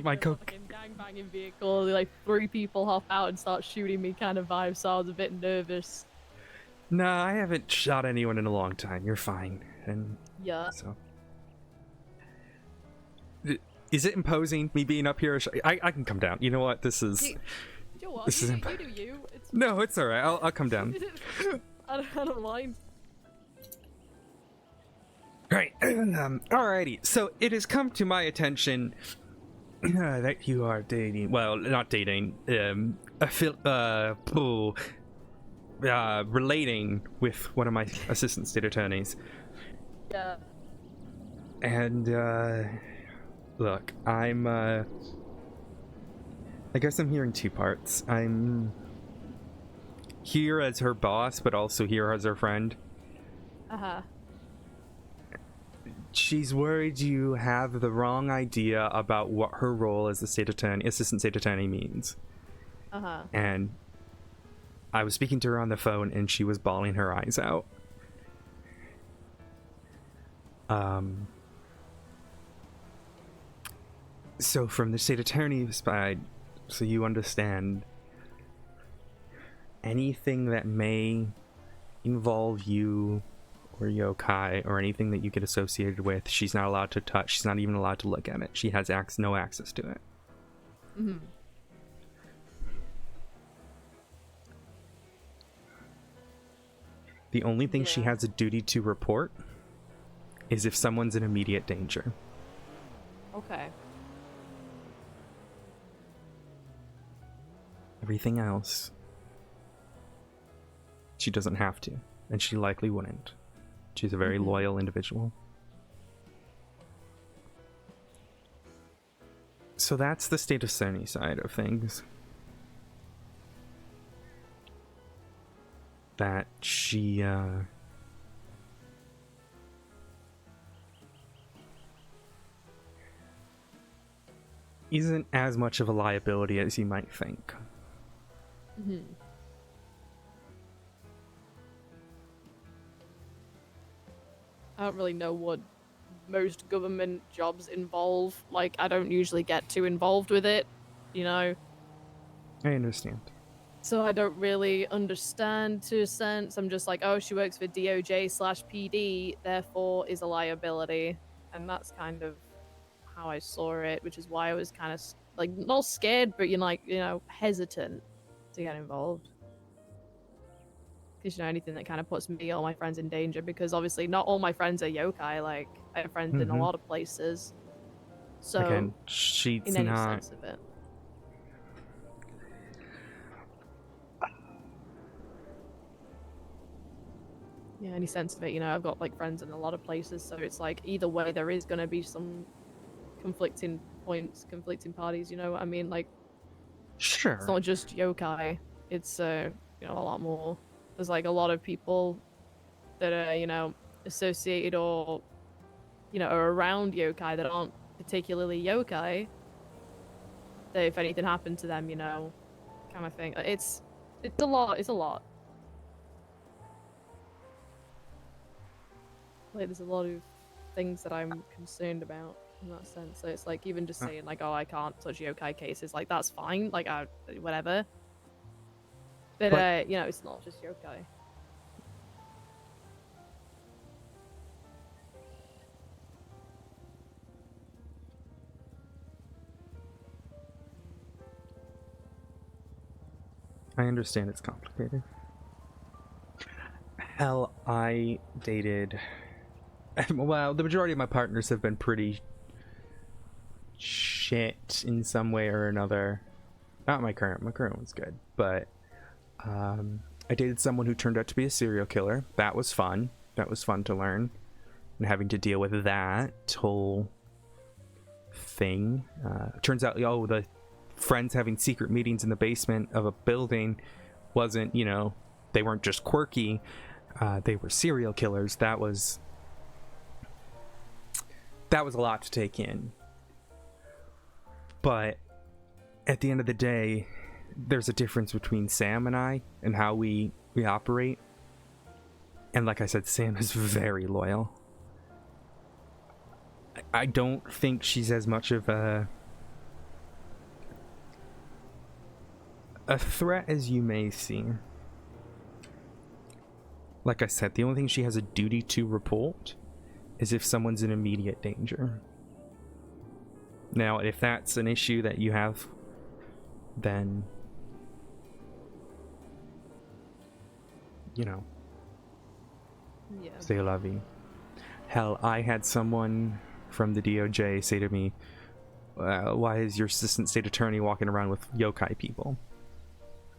my fucking gangbanging vehicle, like 3 people hop out and start shooting me kind of vibe, so I was a bit nervous. Nah, I haven't shot anyone in a long time. You're fine. And Yeah. so, is it imposing me being up here? I can come down. You know what? This is. You know what? This is You do you. It's... No, it's all right. I'll come down. I don't mind. Right. Alrighty. So it has come to my attention that you are dating. Well, not dating. Relating with one of my assistant state attorneys. Yeah. And look, I guess I'm here in 2 parts. I'm here as her boss, but also here as her friend. Uh-huh. She's worried you have the wrong idea about what her role as the assistant state attorney means. Uh-huh. And I was speaking to her on the phone and she was bawling her eyes out. So from the state attorney's side, so you understand, anything that may involve you or yokai or anything that you get associated with, she's not allowed to touch. She's not even allowed to look at it. She has no access to it. Mm-hmm. The only thing she has a duty to report is if someone's in immediate danger. Okay. Everything else, she doesn't have to, and she likely wouldn't. She's a very loyal individual. So that's the state of Sony side of things. That she, isn't as much of a liability as you might think. Mm-hmm. I don't really know what most government jobs involve. Like, I don't usually get too involved with it, you know? I understand. So I don't really understand to a sense. I'm just like, oh, she works for DOJ/PD, therefore is a liability. And that's kind of how I saw it, which is why I was kind of, like, not scared, but, hesitant to get involved. Because, anything that kind of puts me or my friends in danger, because obviously not all my friends are yokai, like, I have friends in a lot of places. So, again, she's in any not... sense of it. Yeah, any sense of it, I've got, like, friends in a lot of places, so it's like, either way, there is going to be some conflicting points, conflicting parties, you know what I mean? Like, sure. It's not just yokai, it's, a lot more. There's, like, a lot of people that are, associated or, are around yokai that aren't particularly yokai, that if anything happened to them, kind of thing. It's a lot. Like, there's a lot of things that I'm concerned about in that sense. So it's like, even just saying, like, oh, I can't touch yokai cases, like, that's fine, like, whatever. But, it's not just yokai. I understand it's complicated. Hell, I dated... Well, the majority of my partners have been pretty shit in some way or another. Not my current one's good, but I dated someone who turned out to be a serial killer. That was fun. That was fun to learn. And having to deal with that whole thing. Turns out, the friends having secret meetings in the basement of a building wasn't, they weren't just quirky. They were serial killers. That was a lot to take in. But at the end of the day, there's a difference between Sam and I and how we operate. And like I said, Sam is very loyal. I don't think she's as much of a threat as you may see. Like I said, the only thing she has a duty to report is if someone's in immediate danger. Now, if that's an issue that you have, then Yeah. c'est la vie. Hell, I had someone from the DOJ say to me, why is your assistant state attorney walking around with yokai people?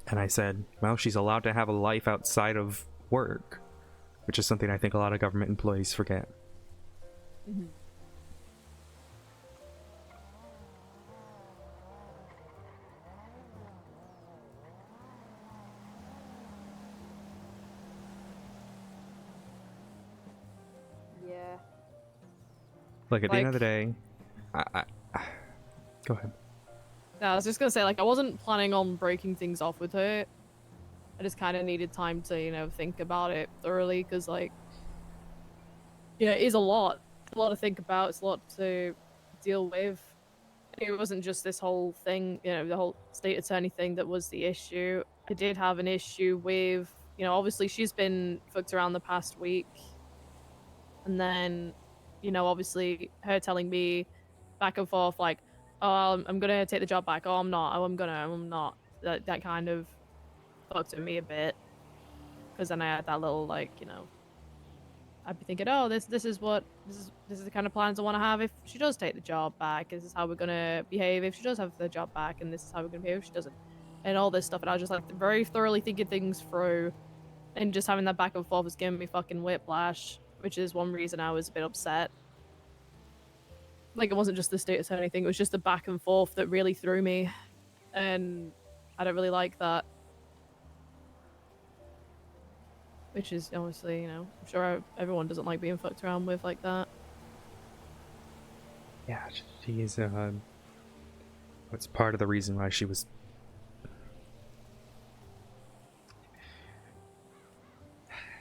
And I said, well, she's allowed to have a life outside of work, which is something I think a lot of government employees forget. Mm-hmm. Yeah. Like, at the end of the day, go ahead. No, I was just gonna say, like, I wasn't planning on breaking things off with her. I just kind of needed time to, think about it thoroughly, because, like, it is a lot to think about. It's a lot to deal with. It wasn't just this whole thing, the whole state attorney thing that was the issue. I did have an issue with, obviously she's been fucked around the past week. And then, obviously her telling me back and forth, like, oh, I'm gonna take the job back. Oh, I'm not. Oh, I'm not. That kind of fucked with me a bit. Because then I had that little, like, I'd be thinking, oh, this is the kind of plans I want to have if she does take the job back. This is how we're gonna behave if she does have the job back, and this is how we're gonna behave if she doesn't, and all this stuff. And I was just like very thoroughly thinking things through, and just having that back and forth was giving me fucking whiplash, which is one reason I was a bit upset. Like, it wasn't just the state attorney thing; it was just the back and forth that really threw me, and I don't really like that. Which is obviously, I'm sure everyone doesn't like being fucked around with like that. Yeah, she's it's part of the reason why she was.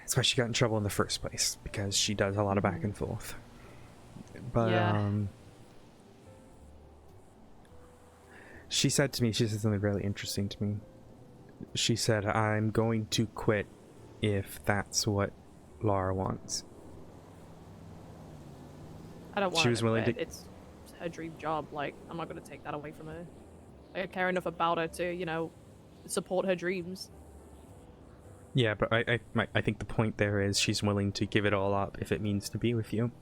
That's why she got in trouble in the first place, because she does a lot of back and forth. But Yeah. She said something really interesting to me. She said, "I'm going to quit if that's what Laura wants." I don't want She was her to willing quit. to- It's her dream job. Like, I'm not going to take that away from her. Like, I care enough about her to, support her dreams. Yeah, but I think the point there is she's willing to give it all up if it means to be with you.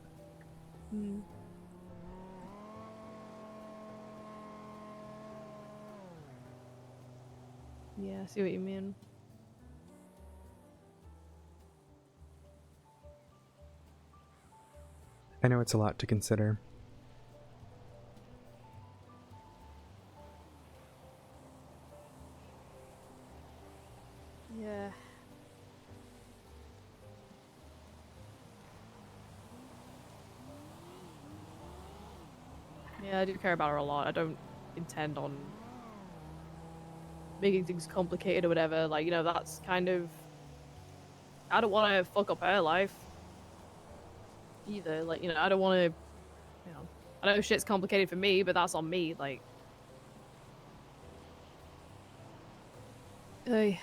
Yeah, I see what you mean. I know it's a lot to consider. Yeah. Yeah, I do care about her a lot. I don't intend on making things complicated or whatever. Like, that's kind of... I don't want to fuck up her life either. Like, I don't want to... I know shit's complicated for me, but that's on me. Like... Hey.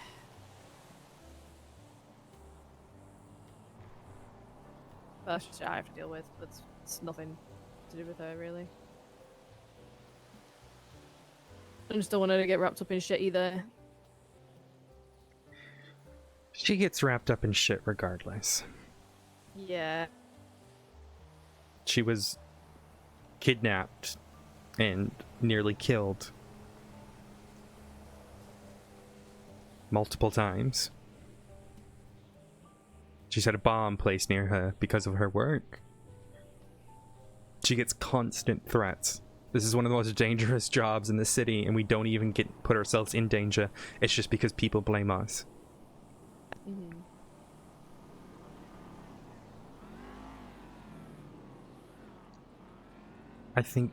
That's just shit I have to deal with. It's nothing to do with her, really. I just don't want her to get wrapped up in shit either. She gets wrapped up in shit regardless. Yeah. She was kidnapped and nearly killed multiple times. She's had a bomb placed near her because of her work. She gets constant threats. This is one of the most dangerous jobs in the city, and we don't even put ourselves in danger. It's just because people blame us. Mm-hmm. I think...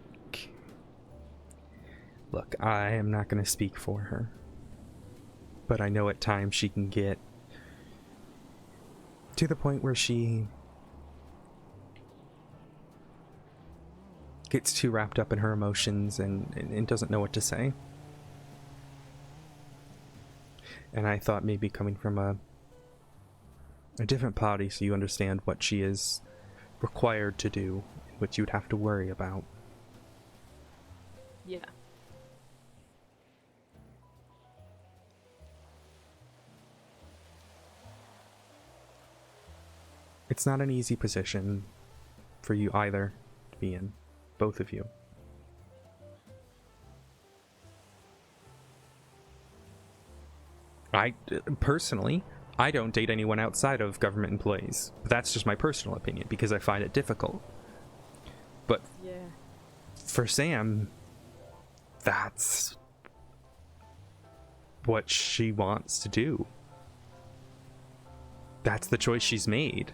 Look, I am not going to speak for her. But I know at times she can get to the point where she gets too wrapped up in her emotions and doesn't know what to say. And I thought maybe coming from a different party so you understand what she is required to do, what you'd have to worry about. Yeah. It's not an easy position for you either to be in, both of you. Personally, I don't date anyone outside of government employees. But that's just my personal opinion because I find it difficult. But Yeah. for Sam, that's what she wants to do. That's the choice she's made.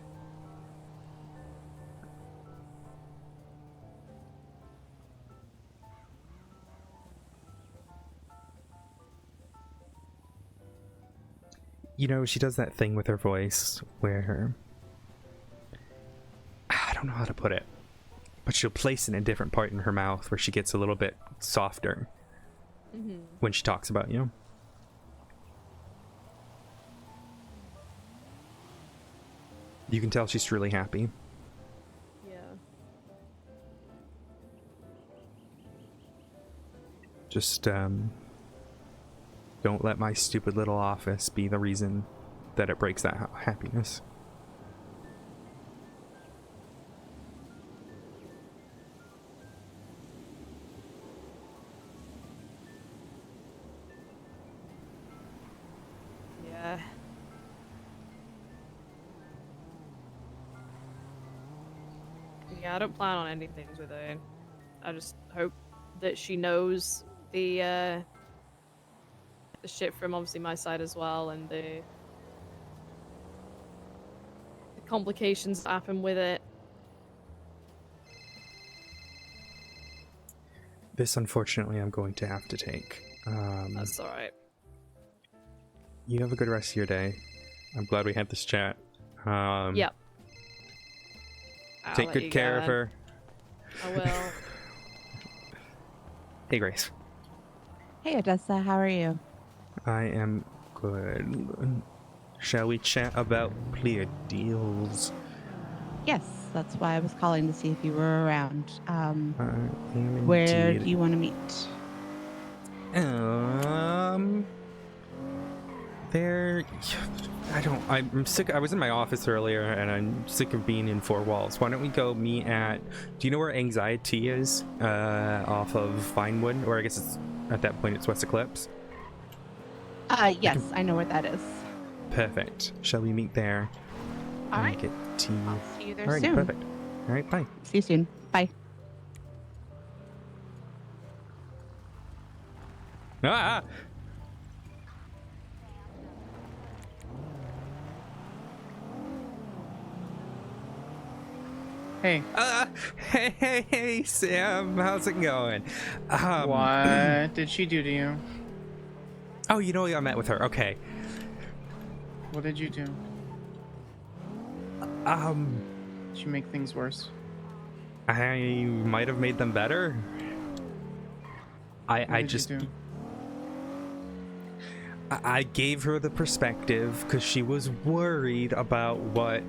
You know, she does that thing with her voice where I don't know how to put it, but she'll place it in a different part in her mouth where she gets a little bit softer when she talks about you. You can tell she's really happy. Yeah. Just don't let my stupid little office be the reason that it breaks that happiness. Yeah. Yeah, I don't plan on ending things with her. I just hope that she knows the shit from obviously my side as well, and the complications that happen with it. This, unfortunately, I'm going to have to take. That's alright. You have a good rest of your day. I'm glad we had this chat. Yep. I'll Take let good you care go of then. her. I will. Hey, Grace. Hey, Odessa, how are you? I am good. Shall we chat about clear deals? Yes, that's why I was calling to see if you were around. I am Where indeed. do you want to meet? There. I'm sick. I was in my office earlier, and I'm sick of being in four walls. Why don't we go meet at? Do you know where Anxiety is? Off of Vinewood, or I guess it's at that point it's West Eclipse. Yes, I know where that is. Perfect. Shall we meet there? All and right. Get tea. I'll see you there Alrighty, soon. perfect. All right, bye. See you soon. Bye. Ah! Hey. Hey, Sam. How's it going? What did she do to you? Oh, you know, I met with her. Okay. What did you do? Did she make things worse? I might have made them better. What I did just you do? I gave her the perspective because she was worried about what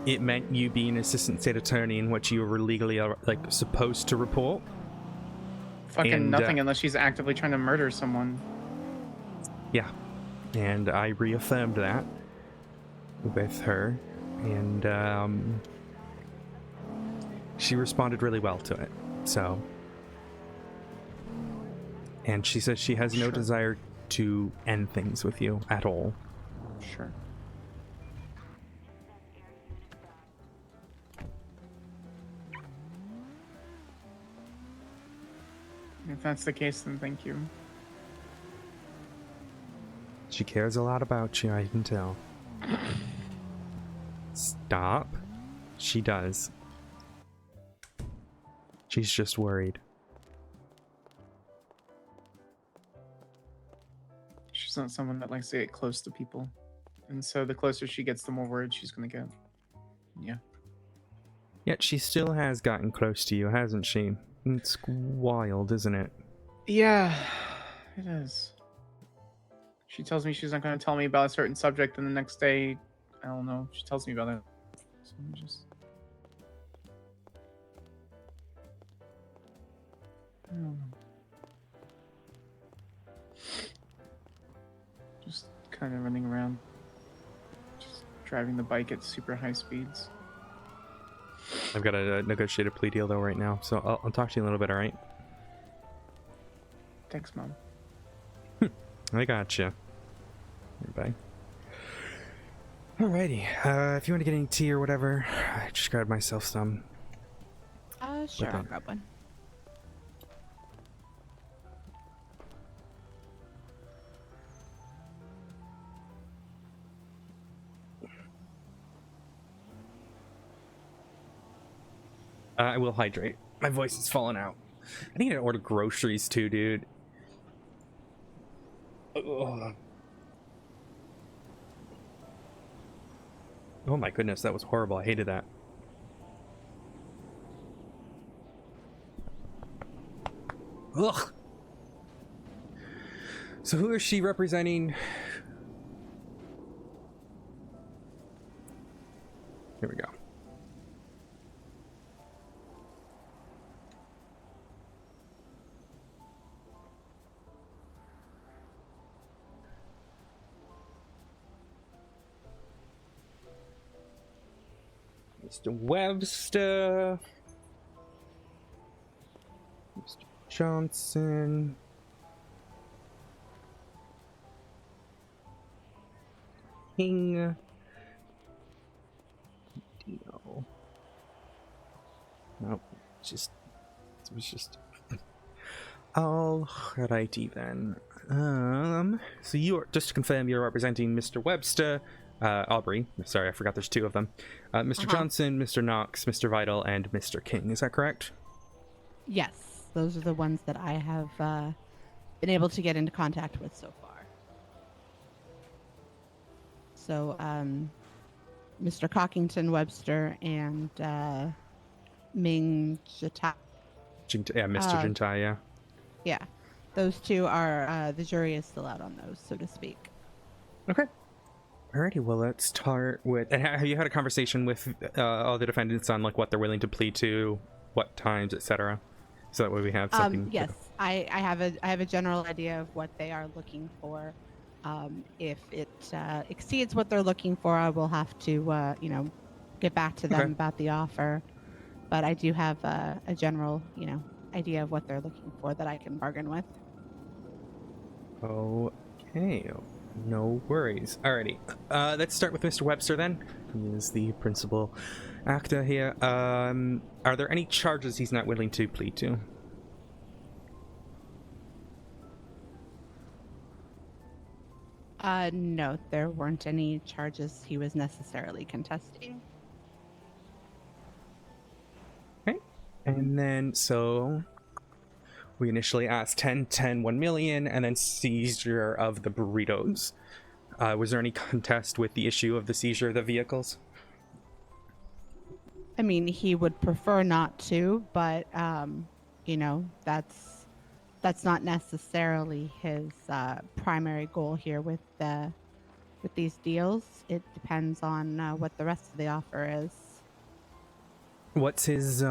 it meant you being assistant state attorney and what you were legally like supposed to report. Fucking And, nothing unless she's actively trying to murder someone. Yeah, and I reaffirmed that with her, and she responded really well to it. So, and she says she has no Sure. desire to end things with you at all. Sure. If that's the case, then thank you. She cares a lot about you, I can tell. Stop. She does. She's just worried. She's not someone that likes to get close to people. And so the closer she gets, the more worried she's going to get. Yeah. Yet she still has gotten close to you, hasn't she? It's wild, isn't it? Yeah, it is. She tells me she's not going to tell me about a certain subject, and the next day, I don't know, she tells me about it. So I'm I don't know. Just kind of running around. Just driving the bike at super high speeds. I've got a negotiated plea deal though right now, so I'll talk to you in a little bit, alright? Thanks, Mom. I gotcha. Bye. Alrighty, if you want to get any tea or whatever, I just grabbed myself some. Sure, I'll grab one. I will hydrate. My voice is falling out. I need to order groceries too, dude. Ugh. Oh my goodness, that was horrible. I hated that. Ugh. So who is she representing? Here we go. Mr. Webster, Mr. Johnson, King, Dino. Nope, it was just. Alrighty then. So you are, just to confirm, you're representing Mr. Webster. Aubrey, sorry, I forgot there's two of them. Mr. Johnson, Mr. Knox, Mr. Vital, and Mr. King. Is that correct? Yes, those are the ones that I have been able to get into contact with so far. So, Mr. Cockington, Webster, and Ming Jita. Yeah, Mr. Jintai, yeah. Yeah, those two are, the jury is still out on those, so to speak. Okay. Alrighty, well, let's start with... And have you had a conversation with all the defendants on like what they're willing to plead to, what times, etc.? So that way we have something... Yes, I have a general idea of what they are looking for. If it exceeds what they're looking for, I will have to, get back to them about the offer. But I do have a general, idea of what they're looking for that I can bargain with. Okay, no worries. Alrighty, let's start with Mr. Webster then. He is the principal actor here. Are there any charges he's not willing to plead to? No, there weren't any charges he was necessarily contesting. Okay, and then so we initially asked 10, 1 million, and then seizure of the burritos. Was there any contest with the issue of the seizure of the vehicles? I mean, he would prefer not to, but that's not necessarily his primary goal here with these deals. It depends on what the rest of the offer is. What's his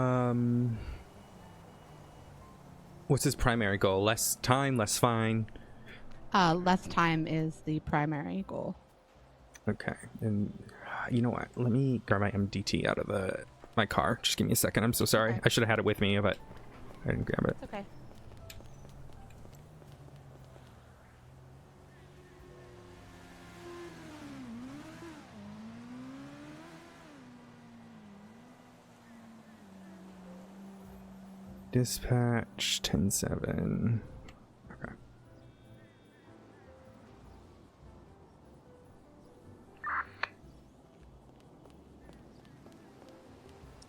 primary goal? Less time, less fine? Less time is the primary goal. Okay, and you know what? Let me grab my MDT out of my car. Just give me a second. I'm so sorry. Okay. I should have had it with me, but I didn't grab it. It's okay. Dispatch 10-7. Okay.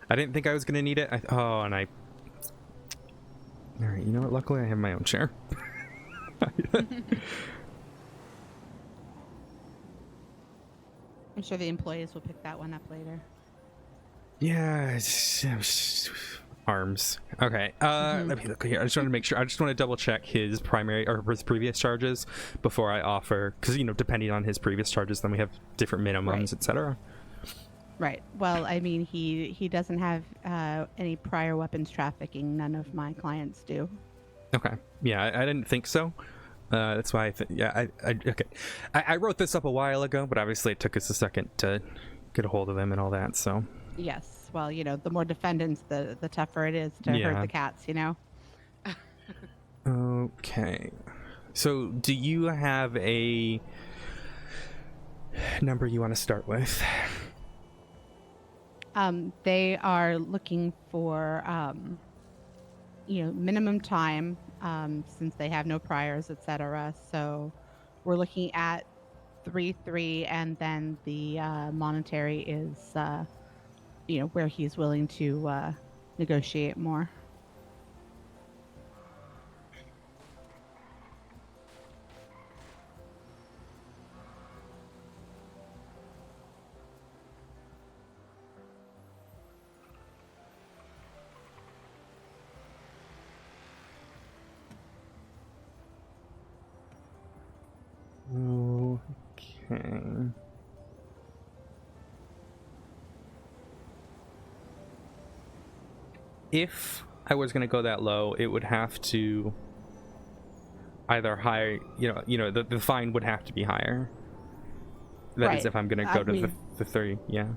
I didn't think I was gonna need it. All right, you know what? Luckily, I have my own chair. I'm sure the employees will pick that one up later. Yeah, arms. Okay. Let me look here. I just want to make sure. I just want to double check his primary or his previous charges before I offer, because depending on his previous charges, then we have different minimums, Right. etc. Right. Well, I mean, he doesn't have any prior weapons trafficking. None of my clients do. Okay. Yeah, I didn't think so. That's why okay. I wrote this up a while ago, but obviously it took us a second to get a hold of them and all that. So. Yes. Well, the more defendants, the tougher it is to herd the cats. Okay. So, do you have a number you want to start with? They are looking for, minimum time, since they have no priors, etc. So we're looking at 3-3, and then the monetary is, where he's willing to negotiate more. Okay. If I was going to go that low, it would have to either higher, the fine would have to be higher. That Right. is if I'm going to go to the 30, yeah.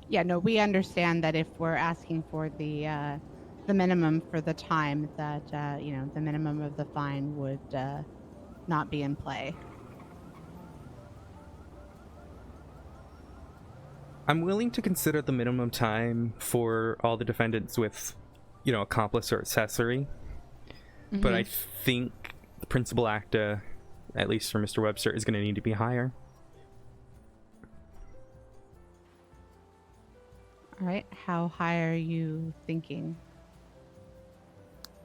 Yeah, no, we understand that if we're asking for the minimum for the time, that the minimum of the fine would not be in play. I'm willing to consider the minimum time for all the defendants with, accomplice or accessory. But I think the principal acta, at least for Mr. Webster, is going to need to be higher. All right. How high are you thinking?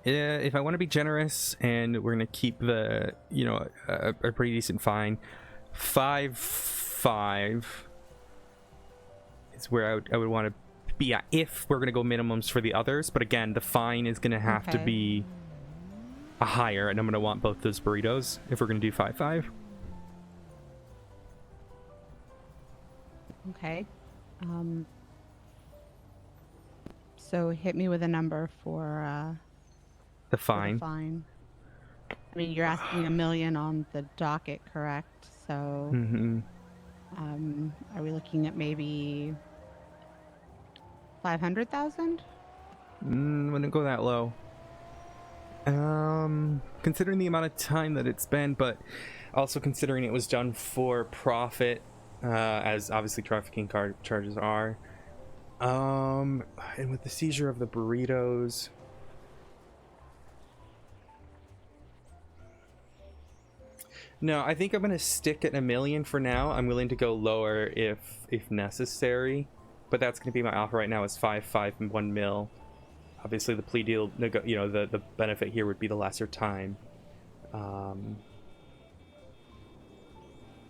If I want to be generous and we're going to keep the, a pretty decent fine, 5-5 is where I would want to be at if we're going to go minimums for the others. But again, the fine is going to have to be a higher, and I'm going to want both those burritos if we're going to do 5-5. Okay. So hit me with a number for the fine. I mean, you're asking $1 million on the docket, correct? So, are we looking at maybe 500,000? Wouldn't go that low. Considering the amount of time that it's been, but also considering it was done for profit, as obviously trafficking charges are. And with the seizure of the burritos, no, I think I'm gonna stick at $1 million for now. I'm willing to go lower if necessary, but that's gonna be my offer right now is 5-5 and $1 million. Obviously, the plea deal, the benefit here would be the lesser time.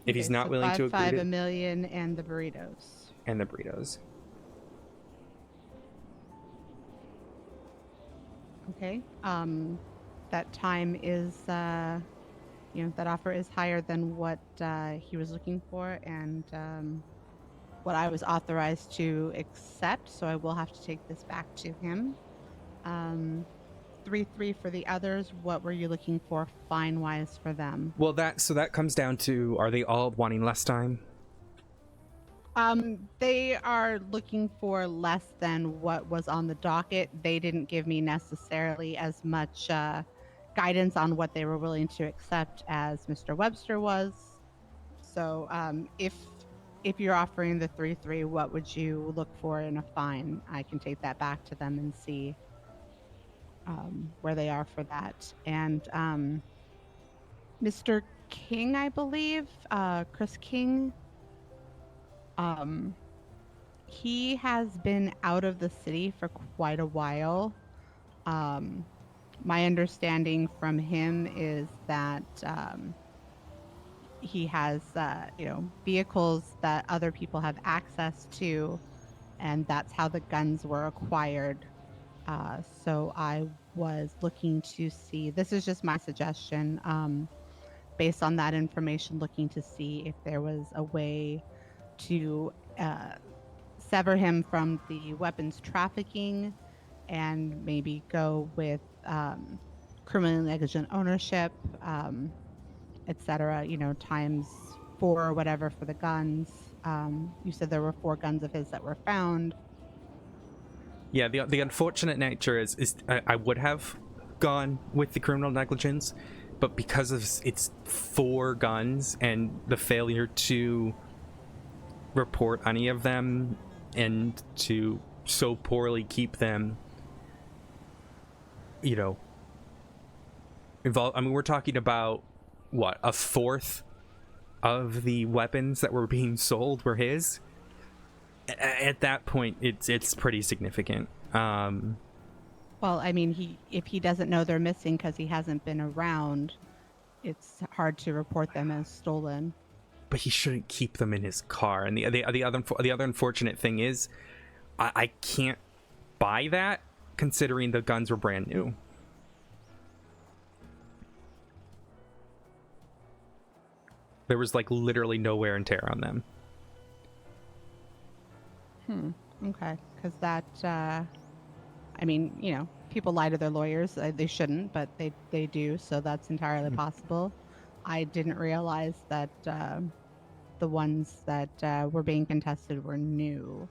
If he's not willing to agree, 5-5, $1 million, and the burritos. And the burritos. Okay. That time is, that offer is higher than what he was looking for and what I was authorized to accept. So I will have to take this back to him. 3-3 for the others. What were you looking for fine-wise for them? Well, that comes down to, are they all wanting less time? They are looking for less than what was on the docket. They didn't give me necessarily as much guidance on what they were willing to accept as Mr. Webster was. So, if you're offering the 3-3, what would you look for in a fine? I can take that back to them and see where they are for that. And Mr. King, I believe, Chris King, he has been out of the city for quite a while. My understanding from him is that he has, vehicles that other people have access to, and that's how the guns were acquired. So I was looking to see, this is just my suggestion, based on that information, looking to see if there was a way to sever him from the weapons trafficking and maybe go with criminally negligent ownership, etc., times 4 or whatever for the guns. You said there were 4 guns of his that were found. Yeah, the unfortunate nature is I would have gone with the criminal negligence, but because of it's 4 guns and the failure to report any of them and to so poorly keep them, involved. I mean, we're talking about what, a fourth of the weapons that were being sold were his. At that point, it's pretty significant. Well, I mean, if he doesn't know they're missing because he hasn't been around, it's hard to report them as stolen. But he shouldn't keep them in his car. And the other unfortunate thing is, I can't buy that considering the guns were brand new. There was like literally no wear and tear on them. Okay, because that, I mean, people lie to their lawyers. They shouldn't, but they do, so that's entirely possible. I didn't realize that the ones that were being contested were new.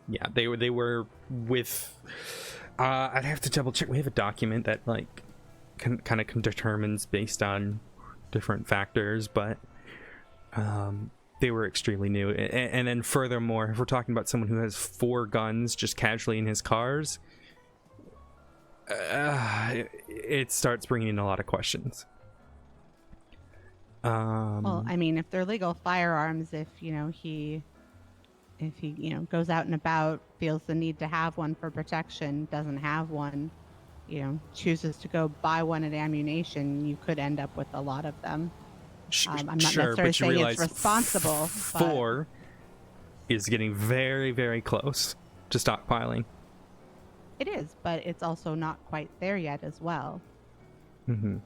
Yeah, they were with. I'd have to double check. We have a document that like kind of determines based on different factors, but they were extremely new. And then furthermore, if we're talking about someone who has 4 guns just casually in his cars, it starts bringing in a lot of questions. Well, I mean, if they're legal firearms, if he goes out and about, feels the need to have one for protection, doesn't have one, chooses to go buy one at ammunition, you could end up with a lot of them. I'm not necessarily saying it's responsible. 4 is getting very, very close to stockpiling. It is, but it's also not quite there yet as well. Mm-hmm.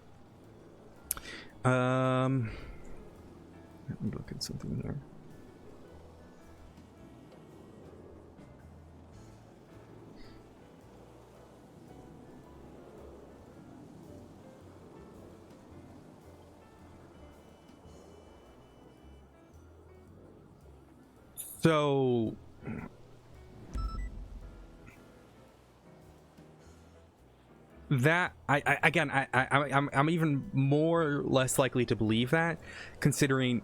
Let me look at something here. So that I'm even more or less likely to believe that, considering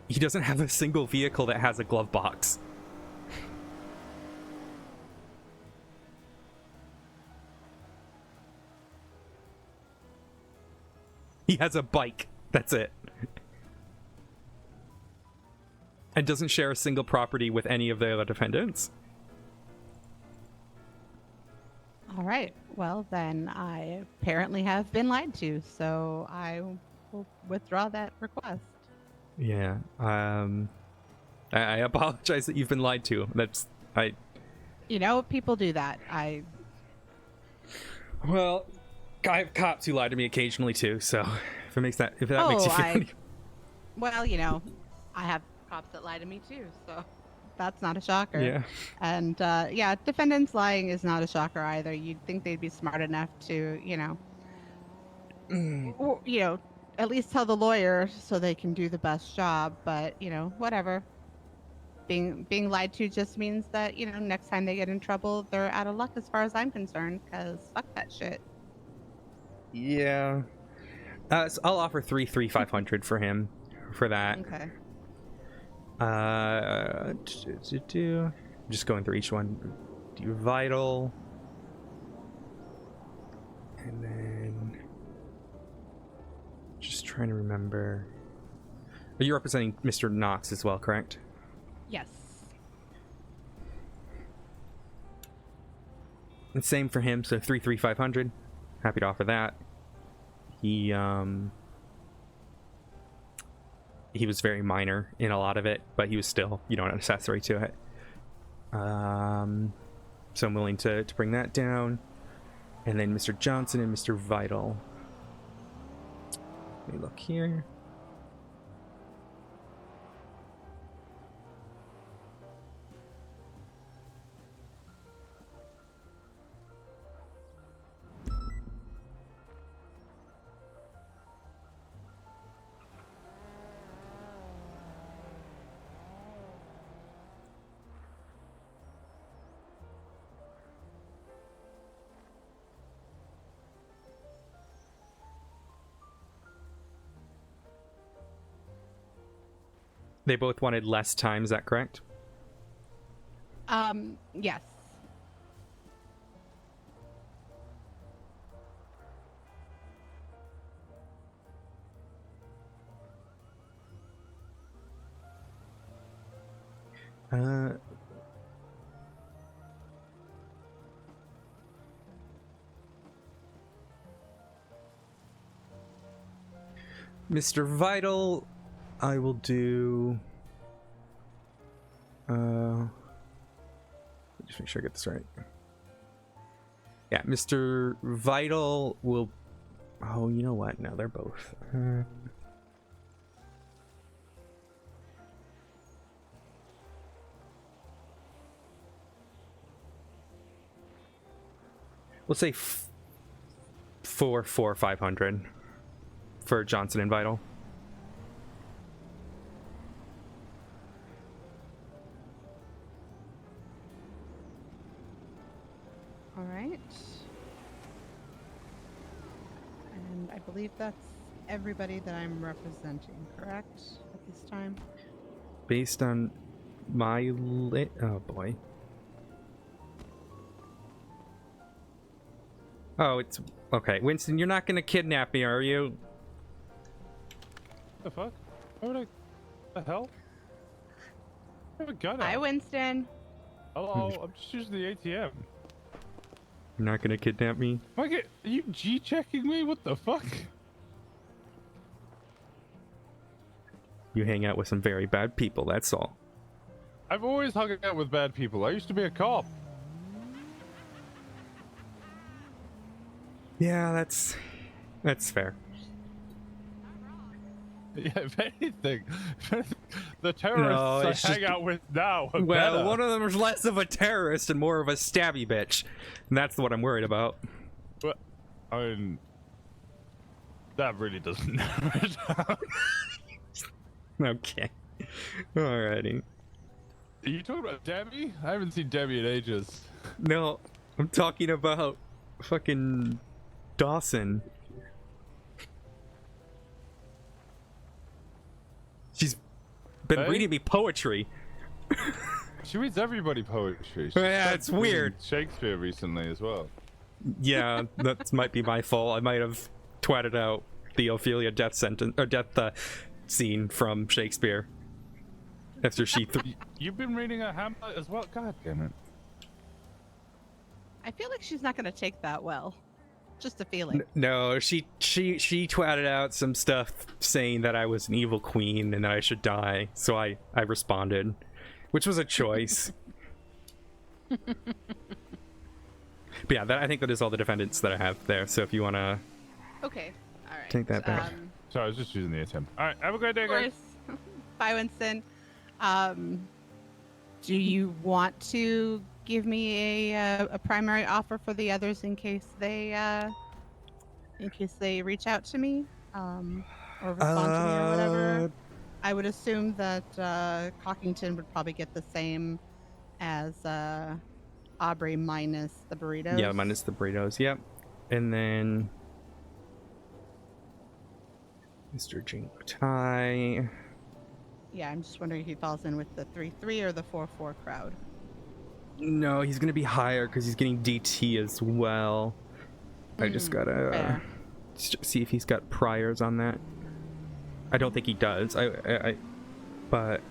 he doesn't have a single vehicle that has a glove box. He has a bike. That's it. And doesn't share a single property with any of the other defendants. All right. Well, then I apparently have been lied to, so I will withdraw that request. Yeah. I apologize that you've been lied to. People do that. Well, I have cops who lie to me occasionally too. So if that makes you feel any... Well, I have cops that lie to me too. So That's not a shocker. Yeah. And yeah, defendants lying is not a shocker either. You'd think they'd be smart enough to, or, at least tell the lawyer so they can do the best job. But whatever. Being lied to just means that next time they get in trouble, they're out of luck as far as I'm concerned. Cause fuck that shit. Yeah. So I'll offer 500 for him for that. Okay. Just going through each one. Do vital. And then just trying to remember. Are you representing Mr. Knox as well, correct? Yes. And same for him, so 500. Happy to offer that. He was very minor in a lot of it, but he was still, an accessory to it. So I'm willing to bring that down. And then Mr. Johnson and Mr. Vital. Let me look here. They both wanted less time, is that correct? Yes. Mr. Vital, I will do. Just make sure I get this right. Yeah, Mr. Vital will. Oh, you know what? No, they're both. We'll say 500 for Johnson and Vital. All right. And I believe that's everybody that I'm representing, correct? At this time? Based on my oh boy. Oh, it's okay. Winston, you're not gonna kidnap me, are you? The fuck? Why would I? The hell? I have a gun out. Hi, Winston. Hello, I'm just using the ATM. You're not gonna kidnap me? Are you G-checking me? What the fuck? You hang out with some very bad people, that's all. I've always hung out with bad people. I used to be a cop. Yeah, that's fair. Yeah, if anything, the terrorists I hang out with now are well, better. one of them is less of a terrorist and more of a stabby bitch. And that's what I'm worried about. But, I mean, that really doesn't narrow it down. Okay. Alrighty. Are you talking about Debbie? I haven't seen Debbie in ages. No, I'm talking about fucking Dawson. She's been reading me poetry. She reads everybody poetry. Yeah, it's weird. Shakespeare recently as well. Yeah, that might be my fault. I might have twatted out the Ophelia death sentence or death scene from Shakespeare after she. You've been reading a Hamlet as well. God damn it! I feel like she's not going to take that well. Just a feeling. No, she twatted out some stuff saying that I was an evil queen and that I should die. So I responded, which was a choice. But yeah, I think that is all the defendants that I have there. So if you want to, okay, all right, take that back. Sorry, I was just using the ATM. All right, have a great day, guys. Bye, Winston. Do you want to give me a primary offer for the others in case they reach out to me, or respond to me or whatever? I would assume that Cockington would probably get the same as Aubrey minus the burritos. Yeah, minus the burritos. Yep. And then Mr. Jinkotai. Yeah, I'm just wondering if he falls in with the 3-3 or the 4-4 crowd. No, he's gonna be higher because he's getting DT as well. I just gotta see if he's got priors on that. I don't think he does. But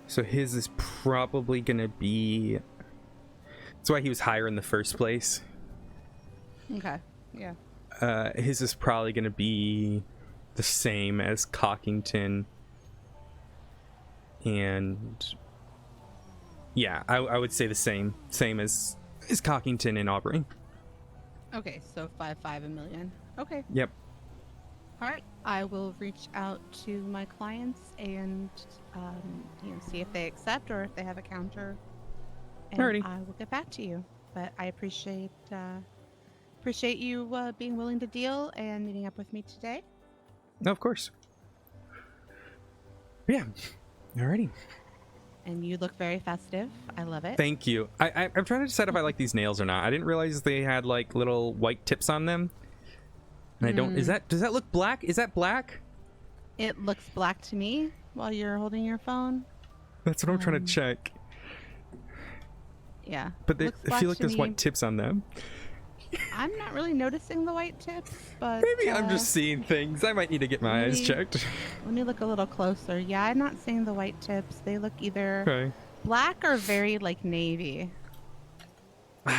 so his is probably gonna be. That's why he was higher in the first place. Okay. Yeah. His is probably gonna be the same as Cockington, and yeah, I would say the same as Cockington and Aubrey. Okay, so 5-5 a million. Okay. Yep. All right. I will reach out to my clients and see if they accept or if they have a counter. And Alrighty. I will get back to you. But I appreciate you being willing to deal and meeting up with me today. No, of course. Yeah. Alrighty. And you look very festive. I love it. Thank you. I'm trying to decide if I like these nails or not. I didn't realize they had like little white tips on them. And I don't. Does that look black? Is that black? It looks black to me while you're holding your phone. That's what I'm trying to check. Yeah. But I feel like there's white tips on them. I'm not really noticing the white tips, but maybe I'm just seeing things. I might need to get my eyes checked. Let me look a little closer. Yeah, I'm not seeing the white tips. They look either black or very like navy.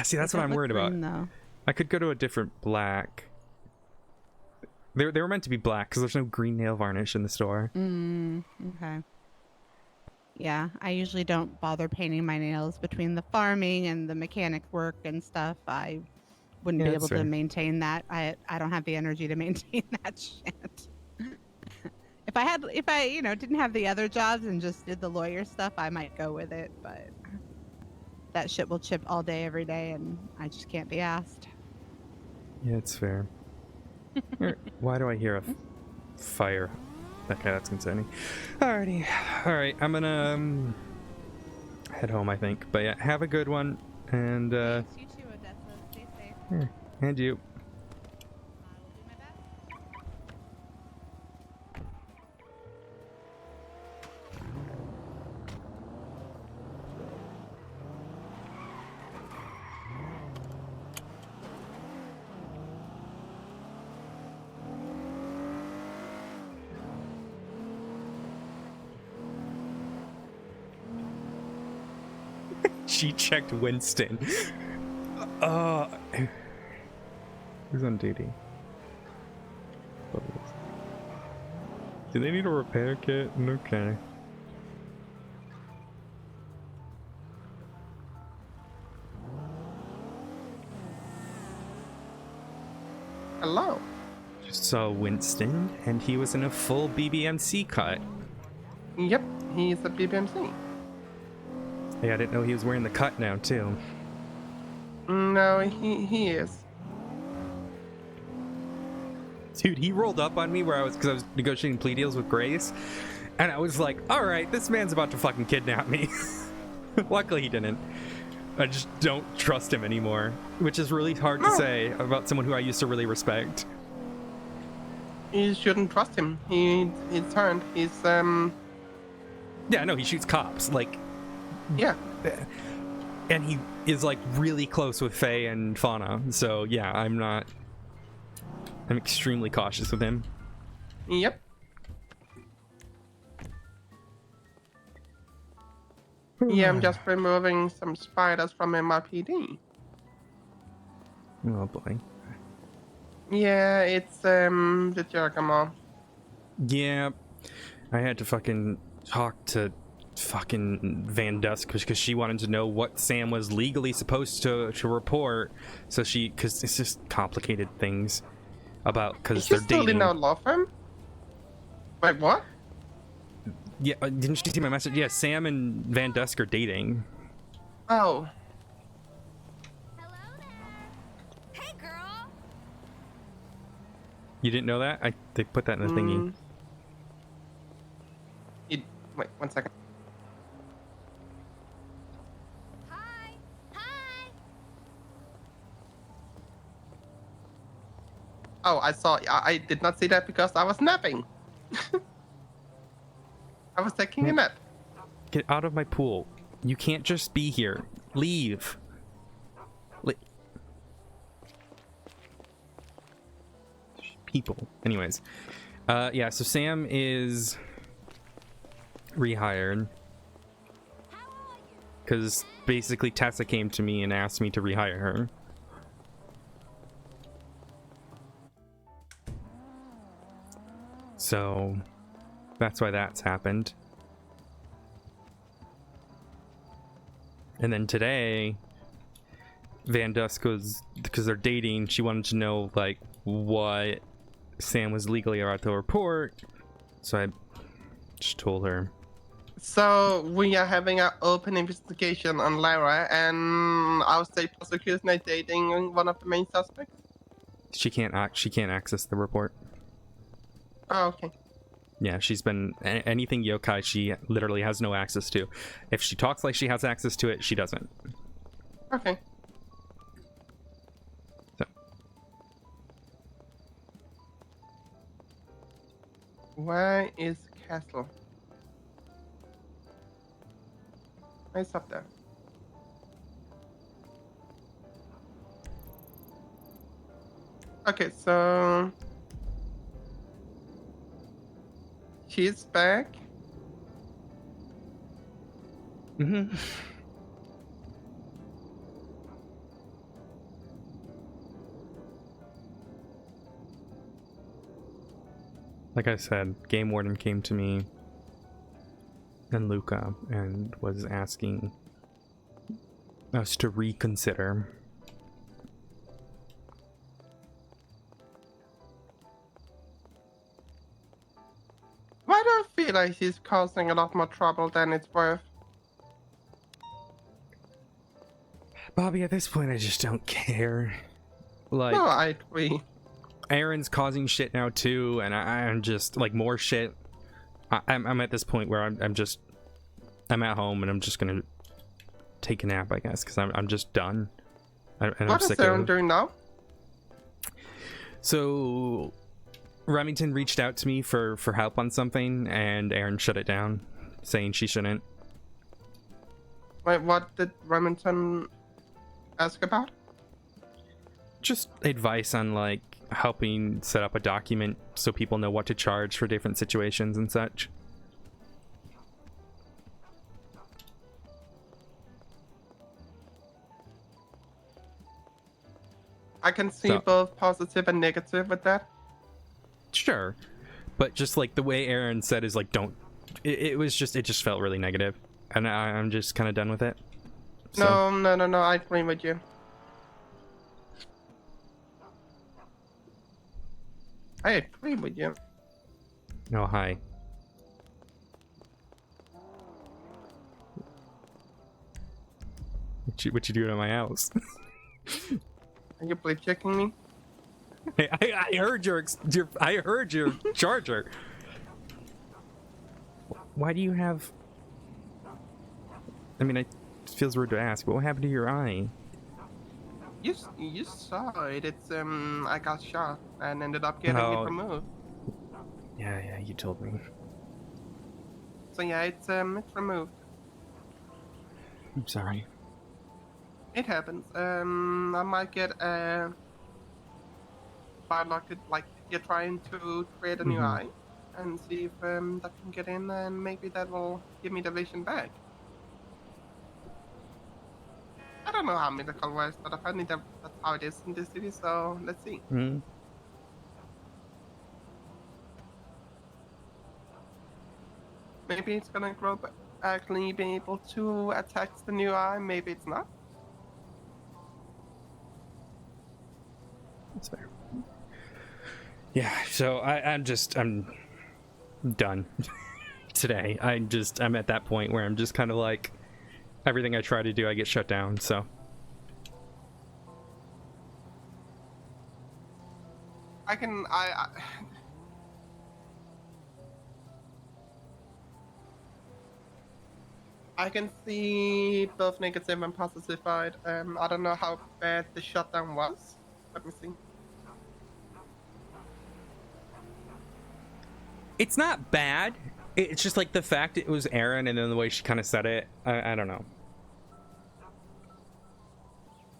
See, that's what I'm worried green, about. Though. I could go to a different black. They were meant to be black because there's no green nail varnish in the store. Okay. Yeah, I usually don't bother painting my nails between the farming and the mechanic work and stuff. I wouldn't be able to maintain that. I don't have the energy to maintain that shit. If I didn't have the other jobs and just did the lawyer stuff, I might go with it, but that shit will chip all day every day and I just can't be asked. Yeah, it's fair. Why do I hear a fire? Okay, that's concerning. Alrighty. Alright, I'm gonna head home, I think. But yeah, have a good one. And you too, Odessa. Stay safe. here, and you. I will do my best. She checked Winston. Who's on duty? Do they need a repair kit? Okay. Hello. Just saw Winston, and he was in a full BBMC cut. Yep, he's a BBMC. Yeah, I didn't know he was wearing the cut now, too. No, he is. Dude, he rolled up on me because I was negotiating plea deals with Grace, and I was like, all right, this man's about to fucking kidnap me. Luckily, he didn't. I just don't trust him anymore, which is really hard to say about someone who I used to really respect. You shouldn't trust him. He's turned. He's Yeah, no, he shoots cops. Like, yeah. And he is like really close with Faye and Fauna. So yeah, I'm extremely cautious with him. Yep. Yeah, I'm just removing some spiders from MRPD. Oh boy. Yeah, it's the Giacomo. Yeah, I had to fucking talk to fucking Van Dusk because she wanted to know what Sam was legally supposed to report. So because it's just complicated things about because they're dating. Still in our law firm? Wait, what? Yeah, didn't you see my message? Yeah, Sam and Van Dusk are dating. Oh. Hey, girl. You didn't know that? They put that in the thingy. Wait, 1 second. Hi. Hi. Oh, I saw. I did not see that because I was napping. I was taking a nap. Get out of my pool. You can't just be here. Leave. People. Anyways. Yeah, so Sam is rehired. Because basically Tessa came to me and asked me to rehire her. So that's why that's happened. And then today, Van Dusk was, because they're dating, she wanted to know like what Sam was legally allowed to report. So I just told her. So we are having an open investigation on Lara, and our state prosecution is dating one of the main suspects. She can't access the report. Oh, okay. Yeah, she's been anything yokai. She literally has no access to. If she talks like she has access to it, she doesn't. Okay. So. Where is Castle? It's up there. Okay, so she's back. Mm-hmm. Like I said, Game Warden came to me and Luca and was asking us to reconsider. Why do I feel like she's causing a lot more trouble than it's worth? Bobby, at this point, I just don't care. Like, No, I agree. Aaron's causing shit now too, and I'm just like more shit. I'm at this point where I'm at home and I'm just gonna take a nap, I guess, because I'm just done. What is Aaron doing now? So Remington reached out to me for help on something, and Aaron shut it down, saying she shouldn't. Wait, what did Remington ask about? Just advice on like helping set up a document so people know what to charge for different situations and such. I can see both positive and negative with that. Sure, but just like the way Aaron said is like don't. It just felt really negative, and I'm just kind of done with it. So. No. I agree with you. I agree with you. Oh, hi. What you doing at my house? Are you play checking me? Hey, I heard your charger. Why do you have? I mean, it feels rude to ask, but what happened to your eye? You saw it. It's I got shot and ended up getting it removed. Yeah, you told me. So yeah, it's removed. I'm sorry. It happens. I might get biological, like you're trying to create a new eye and see if that can get in, and maybe that will give me the vision back. I don't know how medical works, but apparently that's how it is in this city, so let's see. Maybe it's gonna grow back, actually be able to attach the new eye, maybe it's not. That's fair. Yeah, so I'm done. today. I'm at that point where I'm just kind of like, everything I try to do, I get shut down, so. I can see both negative and positive side. I don't know how bad the shutdown was. Let me see. It's not bad. It's just like the fact it was Aaron and then the way she kind of said it. I don't know.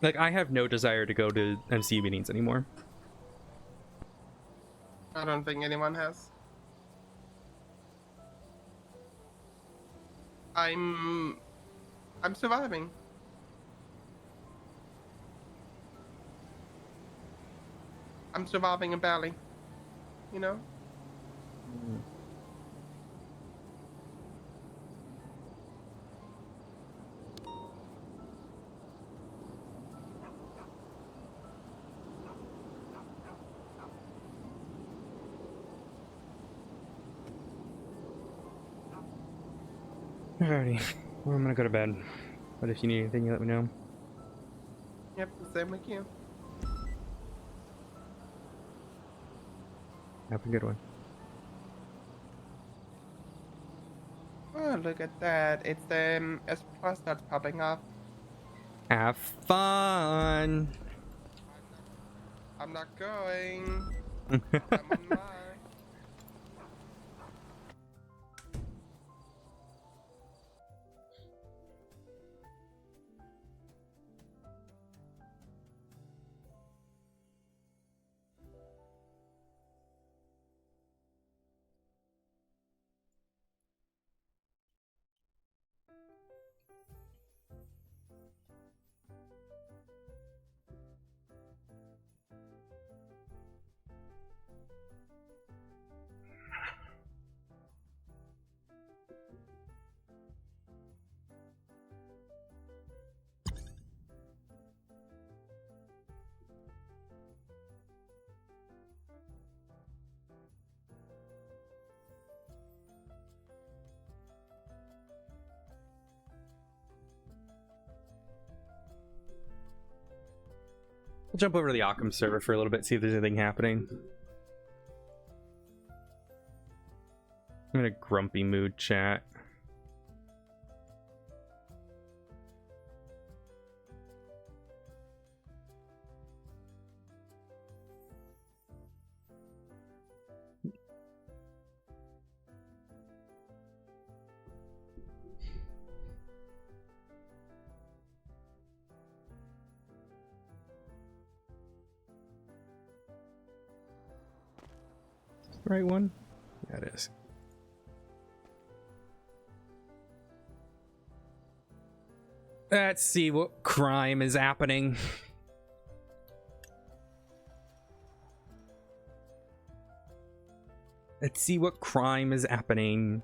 Like, I have no desire to go to MCU meetings anymore. I don't think anyone has. I'm surviving. I'm surviving in barely. You know? Alrighty. Well, I'm gonna go to bed. But if you need anything, you let me know. Yep, same with you. Have a good one. Oh, look at that. It's the S Plus that's popping up. Have fun! I'm not going. I'm on my... I'll jump over to the Occam server for a little bit, see if there's anything happening. I'm in a grumpy mood, chat. Right one? Yeah, it is. Let's see what crime is happening. Let's see what crime is happening.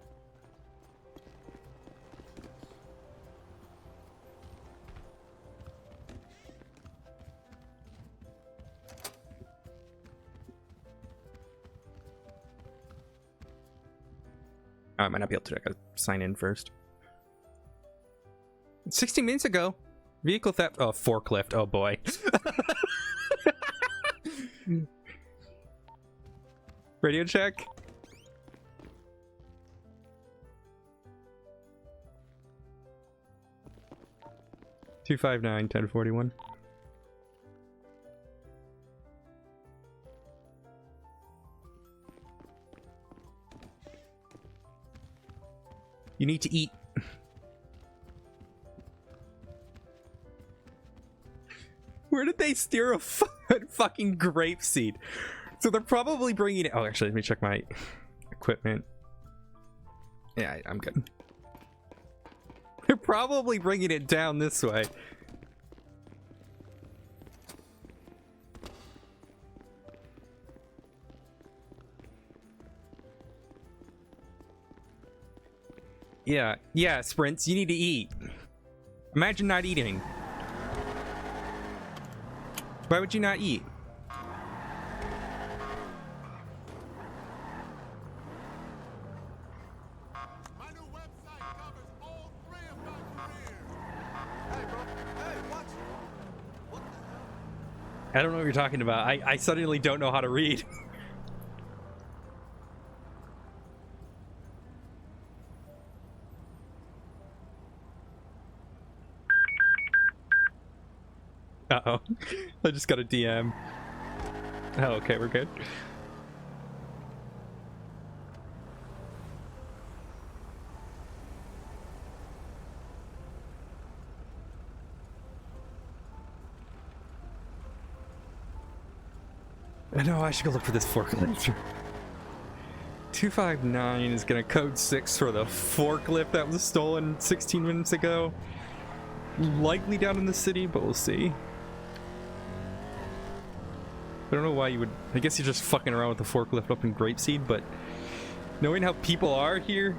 I might not be able to. I gotta sign in first. 16 minutes ago. Vehicle theft. Oh, forklift. Oh boy. Radio check. $259-1041. You need to eat. Where did they steer a fucking grape seed? So they're probably bringing it. Oh, actually, let me check my equipment. Yeah, I'm good. They're probably bringing it down this way. Yeah, Sprints, you need to eat. Imagine not eating. Why would you not eat? I don't know what you're talking about. I suddenly don't know how to read. Uh-oh. I just got a DM. Oh, okay, we're good. I know, I should go look for this forklift. 259 is gonna code 6 for the forklift that was stolen 16 minutes ago. Likely down in the city, but we'll see. I don't know why you would... I guess you're just fucking around with the forklift up in Grapeseed, but knowing how people are here...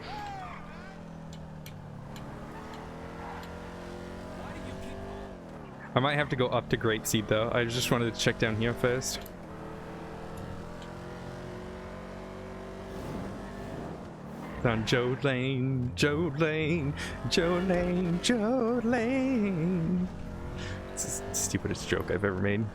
I might have to go up to Grapeseed, though. I just wanted to check down here first. On Joe Lane, Joe Lane, Joe Lane, Joe Lane. It's the stupidest joke I've ever made.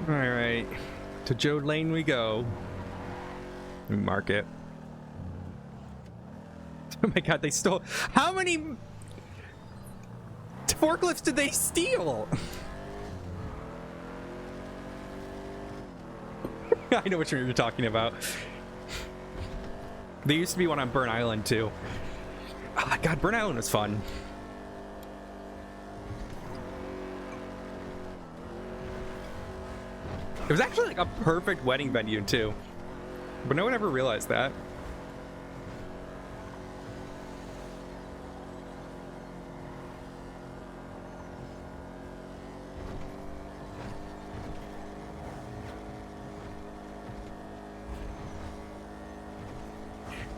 Alright, to Joe Lane we go. Let me mark it. Oh my god, they stole... How many forklifts did they steal? I know what you're talking about. There used to be one on Burn Island too. Oh god, Burn Island was fun. It was actually like a perfect wedding venue too, but no one ever realized that.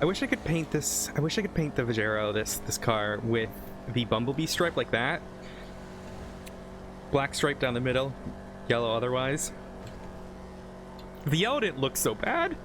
I wish I could paint this. I wish I could paint the Vajero, this car, with the Bumblebee stripe like that. Black stripe down the middle, yellow otherwise. The yellow didn't look so bad.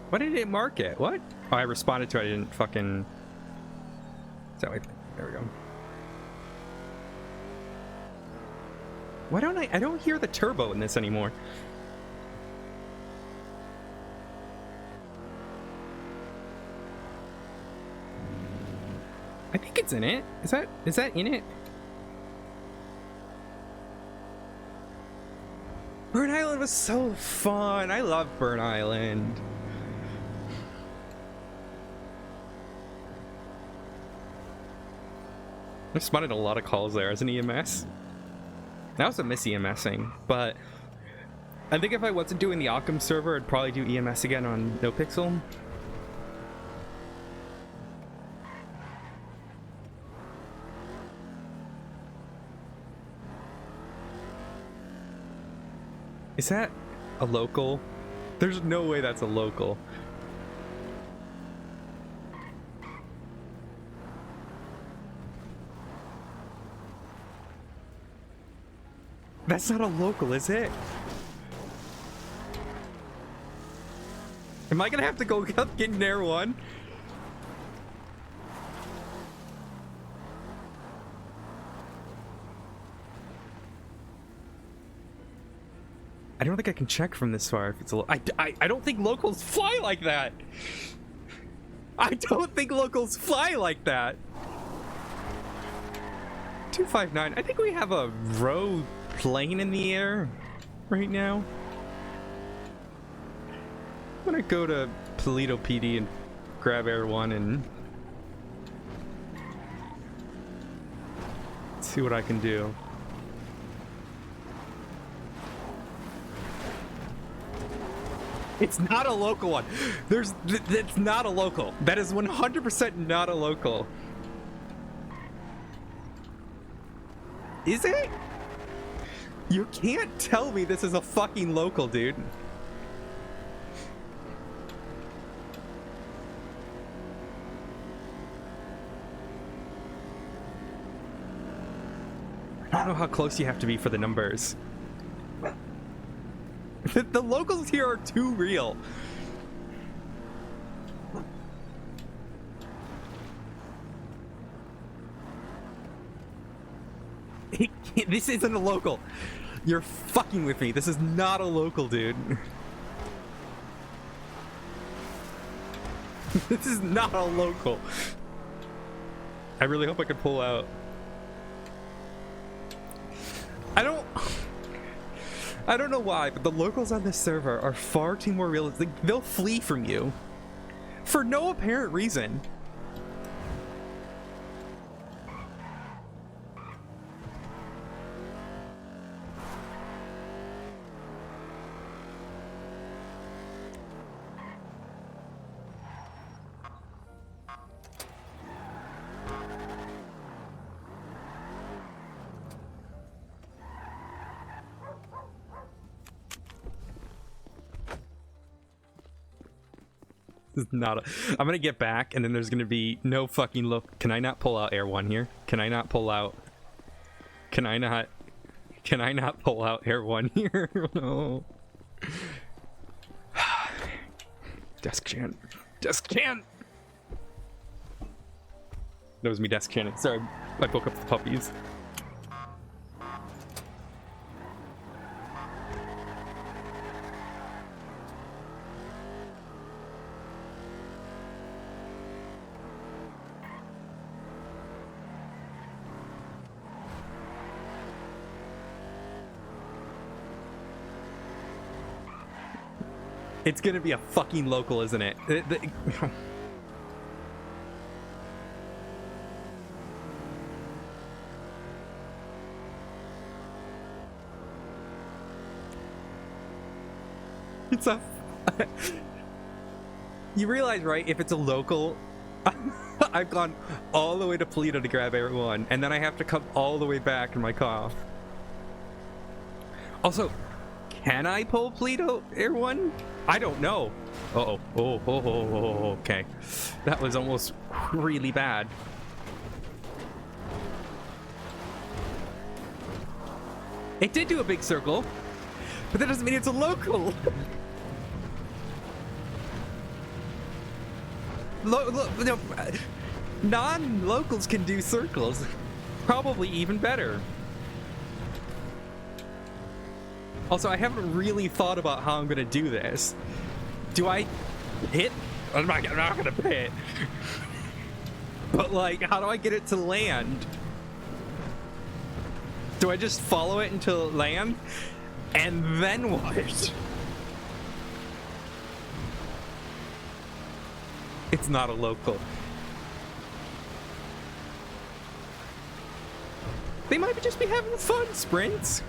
Why did it mark it? What? Oh, I responded to it. I didn't fucking... So there we go. Why don't I don't hear the turbo in this anymore. I think it's in it. Is that in it? Burn Island was so fun. I love Burn Island. I spotted a lot of calls there as an EMS. That was a miss EMSing, but I think if I wasn't doing the Occam server, I'd probably do EMS again on NoPixel. Is that a local? There's no way that's a local. That's not a local, is it? Am I gonna have to go get Nair 1? I don't think I can check from this far if it's a I don't think locals fly like that. I don't think locals fly like that. 259. I think we have a row plane in the air right now. I'm gonna go to Toledo PD and grab Air 1 and see what I can do. It's not a local one. It's not a local. That is 100% not a local. Is it? You can't tell me this is a fucking local, dude. I don't know how close you have to be for the numbers. The locals here are too real. This isn't a local. You're fucking with me. This is not a local, dude. This is not a local. I really hope I can pull out. I don't know why, but the locals on this server are far too more realistic. They'll flee from you for no apparent reason. This is not a... I'm gonna get back and then there's gonna be no fucking look. Can I not pull out Air 1 here? Can I not pull out... Can I not pull out Air 1 here? No. Desk chant. Desk chant! That was me desk chanting. Sorry, I woke up the puppies. It's gonna be a fucking local, isn't it? It's a... You realize, right, if it's a local, I've gone all the way to Toledo to grab Air 1, and then I have to come all the way back in my car. Also, can I pull Toledo Air 1? I don't know. Uh-oh. Oh, okay. That was almost really bad. It did do a big circle, but that doesn't mean it's a local. No, non-locals can do circles. Probably even better. Also, I haven't really thought about how I'm gonna do this. Do I hit? I'm not gonna hit. But like, how do I get it to land? Do I just follow it until it lands? And then what? It's not a local. They might just be having fun, Sprints.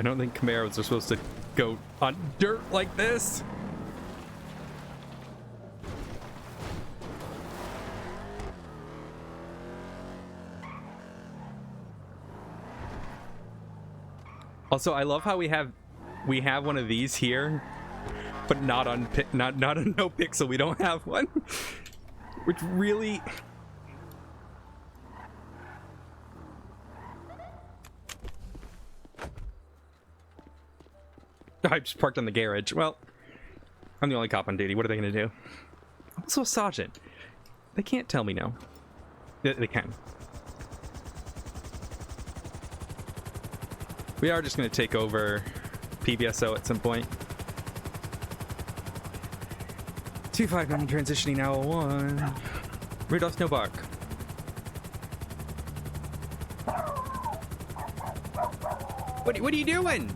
I don't think Camaros are supposed to go on dirt like this. Also, I love how we have one of these here, but not on NoPixel. We don't have one, which really. I just parked in the garage. Well, I'm the only cop on duty. What are they gonna do? I'm also a sergeant. They can't tell me no. They can. We are just gonna take over PBSO at some point. 259 transitioning now 1. Rudolph, no bark. What are you doing?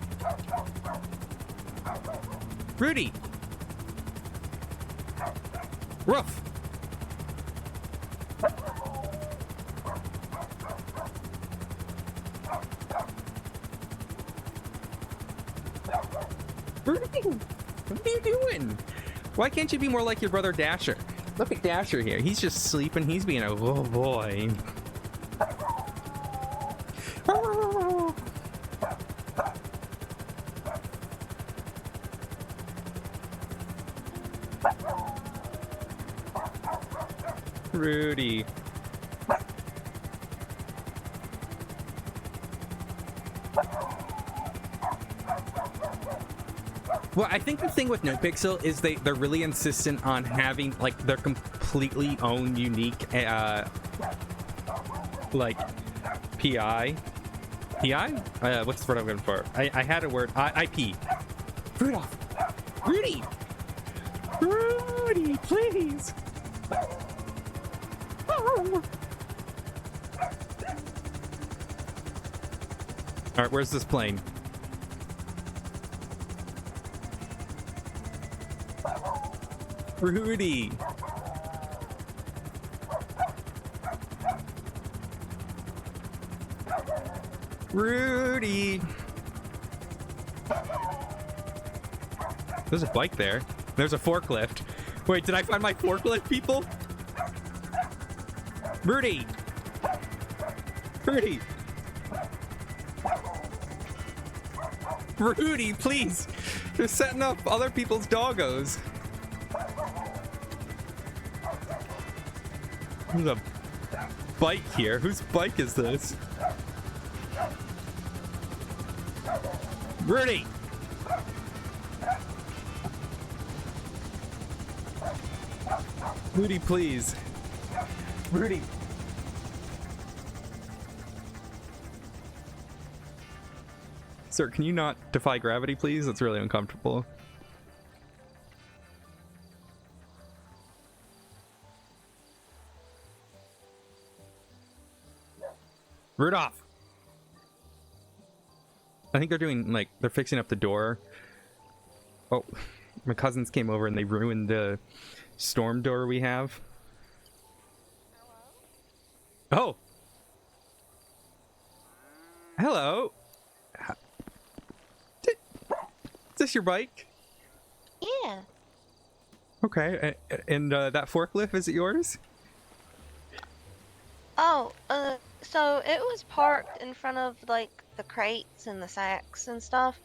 Rudy! Ruff! Rudy! What are you doing? Why can't you be more like your brother Dasher? Look at Dasher here. He's just sleeping. He's being a oh boy. Rudy. Well, I think the thing with NoPixel is they're really insistent on having like their completely own unique like PI. What's the word I'm going for? I had a word. IP. Rudolph. Rudy. Rudy, please. All right, where's this plane? Rudy. Rudy. There's a bike there. There's a forklift. Wait, did I find my forklift, people? Rudy. Rudy. Rudy, please. They're setting up other people's doggos. There's a bike here. Whose bike is this? Rudy! Rudy, please. Rudy. Sir, can you not defy gravity, please? That's really uncomfortable. Rudolph! I think they're doing, like, they're fixing up the door. Oh, my cousins came over and they ruined the storm door we have. Oh! Hello! Is this your bike? Yeah. Okay, and that forklift, is it yours? Oh, so it was parked in front of, like, the crates and the sacks and stuff.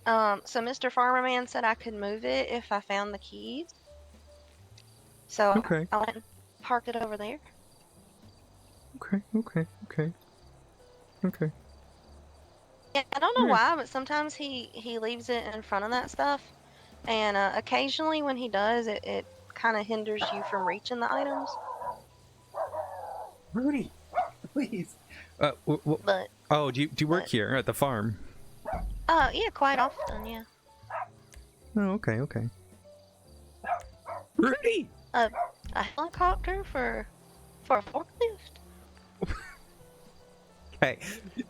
So Mr. Farmerman said I could move it if I found the keys. So okay. I went and parked it over there. Okay. Yeah, I don't know why, but sometimes he leaves it in front of that stuff. And occasionally when he does, it kind of hinders you from reaching the items. Rudy, please. But oh, do you work here at the farm? yeah, quite often, yeah. Oh, okay. Rudy! A helicopter for a forklift? Okay,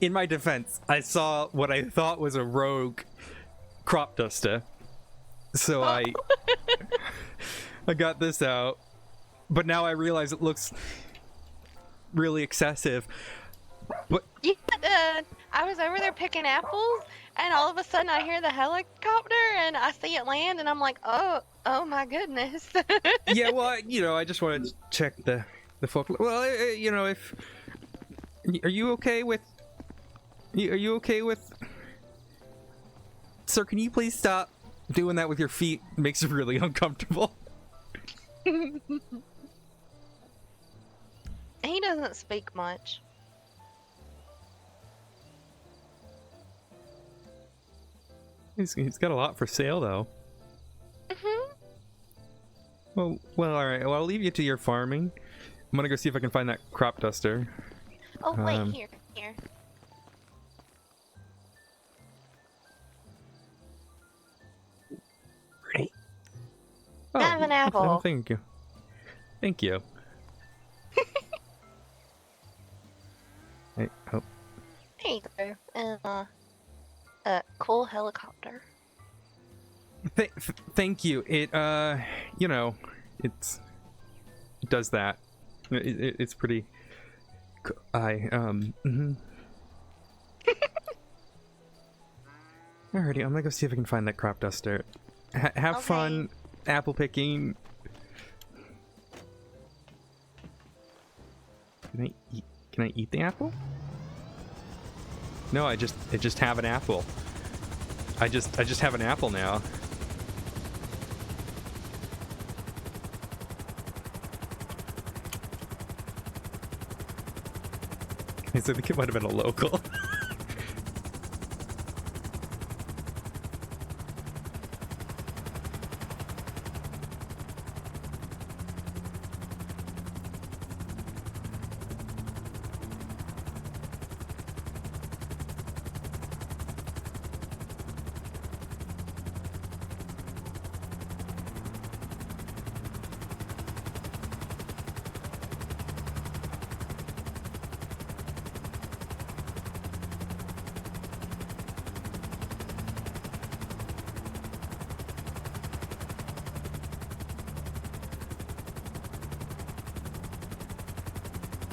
in my defense, I saw what I thought was a rogue crop duster. So I got this out. But now I realize it looks really excessive. But Yeah, I was over there picking apples, and all of a sudden I hear the helicopter, and I see it land, and I'm like, oh my goodness. yeah, well, I just wanted to check the forklift. Well, if are you okay with Sir, can you please stop doing that with your feet? It makes it really uncomfortable. He doesn't speak much. He's got a lot for sale, though. Well, all right. Well, I'll leave you to your farming. I'm gonna go see if I can find that crop duster. Oh, wait, here. Ready? I have an apple. Oh, thank you. Thank you. Hey, oh. There you go. And, a cool helicopter. Thank you. It, you know, it does that. It's pretty. Alrighty, I'm gonna go see if I can find that crop duster. Have fun apple picking. Can I eat the apple? No, I just have an apple. I just have an apple now. I think it might have been a local.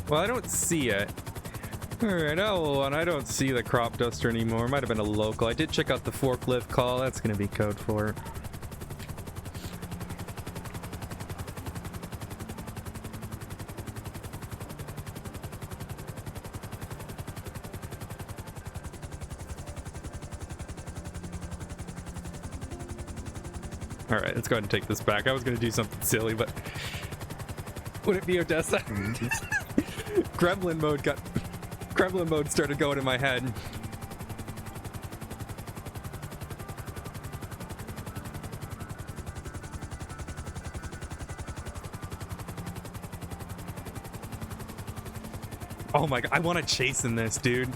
Well, I don't see it. Alright, oh, and I don't see the crop duster anymore. Might have been a local. I did check out the forklift call. That's gonna be code for it. Alright, let's go ahead and take this back. I was gonna do something silly, but would it be Odessa? Gremlin mode started going in my head. Oh my god, I want to chase in this, dude.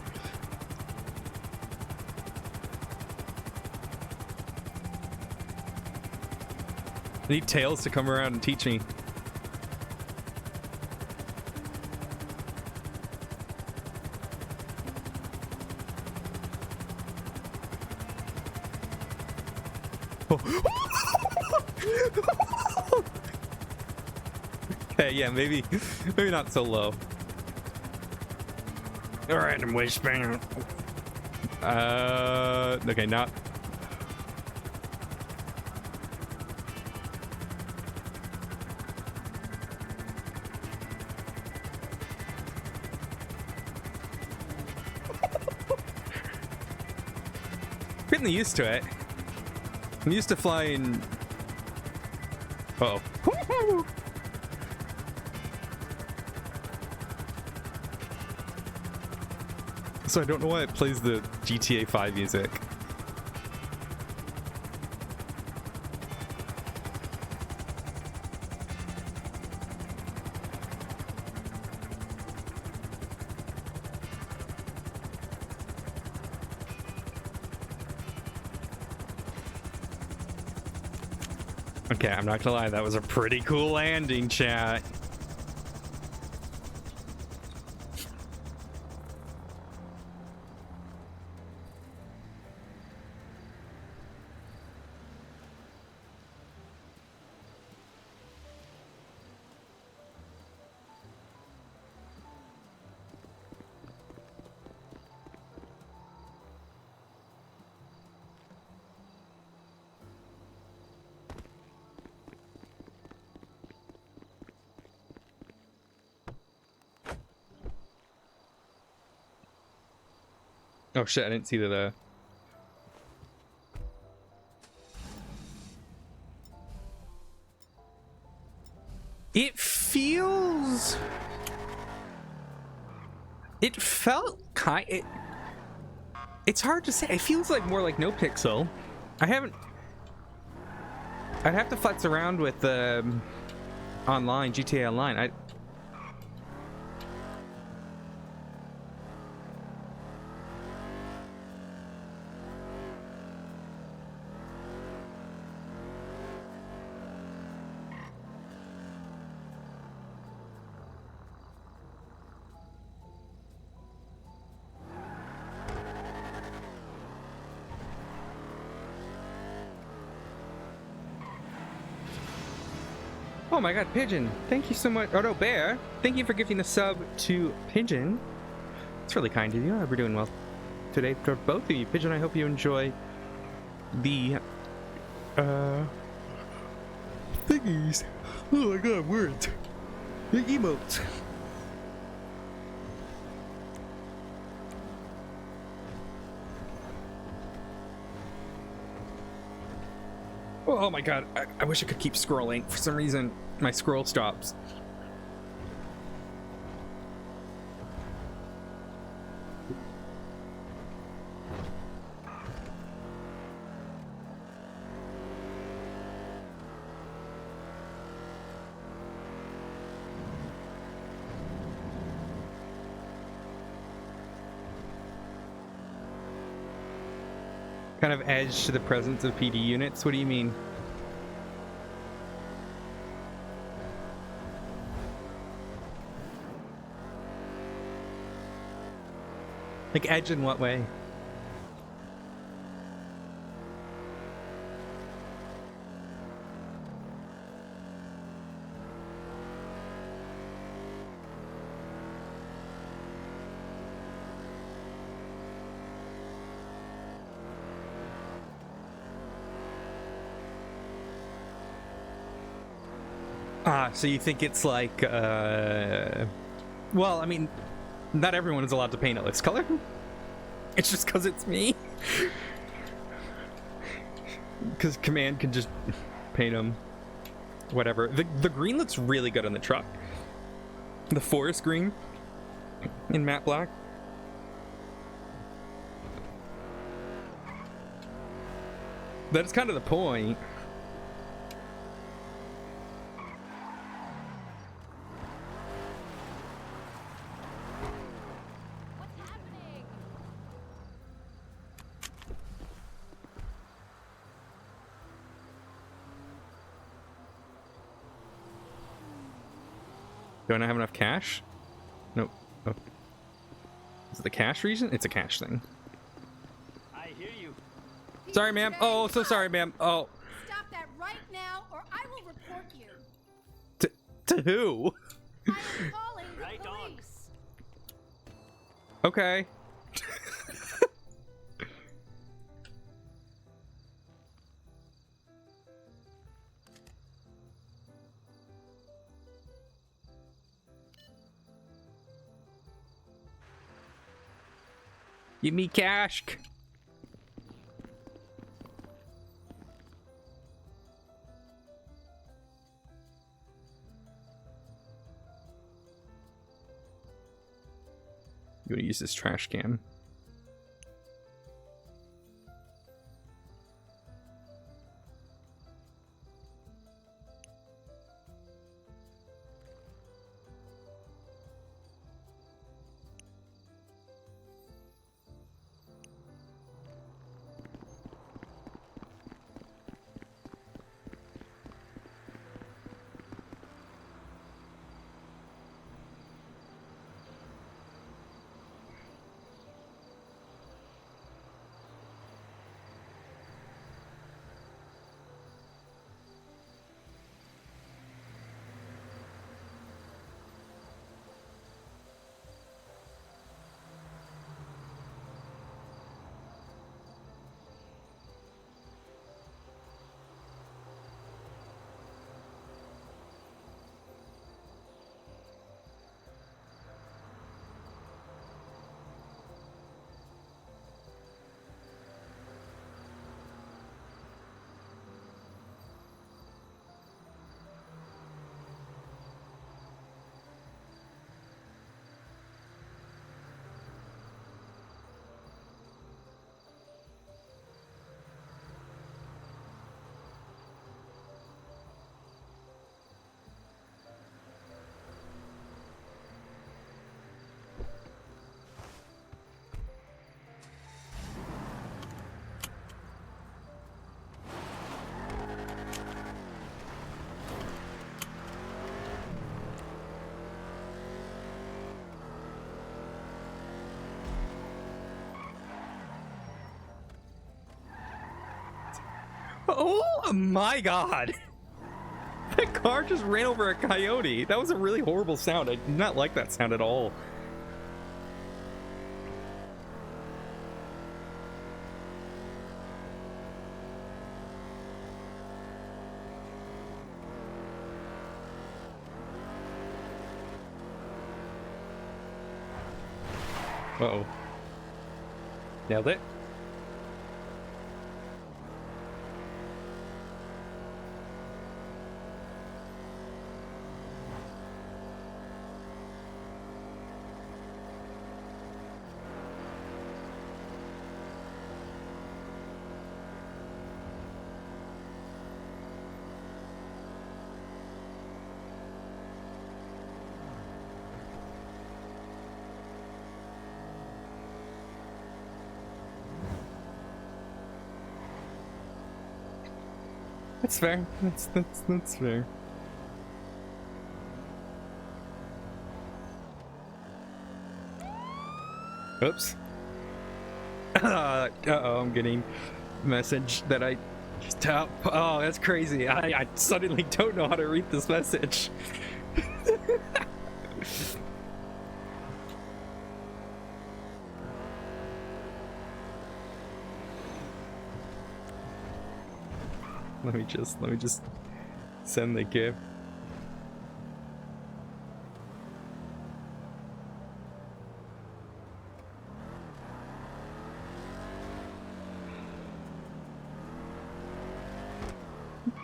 I need Tails to come around and teach me. Okay, yeah, maybe not so low. All right, I'm whispering. Okay, not. Getting used to it. I'm used to flying. Uh oh. So I don't know why it plays the GTA 5 music. Okay, I'm not gonna lie, that was a pretty cool landing, chat. Oh shit, I didn't see that, It's hard to say. It feels like more like NoPixel. I'd have to futz around with online, GTA Online. Oh my god, Pigeon. Thank you so much. Oh no, Bear. Thank you for giving the sub to Pigeon. It's really kind of you. We're doing well today for both of you. Pigeon, I hope you enjoy the thingies. Oh my god, words. The emotes. Oh my god, I wish I could keep scrolling. For some reason, my scroll stops. Kind of edge to the presence of PD units? What do you mean? Like edge in what way? So you think it's like, well, I mean, not everyone is allowed to paint it this color. It's just because it's me. Because Command can just paint them. Whatever. The green looks really good on the truck. The forest green in matte black. That's kind of the point. Do I not have enough cash? Nope. Oh. Is it the cash reason? It's a cash thing. I hear you. Sorry, ma'am. Oh, so sorry, ma'am. Oh. Stop that right now, or I will report you. To who? I am calling the police. Okay. Give me cash. You want to use this trash can? Oh my god! That car just ran over a coyote. That was a really horrible sound. I did not like that sound at all. Uh-oh. Nailed it. That's fair. That's fair. Oops. Uh-oh, I'm getting a message that I tap. Oh, that's crazy. I suddenly don't know how to read this message. Let me just send the gift.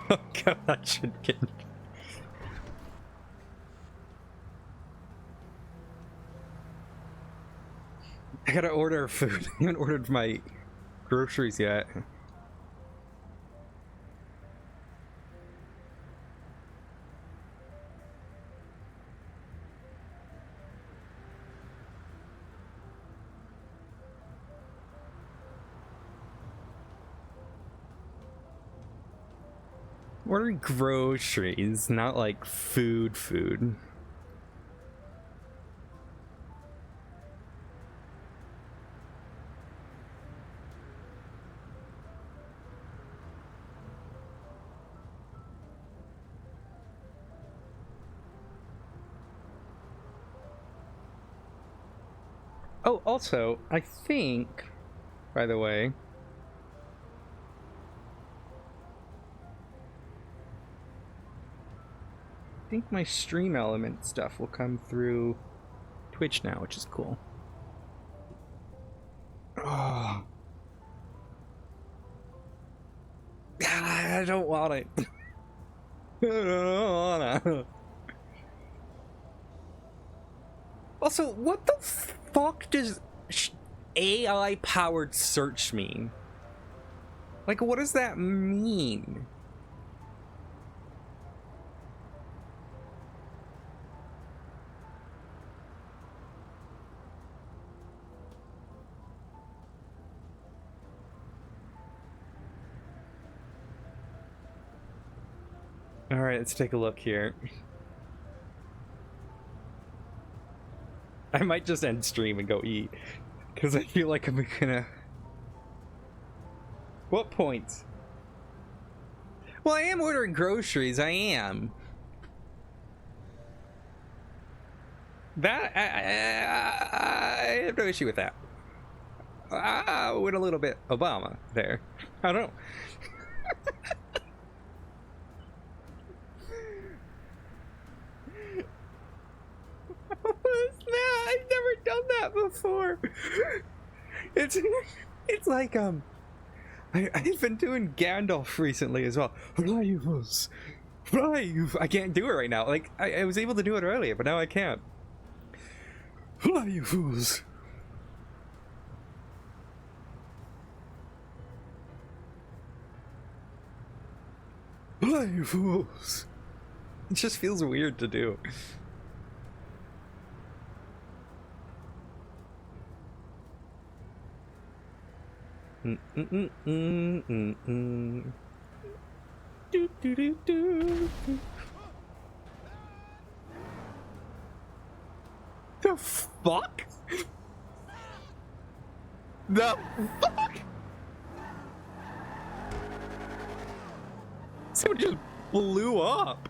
Oh god, I should get. I gotta order food. I haven't ordered my groceries yet. Ordering groceries, not like food. Oh, also, I think, by the way, I think my stream element stuff will come through Twitch now, which is cool. Oh. I don't want it. I don't wanna. Also, what the fuck does AI powered search mean? Like, what does that mean? All right, let's take a look here. I might just end stream and go eat, because I feel like I'm gonna... What point? Well, I am ordering groceries, I am. That, I have no issue with that. I went a little bit Obama there. I don't know. What's that? I've never done that before. It's like I've been doing Gandalf recently as well. Fly. I can't do it right now. Like I was able to do it earlier, but now I can't. Fly, you fools. Fly, you fools. It just feels weird to do. Do. The fuck? The fuck? Someone just blew up.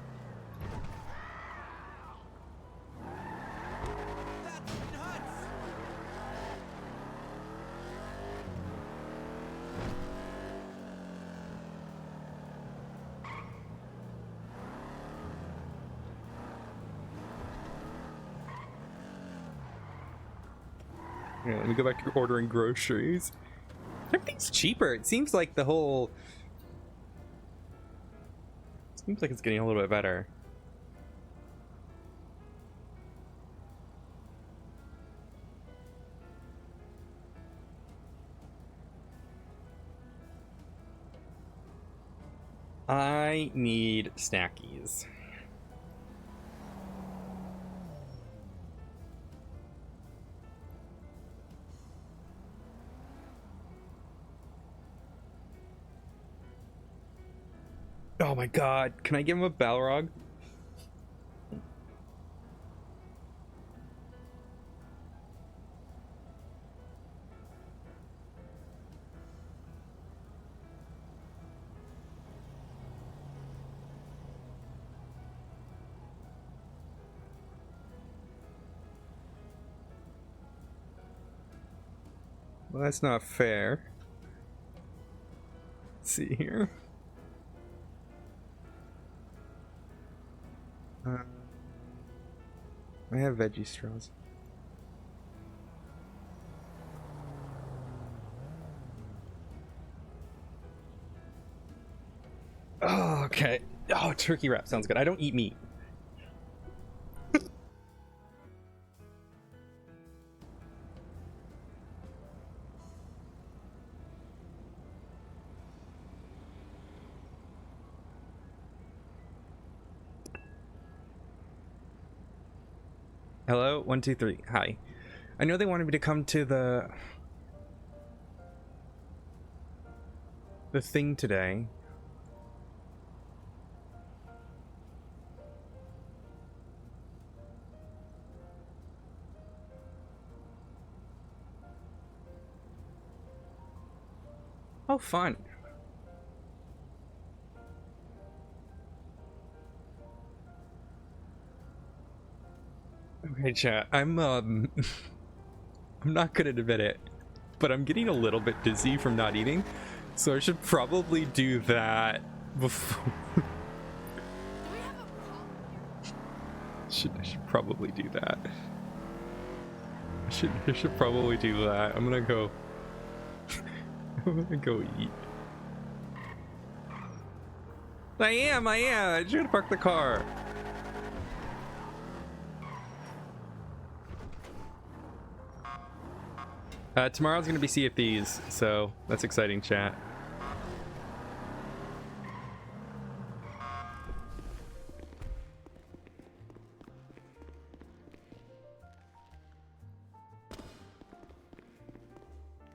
Yeah, let me go back to ordering groceries. Everything's cheaper. It seems like the whole... Seems like it's getting a little bit better. I need snackies. Oh my god, can I give him a Balrog? Well, that's not fair. Let's see here. I have veggie straws. Oh, okay. Oh, turkey wrap sounds good. I don't eat meat. Hello? 1, 2, 3. Hi. I know they wanted me to come to the thing today. Oh, fun. Okay, chat. I'm I'm not gonna admit it, but I'm getting a little bit dizzy from not eating, so I should probably do that before. I should probably do that. I should probably do that. I'm gonna go. I'm gonna go eat. I am. I just gotta park the car. Tomorrow's gonna be Sea of Thieves, so that's exciting, chat.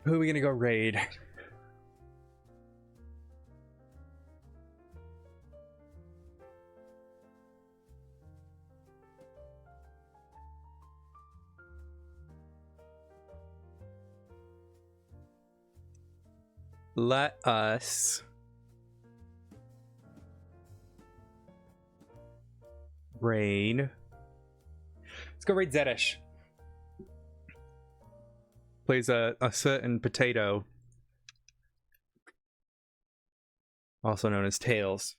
Who are we gonna go raid? Let us raid. Let's go raid Zedish. Plays a certain potato, also known as Tails.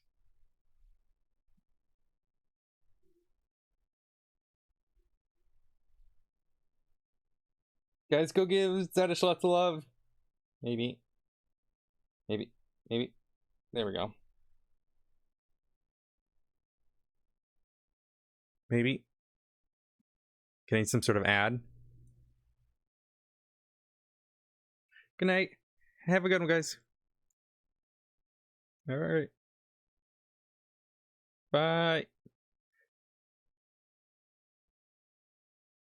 Guys, go give Zedish lots of love. Maybe. There we go. Maybe. Getting some sort of ad. Good night. Have a good one, guys. All right. Bye.